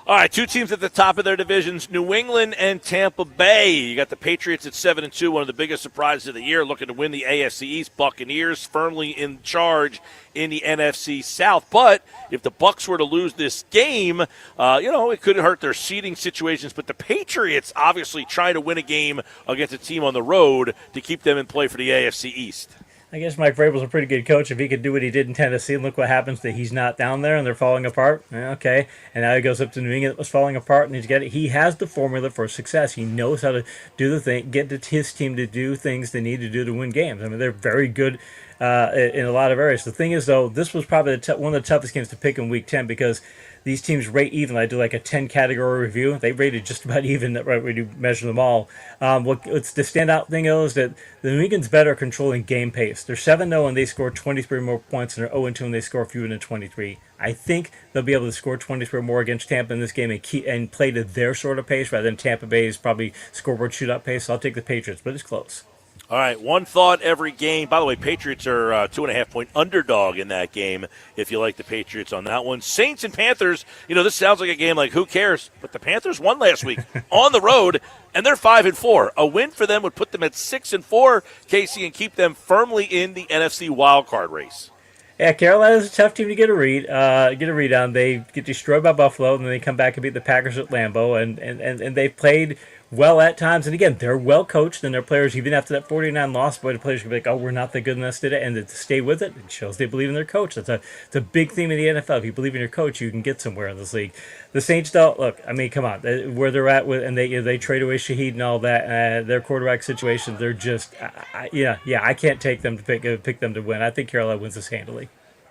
All right, two teams at the top of their divisions, New England and Tampa Bay. You got the Patriots at 7-2, one of the biggest surprises of the year, looking to win the AFC East. Buccaneers firmly in charge in the NFC South. But if the Bucs were to lose this game, it could hurt their seeding situations. But the Patriots obviously trying to win a game against a team on the road to keep them in play for the AFC East. I guess Mike Vrabel's a pretty good coach. If he could do what he did in Tennessee, and look what happens that he's not down there and they're falling apart. Okay, and now he goes up to New England that was falling apart, and he has the formula for success. He knows how to do the thing, get his team to do things they need to do to win games. I mean, they're very good in a lot of areas. The thing is, though, this was probably one of the toughest games to pick in Week 10 because these teams rate even. I do like a 10-category review. They rated just about even right when you measure them all. What's the standout thing is that the New England's better at controlling game pace. They're 7-0 and they score 23 more points, and they're 0-2 and they score fewer than 23. I think they'll be able to score 23 more against Tampa in this game and play to their sort of pace rather than Tampa Bay's probably scoreboard shootout pace. So I'll take the Patriots, but it's close. All right, one thought every game. By the way, Patriots are 2.5-point underdog in that game, if you like the Patriots on that one. Saints and Panthers, this sounds like a game like who cares? But the Panthers won last week on the road, and they're 5-4. A win for them would put them at 6-4, Casey, and keep them firmly in the NFC wildcard race. Yeah, Carolina's a tough team to get a read on. They get destroyed by Buffalo, and then they come back and beat the Packers at Lambeau, and they played well at times. And again, they're well coached, and their players, even after that 49 loss, the players can be like, oh, we're not that good enough today, and to stay with it, it shows they believe in their coach. It's a big theme in the NFL. If you believe in your coach, you can get somewhere in this league. The Saints, though, look, I mean, come on, where they're at with, and they trade away Shaheed and all that, their quarterback situation, they're just, I can't take them to pick them to win. I think Carolina wins this handily.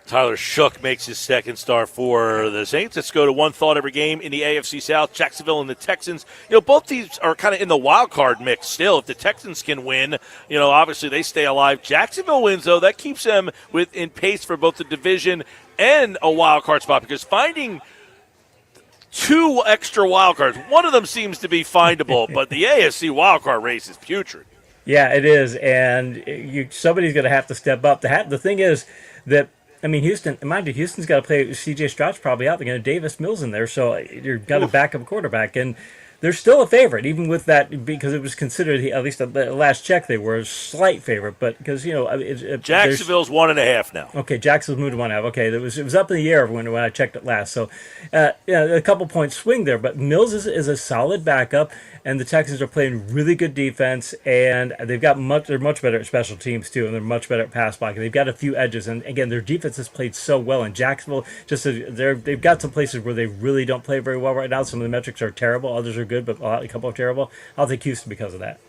Tyler Shook makes his second start for the Saints. Let's go to one thought every game in the AFC South. Jacksonville and the Texans. Both teams are kind of in the wild card mix still. If the Texans can win, obviously they stay alive. Jacksonville wins, though. That keeps them in pace for both the division and a wild card spot because finding two extra wild cards, one of them seems to be findable, but the AFC wild card race is putrid. Yeah, it is, and somebody's going to have to step up. The thing is that, I mean, Houston's got to play. C.J. Stroud's probably out. They're going to Davis Mills in there, so you've got a backup quarterback. And they're still a favorite, even with that, because it was considered, at least at the last check, they were a slight favorite. But because, Jacksonville's 1.5 now. Okay, Jacksonville's moved to 1.5. Okay, it was up in the air when I checked it last. So, a couple points swing there. But Mills is a solid backup, and the Texans are playing really good defense, and they're much better at special teams too, and they're much better at pass blocking. They've got a few edges, and again, their defense has played so well. And Jacksonville, they've got some places where they really don't play very well right now. Some of the metrics are terrible, others are good, but a couple are terrible. I'll take Houston because of that.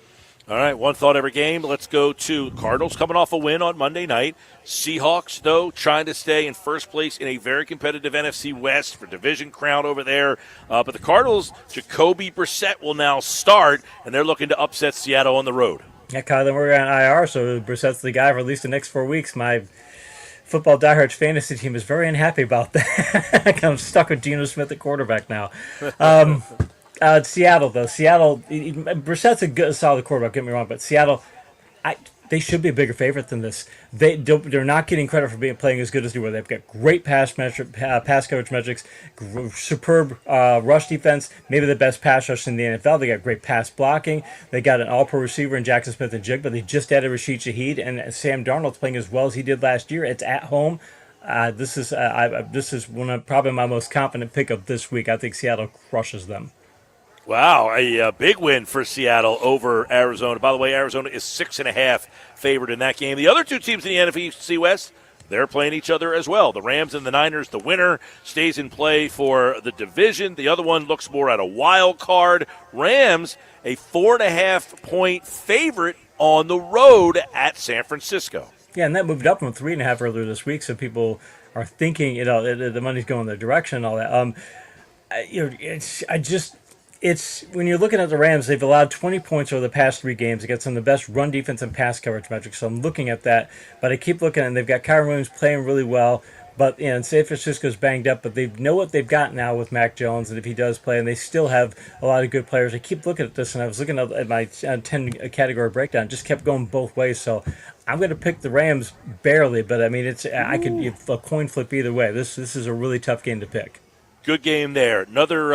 All right, one thought every game. Let's go to Cardinals coming off a win on Monday night. Seahawks, though, trying to stay in first place in a very competitive NFC West for division crown over there. But the Cardinals, Jacoby Brissett will now start, and they're looking to upset Seattle on the road. Yeah, Kyler Murray on IR, so Brissett's the guy for at least the next 4 weeks. My football diehards fantasy team is very unhappy about that. I'm stuck with Geno Smith at quarterback now. Seattle, though. Brissett's a solid quarterback, get me wrong, but Seattle, They should be a bigger favorite than this. They're not getting credit for playing as good as they were. They've got great pass coverage metrics, superb rush defense, maybe the best pass rush in the NFL. They got great pass blocking. They got an all-pro receiver in Jackson Smith and Jig, but they just added Rashid Shaheed, and Sam Darnold's playing as well as he did last year. It's at home. This is probably my most confident pick of this week. I think Seattle crushes them. Wow, a big win for Seattle over Arizona. By the way, Arizona is 6.5 favored in that game. The other two teams in the NFC West, they're playing each other as well. The Rams and the Niners, the winner stays in play for the division. The other one looks more at a wild card. Rams, a 4.5-point favorite on the road at San Francisco. Yeah, and that moved up from 3.5 earlier this week, so people are thinking, the money's going their direction and all that. It's when you're looking at the Rams, they've allowed 20 points over the past 3 games against some of the best run defense and pass coverage metrics. So I'm looking at that, but I keep looking, and they've got Kyron Williams playing really well. But and San Francisco's banged up, but they know what they've got now with Mac Jones, and if he does play, and they still have a lot of good players. I keep looking at this, and I was looking at my 10 category breakdown, just kept going both ways. So I'm going to pick the Rams barely, but I mean I could a coin flip either way. This is a really tough game to pick. Good game there. Another,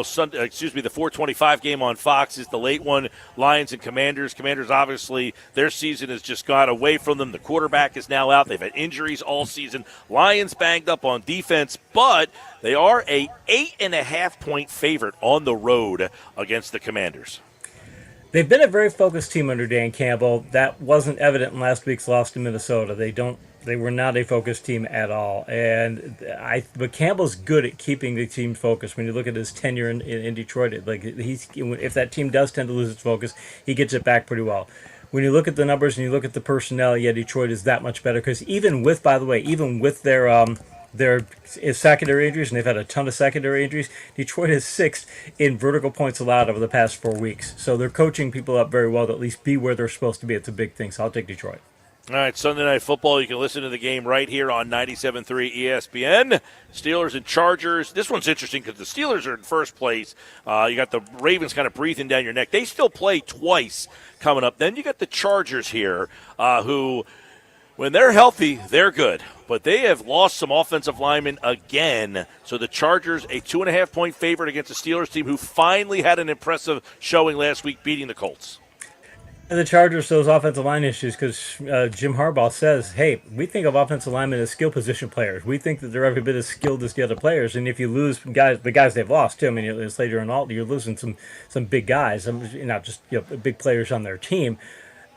Sunday, the 4:25 game on Fox is the late one. Lions and Commanders. Commanders, obviously, their season has just got away from them. The quarterback is now out. They've had injuries all season. Lions banged up on defense, but they are a 8.5-point favorite on the road against the Commanders. They've been a very focused team under Dan Campbell. That wasn't evident in last week's loss to Minnesota. They were not a focused team at all, but Campbell's good at keeping the team focused. When you look at his tenure in Detroit, if that team does tend to lose its focus, he gets it back pretty well. When you look at the numbers and you look at the personnel, yeah, Detroit is that much better because even with their secondary injuries, and they've had a ton of secondary injuries, Detroit is 6th in vertical points allowed over the past 4 weeks. So they're coaching people up very well to at least be where they're supposed to be. It's a big thing, so I'll take Detroit. All right, Sunday Night Football. You can listen to the game right here on 97.3 ESPN. Steelers and Chargers. This one's interesting because the Steelers are in first place. You got the Ravens kind of breathing down your neck. They still play twice coming up. Then you got the Chargers here who, when they're healthy, they're good. But they have lost some offensive linemen again. So the Chargers, a 2.5-point favorite against the Steelers team who finally had an impressive showing last week beating the Colts. And the Chargers, those offensive line issues, because Jim Harbaugh says, hey, we think of offensive linemen as skill position players. We think that they're every bit as skilled as the other players. And if you lose the guys they've lost, too, I mean, Slater and Alton, you're losing some big guys, not just big players on their team.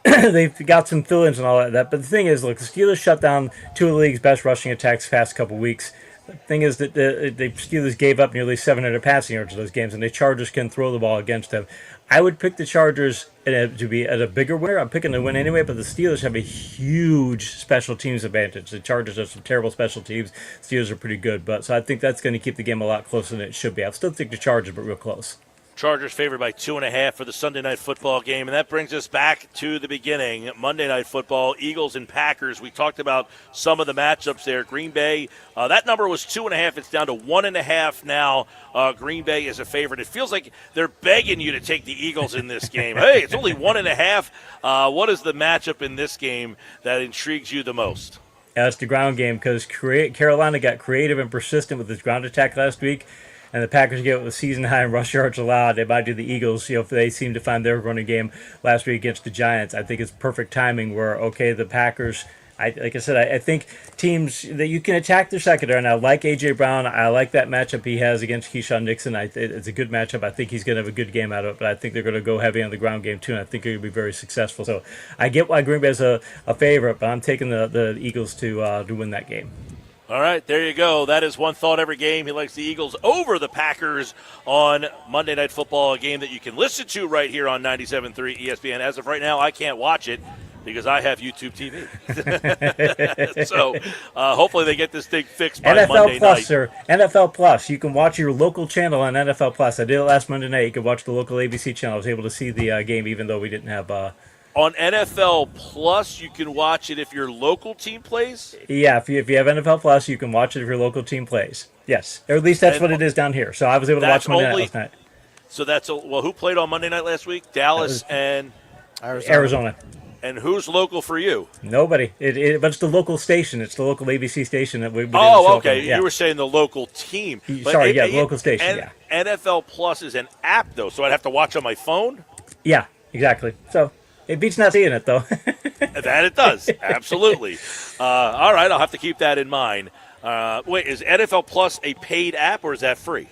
They've got some fill-ins and all that. But the thing is, look, the Steelers shut down 2 of the league's best rushing attacks past couple weeks. The thing is that the Steelers gave up nearly 700 passing yards in those games, and the Chargers can throw the ball against them. I would pick the Chargers to be at a bigger winner. I'm picking to win anyway, but the Steelers have a huge special teams advantage. The Chargers have some terrible special teams. Steelers are pretty good, so I think that's going to keep the game a lot closer than it should be. I'll still think the Chargers, but real close. Chargers favored by 2.5 for the Sunday Night Football game. And that brings us back to the beginning. Monday Night Football, Eagles and Packers. We talked about some of the matchups there. Green Bay, that number was 2.5. It's down to 1.5 now. Green Bay is a favorite. It feels like they're begging you to take the Eagles in this game. Hey, it's only 1.5. What is the matchup in this game that intrigues you the most? Yeah, it's the ground game because Carolina got creative and persistent with its ground attack last week. And the Packers get with a season high in rush yards allowed. They might do the Eagles, if they seem to find their running game last week against the Giants. I think it's perfect timing where, the Packers, like I said, I think teams that you can attack their secondary. And I like A.J. Brown. I like that matchup he has against Keyshawn Nixon. It's a good matchup. I think he's going to have a good game out of it. But I think they're going to go heavy on the ground game, too. And I think they're going to be very successful. So I get why Green Bay is a favorite, but I'm taking the Eagles to win that game. All right, there you go. That is one thought every game. He likes the Eagles over the Packers on Monday Night Football, a game that you can listen to right here on 97.3 ESPN. As of right now, I can't watch it because I have YouTube TV. So hopefully they get this thing fixed by NFL Monday Plus, night. sir. NFL Plus. You can watch your local channel on NFL Plus. I did it last Monday night. You could watch the local ABC channel. I was able to see the game even though we didn't have on NFL Plus, you can watch it if your local team plays? Yeah, if you have NFL Plus, you can watch it if your local team plays. Yes, or at least that's what it is down here. So I was able to watch Monday night last night. So who played on Monday night last week? Dallas and Arizona. And who's local for you? Nobody. But it's the local station. It's the local ABC station that we did Oh, show okay. from. Yeah. You were saying the local team. Sorry, yeah, local station, yeah. NFL Plus is an app, though, so I'd have to watch on my phone? Yeah, exactly. So it beats not seeing it, though. That it does. Absolutely. All right, I'll have to keep that in mind. Wait, is NFL Plus a paid app or is that free?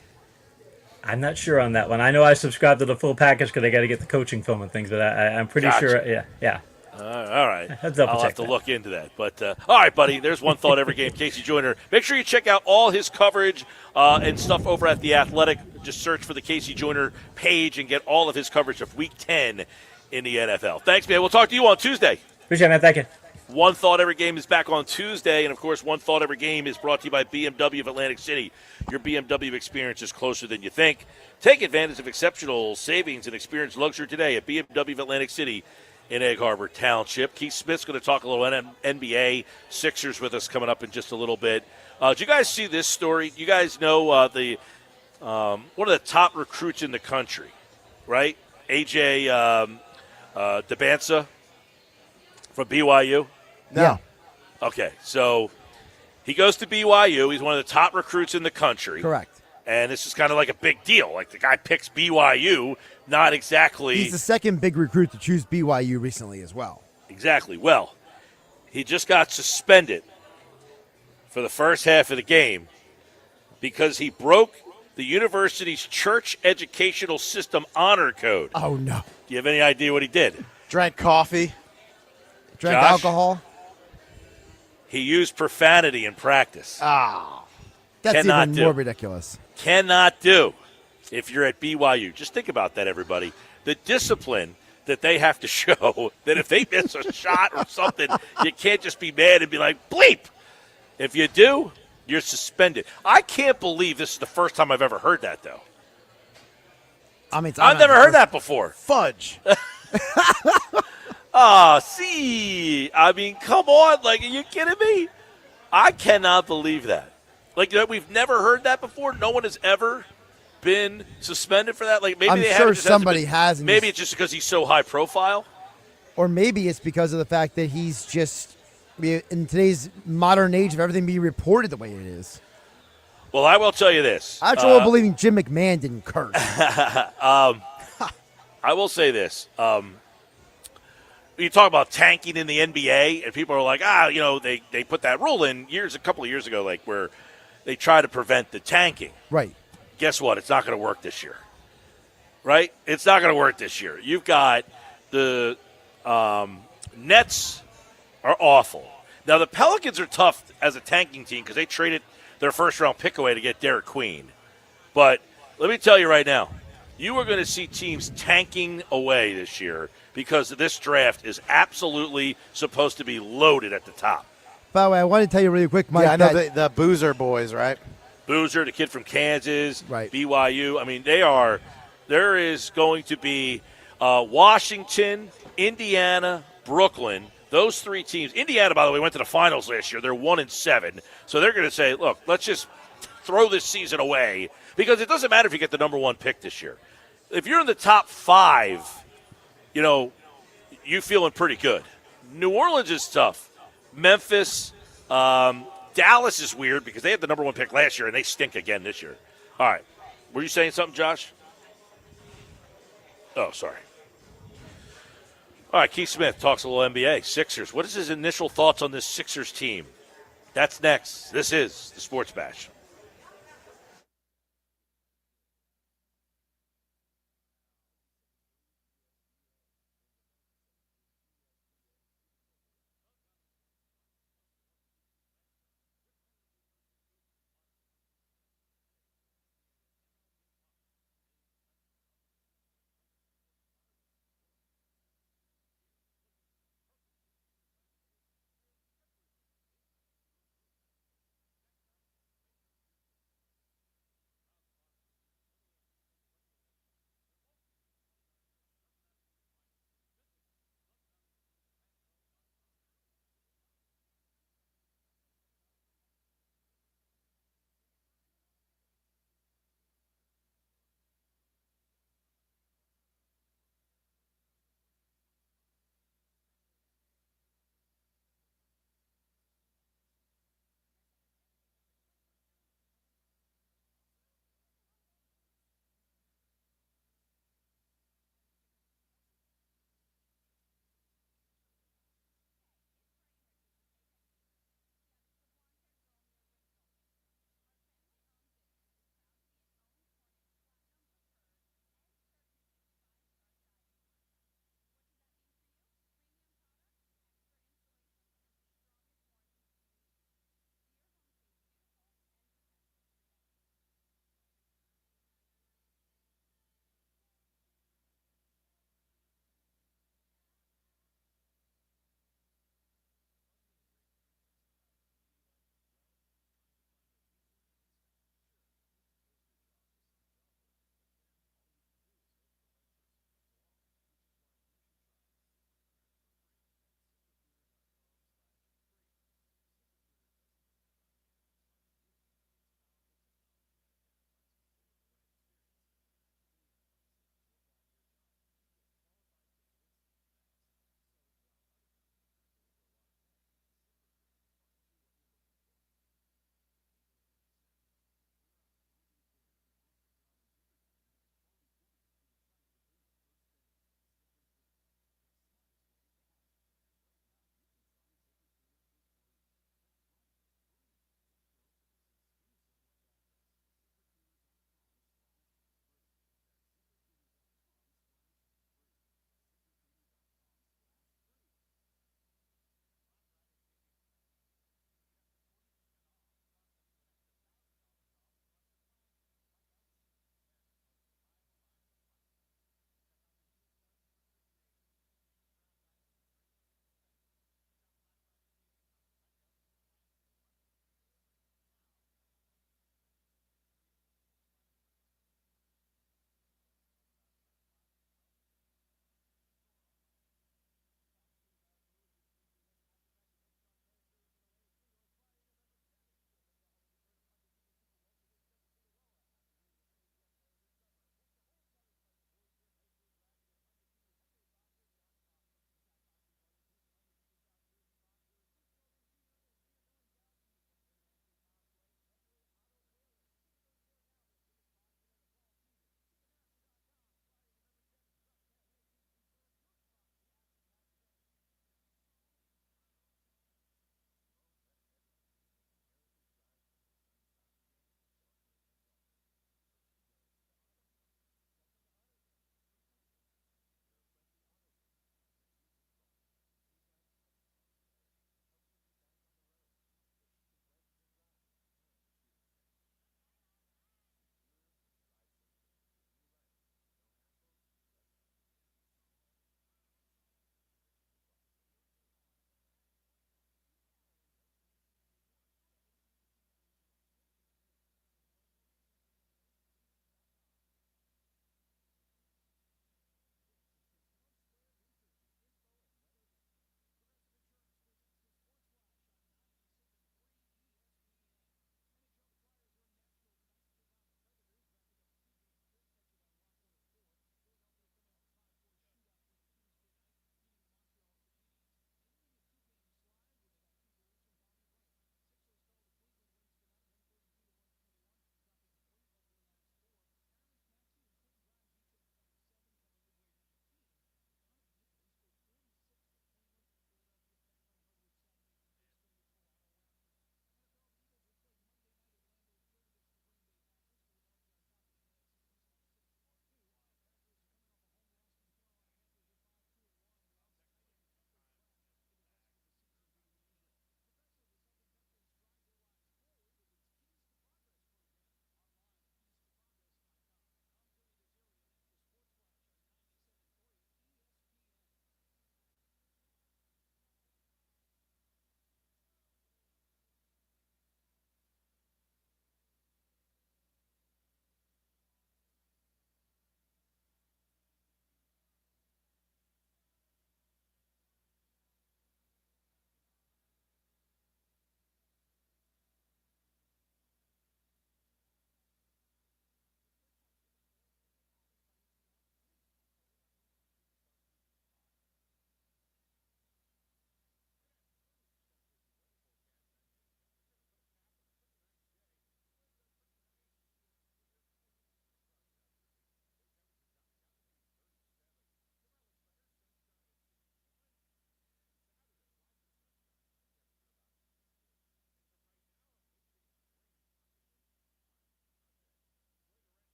I'm not sure on that one. I know I subscribe to the full package because I got to get the coaching film and things, but I'm pretty Gotcha. sure. Yeah. All right. I'll have to look into that. But all right, buddy, there's one thought every game. Casey Joyner. Make sure you check out all his coverage and stuff over at The Athletic. Just search for the Casey Joyner page and get all of his coverage of Week 10 in the NFL. Thanks, man. We'll talk to you on Tuesday. Appreciate it, man. Thank you. One Thought Every Game is back on Tuesday. And, of course, One Thought Every Game is brought to you by BMW of Atlantic City. Your BMW experience is closer than you think. Take advantage of exceptional savings and experience luxury today at BMW of Atlantic City in Egg Harbor Township. Keith Smith's going to talk a little NBA Sixers with us coming up in just a little bit. Did you guys see this story? You guys know one of the top recruits in the country, right? AJ DeBansa from BYU? No. Okay, so he goes to BYU. He's one of the top recruits in the country. Correct. And this is kind of like a big deal. Like the guy picks BYU, not exactly. He's the second big recruit to choose BYU recently as well. Exactly. Well, he just got suspended for the first half of the game because he broke the university's church educational system honor code. Oh, no. Do you have any idea what he did? Drank coffee. Drank Josh? alcohol. He used profanity in practice. That's Cannot even do. more ridiculous. Cannot do if you're at BYU. Just think about that, everybody. The discipline that they have to show, that if they miss a shot or something, you can't just be mad and be like, bleep. If you do, you're suspended. I can't believe this is the first time I've ever heard that, though. I mean, I've never heard that before. Fudge. See. I mean, come on. Like, are you kidding me? I cannot believe that. Like, we've never heard that before. No one has ever been suspended for that. Like, maybe I'm they sure have. somebody has. Maybe it's just because he's so high profile. Or maybe it's because of the fact that he's just, in today's modern age of everything being reported the way it is. Well, I will tell you this. I have trouble believing Jim McMahon didn't curse. I will say this. You talk about tanking in the NBA, and people are like, they put that rule in a couple of years ago, like where they try to prevent the tanking. Right. Guess what? It's not going to work this year. Right? It's not going to work this year. You've got the Nets are awful. Now, the Pelicans are tough as a tanking team because they traded their first-round pick away to get Derek Queen. But let me tell you right now, you are going to see teams tanking away this year because this draft is absolutely supposed to be loaded at the top. By the way, I want to tell you really quick, Mike. Yeah, I know the Boozer boys, right? Boozer, the kid from Kansas, right. BYU. I mean, there is going to be Washington, Indiana, Brooklyn. Those three teams. Indiana, by the way, went to the finals last year. They're 1-7. So they're going to say, look, let's just throw this season away because it doesn't matter if you get the number one pick this year. If you're in the top 5, you feeling pretty good. New Orleans is tough. Memphis, Dallas is weird because they had the number one pick last year and they stink again this year. All right. Were you saying something, Josh? Oh, sorry. All right, Keith Smith talks a little NBA. Sixers. What is his initial thoughts on this Sixers team? That's next. This is the Sports Bash.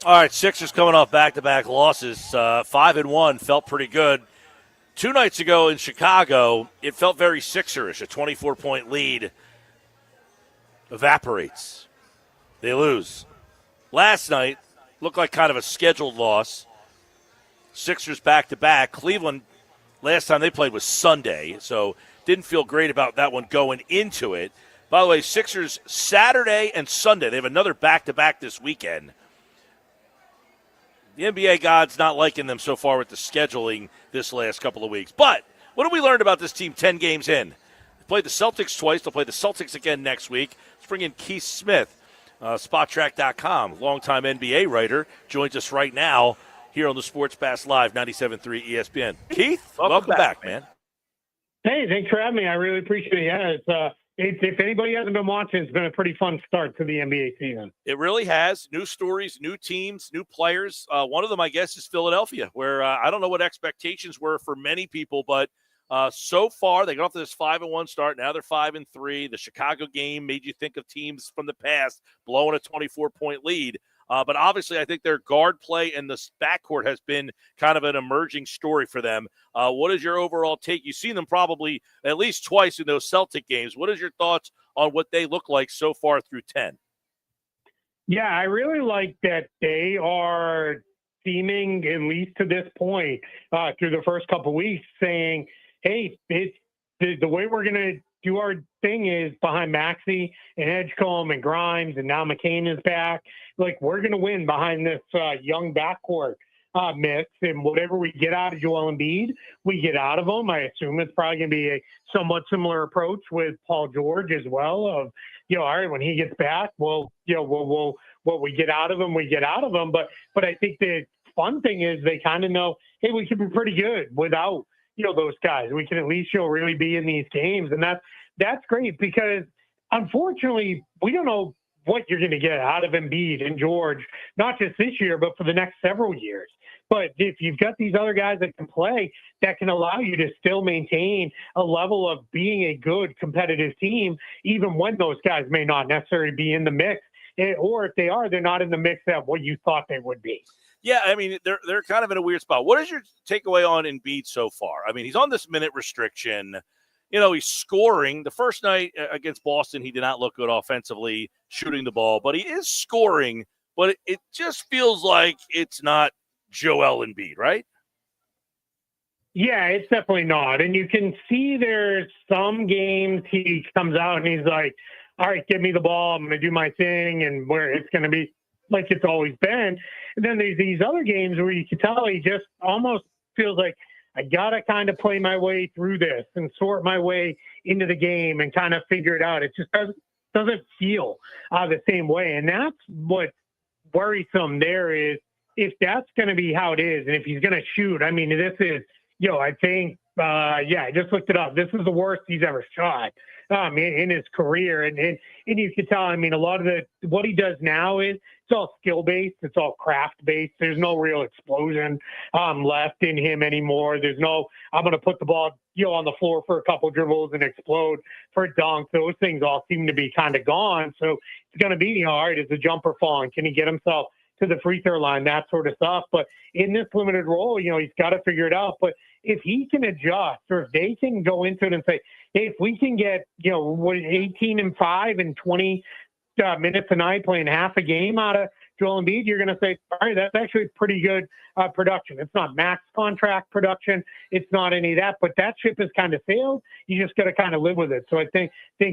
All right, Sixers coming off back-to-back losses. 5-1 felt pretty good. 2 nights ago in Chicago, it felt very Sixerish. A 24-point lead evaporates. They lose. Last night looked like kind of a scheduled loss. Sixers back-to-back. Cleveland, last time they played was Sunday, so didn't feel great about that one going into it. By the way, Sixers Saturday and Sunday. They have another back-to-back this weekend. The NBA gods not liking them so far with the scheduling this last couple of weeks. But what have we learned about this team 10 games in? They played the Celtics twice. They'll play the Celtics again next week. Let's bring in Keith Smith, SpotTrack.com, longtime NBA writer, joins us right now here on the Sports Pass Live, 97.3 ESPN. Keith, welcome back, man. Hey, thanks for having me. I really appreciate it. Yeah, if anybody hasn't been watching, it's been a pretty fun start to the NBA season. It really has. New stories, new teams, new players. One of them, I guess, is Philadelphia, where I don't know what expectations were for many people, but so far they got off to this 5-1 start. Now they're 5-3. The Chicago game made you think of teams from the past blowing a 24-point lead. But obviously, I think their guard play and the backcourt has been kind of an emerging story for them. What is your overall take? You've seen them probably at least twice in those Celtic games. What is your thoughts on what they look like so far through 10? Yeah, I really like that they are seeming, at least to this point, through the first couple of weeks, saying, hey, it's the way we're going to do our thing is behind Maxey and Edgecombe and Grimes, and now McCain is back. Like, we're going to win behind this young backcourt mix, and whatever we get out of Joel Embiid, we get out of him. I assume it's probably going to be a somewhat similar approach with Paul George as well. Of, all right, when he gets back, we'll what we get out of him, we get out of him. But I think the fun thing is they kind of know, hey, we can be pretty good without those guys. We can at least really be in these games, and that's great because unfortunately we don't know what you're going to get out of Embiid and George, not just this year, but for the next several years. But if you've got these other guys that can play, that can allow you to still maintain a level of being a good competitive team, even when those guys may not necessarily be in the mix, or if they are, they're not in the mix at what you thought they would be. Yeah, I mean, they're kind of in a weird spot. What is your takeaway on Embiid so far? I mean, he's on this minute restriction. He's scoring. The first night against Boston, he did not look good offensively shooting the ball, but he is scoring. But it just feels like it's not Joel Embiid, right? Yeah, it's definitely not. And you can see there's some games he comes out and he's like, all right, give me the ball. I'm going to do my thing, and where it's going to be like it's always been. And then there's these other games where you can tell he just almost feels like, I got to kind of play my way through this and sort my way into the game and kind of figure it out. It just doesn't feel the same way. And that's what worrisome there is, if that's going to be how it is. And if he's going to shoot, I mean, this is, I think, I just looked it up. This is the worst he's ever shot in his career. And you can tell, I mean, a lot of what he does now is it's all skill-based. It's all craft-based. There's no real explosion left in him anymore. There's no, I'm going to put the ball, on the floor for a couple dribbles and explode for a dunk. Those things all seem to be kind of gone. So it's going to be, all right, is the jumper falling? Can he get himself to the free throw line, that sort of stuff? But in this limited role, he's got to figure it out. But if he can adjust, or if they can go into it and say, hey, if we can get, 18 and 5 and 20 minutes a night playing half a game out of Joel Embiid, you're going to say, all right, that's actually pretty good production. It's not max contract production. It's not any of that, but that ship has kind of sailed. You just got to kind of live with it. So I think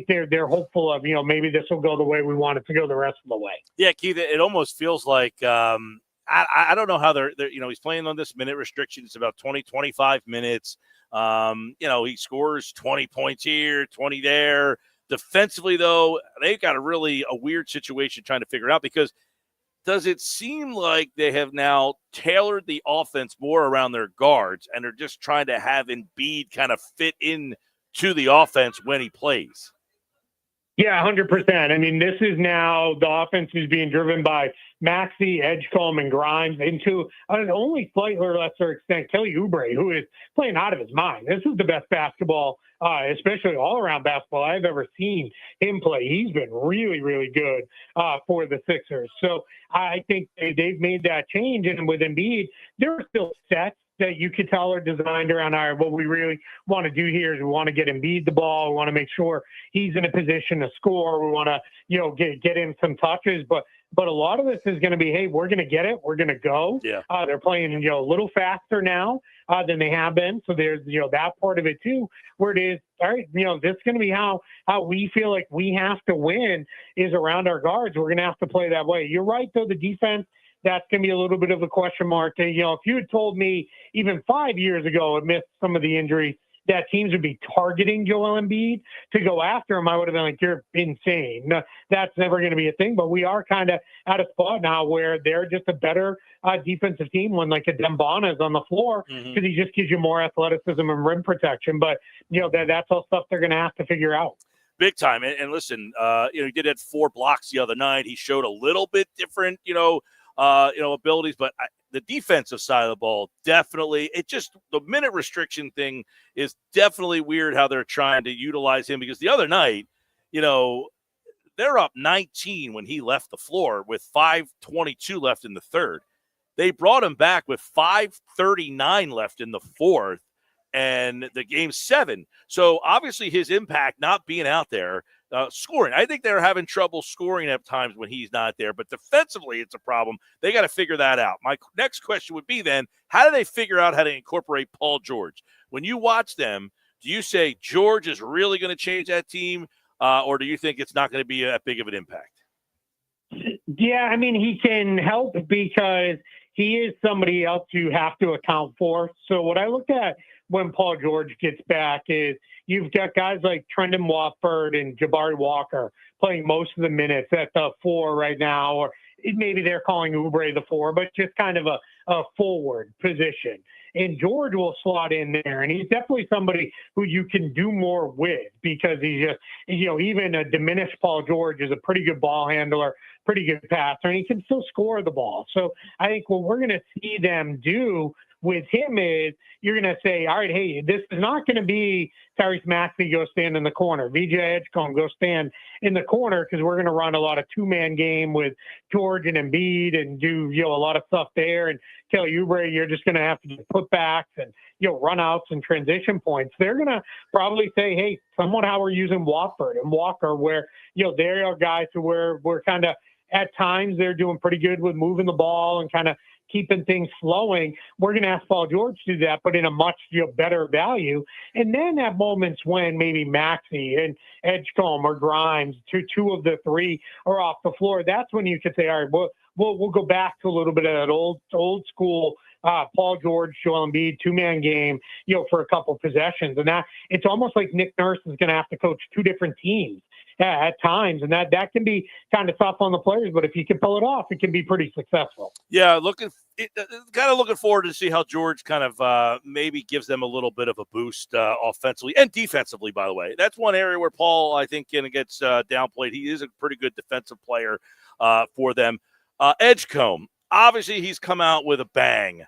they're hopeful of, maybe this will go the way we want it to go the rest of the way. Yeah, Keith, it almost feels like, I don't know how they're he's playing on this minute restriction. It's about 20, 25 minutes. He scores 20 points here, 20 there. Defensively, though, they've got a weird situation trying to figure it out, because does it seem like they have now tailored the offense more around their guards and are just trying to have Embiid kind of fit in to the offense when he plays? Yeah, 100%. I mean, this is now the offense is being driven by Maxey, Edgecombe, and Grimes, and to an only slightly lesser extent, Kelly Oubre, who is playing out of his mind. This is the best basketball, especially all-around basketball I've ever seen him play. He's been really, really good for the Sixers. So I think they've made that change, and with Embiid, there are still sets that you could tell are designed around what we really want to do here is we want to get Embiid the ball. We want to make sure he's in a position to score. We want to, get him some touches. But a lot of this is going to be, hey, we're going to get it. We're going to go. Yeah. They're playing, a little faster now than they have been. So there's, that part of it too, where it is, all right, this is going to be how we feel like we have to win is around our guards. We're going to have to play that way. You're right, though, the defense, that's going to be a little bit of a question mark. If you had told me even 5 years ago, amidst some of the injuries, that teams would be targeting Joel Embiid to go after him, I would have been like, you're insane. No, that's never going to be a thing. But we are kind of at a spot now where they're just a better defensive team when like a Dembana is on the floor because he just gives you more athleticism and rim protection. But, that's all stuff they're going to have to figure out. Big time. And listen, he did have 4 blocks the other night. He showed a little bit different, abilities, but the defensive side of the ball, definitely, the minute restriction thing is definitely weird how they're trying to utilize him because the other night, they're up 19 when he left the floor with 5:22 left in the third. They brought him back with 5:39 left in the fourth and the game 7. So obviously his impact not being out there, scoring. I think they're having trouble scoring at times when he's not there, but defensively it's a problem. They got to figure that out. My next question would be then, how do they figure out how to incorporate Paul George? When you watch them, do you say George is really going to change that team, or do you think it's not going to be that big of an impact? Yeah, I mean, he can help because he is somebody else you have to account for. So what I look at when Paul George gets back is you've got guys like Trendon Watford and Jabari Walker playing most of the minutes at the 4 right now, or maybe they're calling Oubre the 4, but just kind of a forward position. And George will slot in there, and he's definitely somebody who you can do more with because he's just, even a diminished Paul George is a pretty good ball handler, pretty good passer, and he can still score the ball. So I think what we're going to see them do with him is you're going to say, all right, hey, this is not going to be Tyrese Maxey go stand in the corner. VJ Edgecombe go stand in the corner because we're going to run a lot of 2-man game with George and Embiid and do, a lot of stuff there. And Kelly Oubre, you're just going to have to do putbacks and, run outs and transition points. They're going to probably say, hey, somewhat how we're using Watford and Walker where, they are guys who we're kind of at times they're doing pretty good with moving the ball and kind of keeping things flowing. We're going to ask Paul George to do that, but in a much better value. And then at moments when maybe Maxey and Edgecombe or Grimes, two of the 3 are off the floor, that's when you could say, all right, we'll go back to a little bit of that old school Paul George, Joel Embiid 2-man game, for a couple possessions. And that it's almost like Nick Nurse is going to have to coach 2 different teams at times, and that can be kind of tough on the players. But if you can pull it off, it can be pretty successful. Yeah, kind of looking forward to see how George kind of maybe gives them a little bit of a boost offensively and defensively. By the way, that's one area where Paul, I think, gets downplayed. He is a pretty good defensive player for them. Edgecombe, obviously, he's come out with a bang.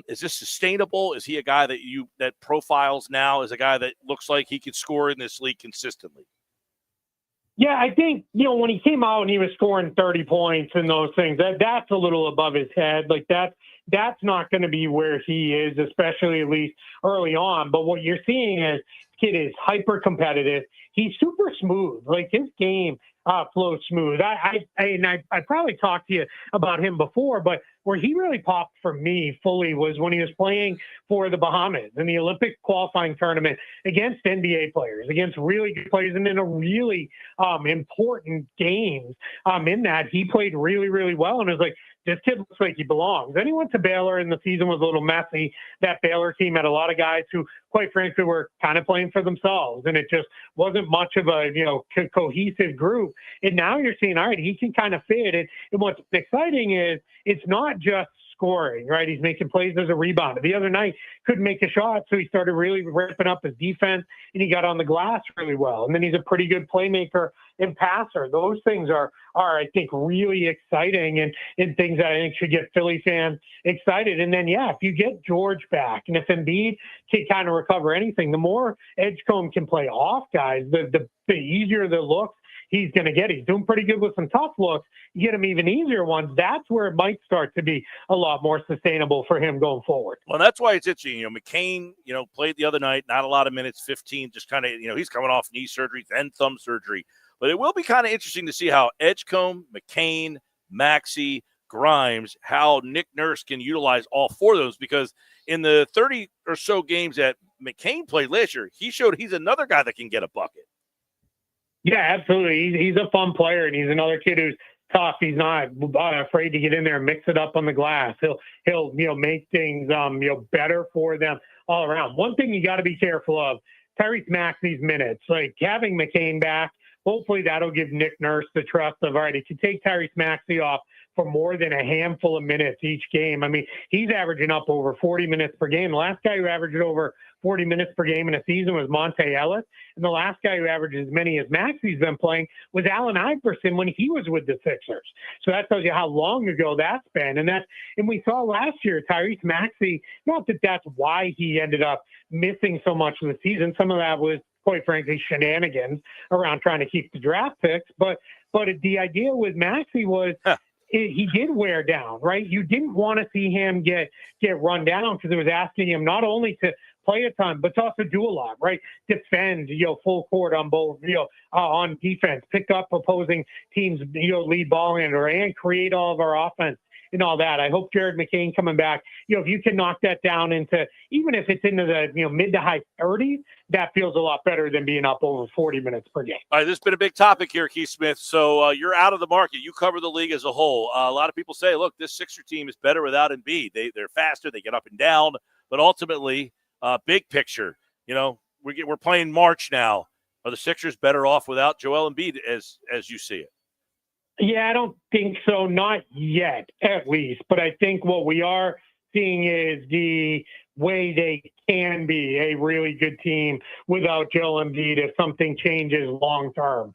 Is this sustainable? Is he a guy that profiles now as a guy that looks like he could score in this league consistently? Yeah, I think, when he came out and he was scoring 30 points and those things, that's a little above his head. Like that's not going to be where he is, especially at least early on. But what you're seeing is kid is hyper competitive. He's super smooth. Like his game flows smooth. I probably talked to you about him before, but where he really popped for me fully was when he was playing for the Bahamas in the Olympic qualifying tournament against NBA players, against really good players, and in a really important games in that he played really, really well. And it was like, this kid looks like he belongs. Then he went to Baylor, and the season was a little messy. That Baylor team had a lot of guys who, quite frankly, were kind of playing for themselves, and it just wasn't much of a cohesive group. And now you're seeing, all right, he can kind of fit. And what's exciting is it's not just scoring, right? He's making plays as a rebounder. The other night, couldn't make a shot, so he started really ramping up his defense, and he got on the glass really well. And then he's a pretty good playmaker and passer. Those things are I think, really exciting and things that I think should get Philly fans excited. And then, yeah, if you get George back, and if Embiid can kind of recover anything, the more Edgecombe can play off guys, the easier the looks he's going to get. He's doing pretty good with some tough looks. You get him even easier ones. That's where it might start to be a lot more sustainable for him going forward. Well, that's why it's interesting. McCain, played the other night, not a lot of minutes, 15, just kind of, he's coming off knee surgery, then thumb surgery. But it will be kind of interesting to see how Edgecombe, McCain, Maxey, Grimes, how Nick Nurse can utilize all four of those, because in the 30 or so games that McCain played last year, he showed he's another guy that can get a bucket. Yeah, absolutely. He's a fun player, and he's another kid who's tough. He's not afraid to get in there and mix it up on the glass. He'll make things better for them all around. One thing you got to be careful of, Tyrese Maxey's minutes. Like having McCain back, hopefully that'll give Nick Nurse the trust of, all right, he can take Tyrese Maxey off for more than a handful of minutes each game. I mean, he's averaging up over 40 minutes per game. The last guy who averaged over 40 minutes per game in a season was Monte Ellis. And the last guy who averaged as many as Maxey's been playing was Allen Iverson when he was with the Sixers. So that tells you how long ago that's been. And we saw last year, Tyrese Maxey, not that that's why he ended up missing so much of the season. Some of that was, quite frankly, shenanigans around trying to keep the draft picks. But the idea with Maxey was he did wear down, right? You didn't want to see him get run down, because it was asking him not only to play a ton, but to also do a lot, right? Defend, full court on both, on defense, pick up opposing teams, lead ball handler, and create all of our offense and all that. I hope Jared McCain coming back, if you can knock that down into, even if it's into the, mid to high 30s, that feels a lot better than being up over 40 minutes per game. All right, this has been a big topic here, Keith Smith. So you're out of the market. You cover the league as a whole. A lot of people say, look, this Sixer team is better without Embiid. They're faster. They get up and down. But ultimately, big picture, we're playing March now. Are the Sixers better off without Joel Embiid as you see it? Yeah, I don't think so. Not yet, at least. But I think what we are seeing is the way they can be a really good team without Joel Embiid if something changes long term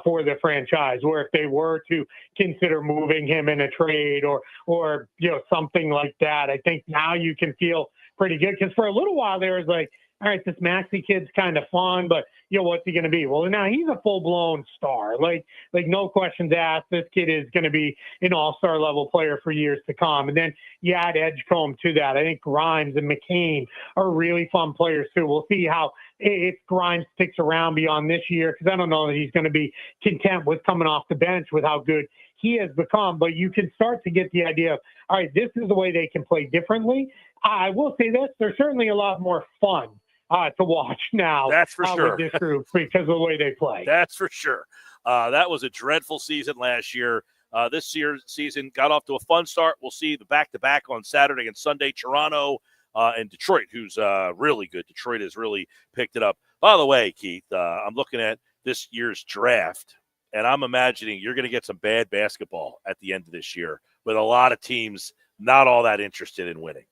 for the franchise, or if they were to consider moving him in a trade or something like that. I think now you can feel pretty good, because for a little while there was like, all right, this Maxey kid's kind of fun, but what's he going to be? Well, now he's a full-blown star. Like no questions asked. This kid is going to be an all-star level player for years to come. And then you add Edgecombe to that. I think Grimes and McCain are really fun players too. We'll see how if Grimes sticks around beyond this year, because I don't know that he's going to be content with coming off the bench with how good he has become. But you can start to get the idea of, all right, this is the way they can play differently. I will say this, they're certainly a lot more fun to watch now. That's for sure. With this group, because of the way they play. That's for sure. That was a dreadful season last year. This year's season got off to a fun start. We'll see the back-to-back on Saturday and Sunday. Toronto and Detroit, who's really good. Detroit has really picked it up. By the way, Keith, I'm looking at this year's draft, and I'm imagining you're going to get some bad basketball at the end of this year with a lot of teams not all that interested in winning.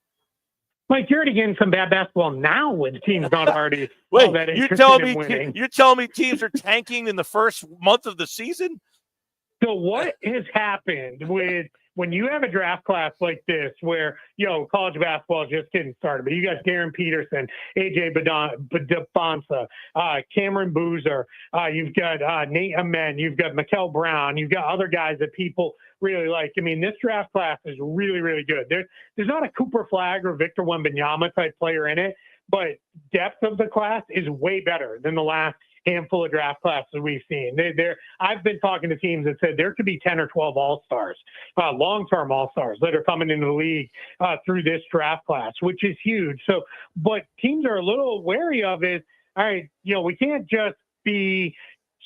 Mike, you're already getting some bad basketball now with teams not already all that interested in winning. You're telling me teams are tanking in the first month of the season? So what has happened with when you have a draft class like this where, college basketball is just getting started, but you got Darren Peterson, AJ Bonsa, Cameron Boozer, you've got Nate Amen, you've got Mikel Brown, you've got other guys that people really like. I mean, this draft class is really, really good. There's not a Cooper Flagg or Victor Wembanyama type player in it, but depth of the class is way better than the last handful of draft classes we've seen. I've been talking to teams that said there could be 10 or 12 all-stars, long-term all-stars that are coming into the league through this draft class, which is huge. So, what teams are a little wary of is, all right, we can't just be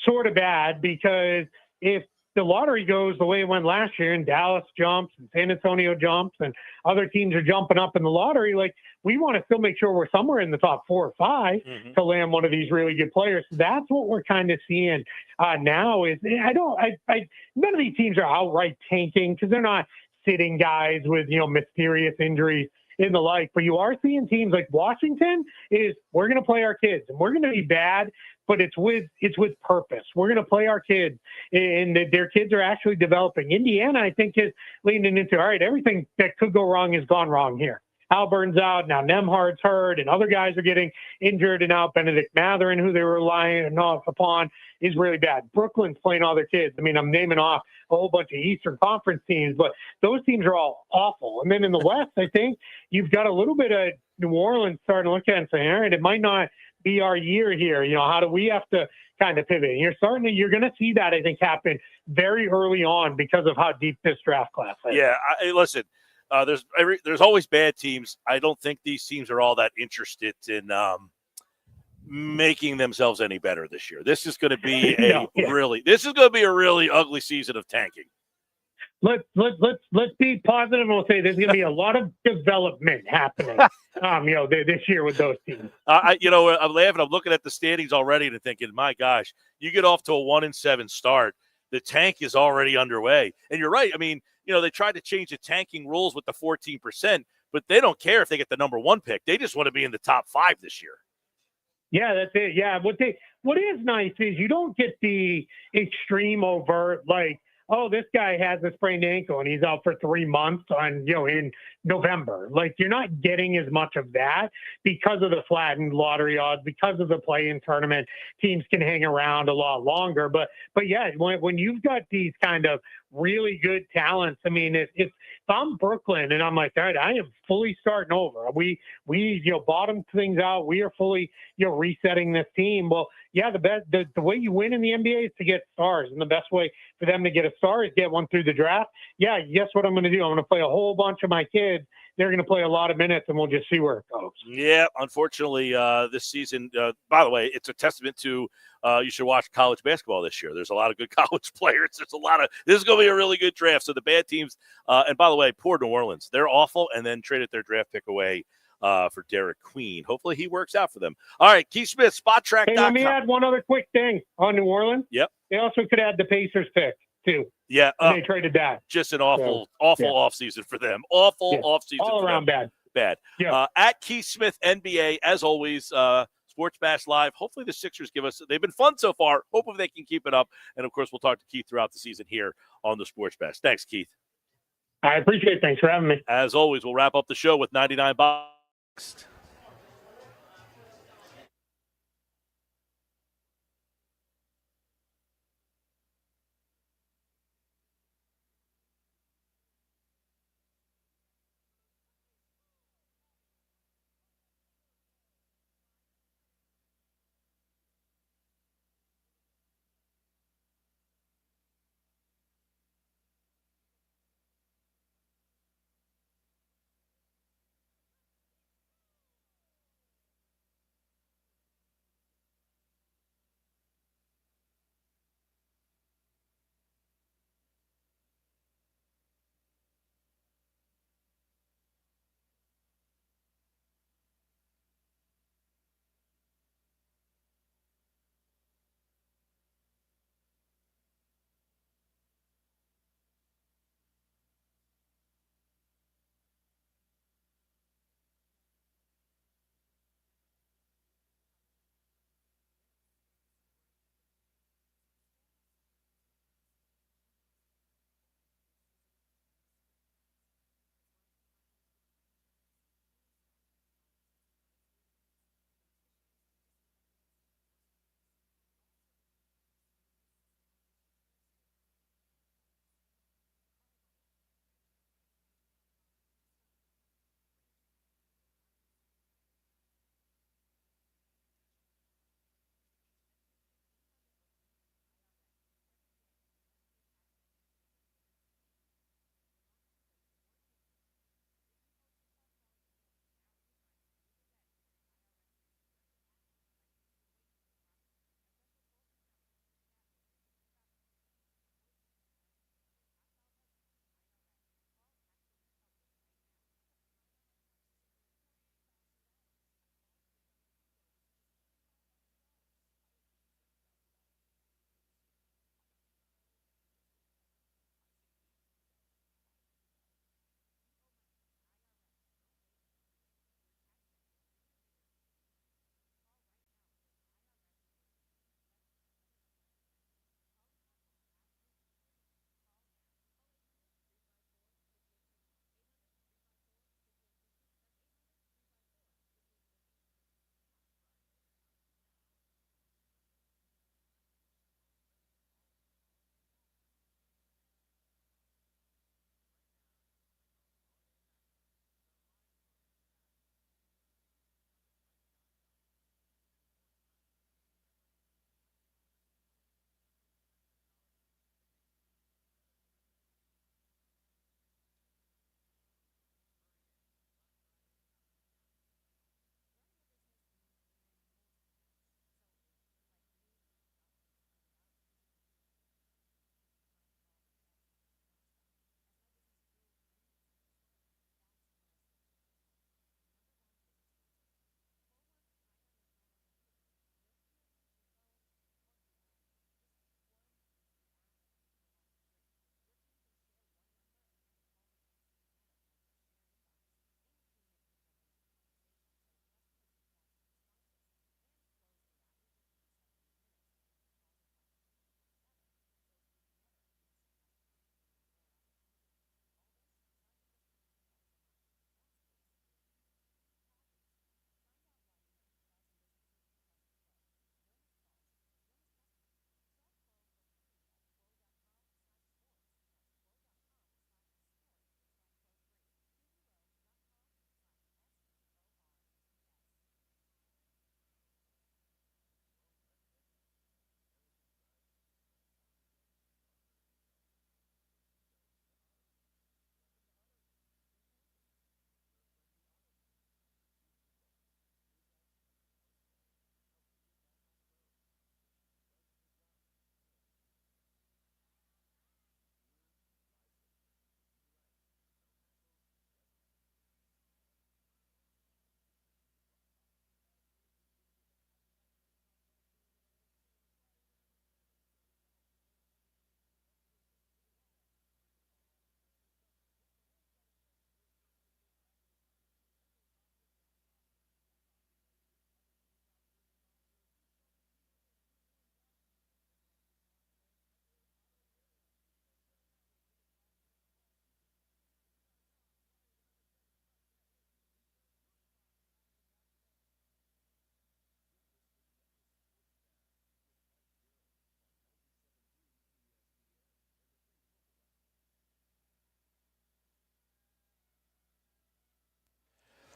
sort of bad, because if the lottery goes the way it went last year and Dallas jumps and San Antonio jumps and other teams are jumping up in the lottery, like, we want to still make sure we're somewhere in the top 4 or 5 to land one of these really good players. That's what we're kind of seeing now is none of these teams are outright tanking, because they're not sitting guys with, mysterious injuries and the like. But you are seeing teams like Washington we're going to play our kids and we're going to be bad, but it's with purpose. We're going to play our kids and their kids are actually developing. Indiana, I think, is leaning into, all right, everything that could go wrong has gone wrong here. Alburn's out. Now Nemhard's hurt, and other guys are getting injured. And now Benedict Matherin, who they were relying upon, is really bad. Brooklyn's playing all their kids. I mean, I'm naming off a whole bunch of Eastern Conference teams, but those teams are all awful. And then in the West, I think you've got a little bit of New Orleans starting to look at it and saying, all right, it might not be our year here. How do we have to kind of pivot? And you're going to see that, I think, happen very early on because of how deep this draft class is. Yeah, listen. There's always bad teams. I don't think these teams are all that interested in making themselves any better this year. This is going to be a really ugly season of tanking. Let's be positive and we'll say there's going to be a lot of development happening. This year with those teams. I'm laughing. I'm looking at the standings already and thinking, my gosh, you get off to a 1-7 start. The tank is already underway. And you're right. I mean, they tried to change the tanking rules with the 14%, but they don't care if they get the number 1 pick. They just want to be in the top 5 this year. Yeah, that's it. Yeah, what is nice is you don't get the extreme overt, like, oh, this guy has a sprained ankle and he's out for 3 months in November. Like, you're not getting as much of that because of the flattened lottery odds, because of the play-in tournament. Teams can hang around a lot longer. But yeah, when you've got these kind of really good talents, I mean, if I'm Brooklyn and I'm like, all right, I am fully starting over. We bottomed things out. We are fully resetting this team. Well, yeah, the way you win in the NBA is to get stars, and the best way for them to get a star is get one through the draft. Yeah, guess what I'm going to do? I'm going to play a whole bunch of my kids. They're going to play a lot of minutes, and we'll just see where it goes. Yeah, unfortunately, this season, by the way, it's a testament to you should watch college basketball this year. There's a lot of good college players. This is going to be a really good draft. So the bad teams, and by the way, poor New Orleans, they're awful, and then traded their draft pick away for Derek Queen. Hopefully he works out for them. All right, Keith Smith, SpotTrack.com. Hey, let me add one other quick thing on New Orleans. Yep. They also could add the Pacers pick, too. Yeah. They traded that. Just an awful offseason for them. Awful offseason all for around them. Bad. Yeah. At Keith Smith NBA, as always, Sports Bash Live. Hopefully the Sixers they've been fun so far. Hopefully they can keep it up. And, of course, we'll talk to Keith throughout the season here on the Sports Bash. Thanks, Keith. I appreciate it. Thanks for having me. As always, we'll wrap up the show with 99 Bucks.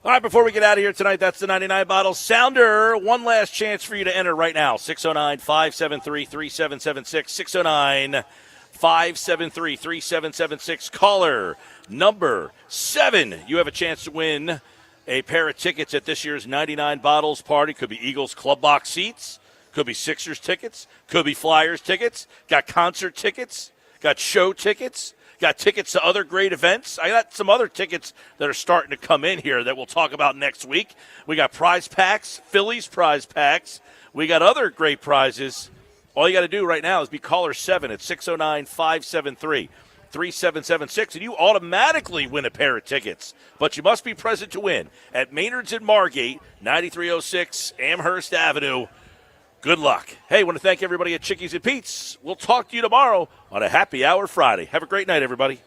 All right, before we get out of here tonight, that's the 99 bottle sounder. One last chance for you to enter right now. 609-573-3776. 609-573-3776. Caller number 7. You have a chance to win a pair of tickets at this year's 99 Bottles party. Could be Eagles club box seats. Could be Sixers tickets. Could be Flyers tickets. Got concert tickets. Got show tickets. Got tickets to other great events. I got some other tickets that are starting to come in here that we'll talk about next week. We got prize packs, Phillies prize packs. We got other great prizes. All you got to do right now is be caller 7 at 609-573-3776, and you automatically win a pair of tickets. But you must be present to win at Maynard's in Margate, 9306 Amherst Avenue. Good luck. Hey, I want to thank everybody at Chickies and Pete's. We'll talk to you tomorrow on a Happy Hour Friday. Have a great night, everybody.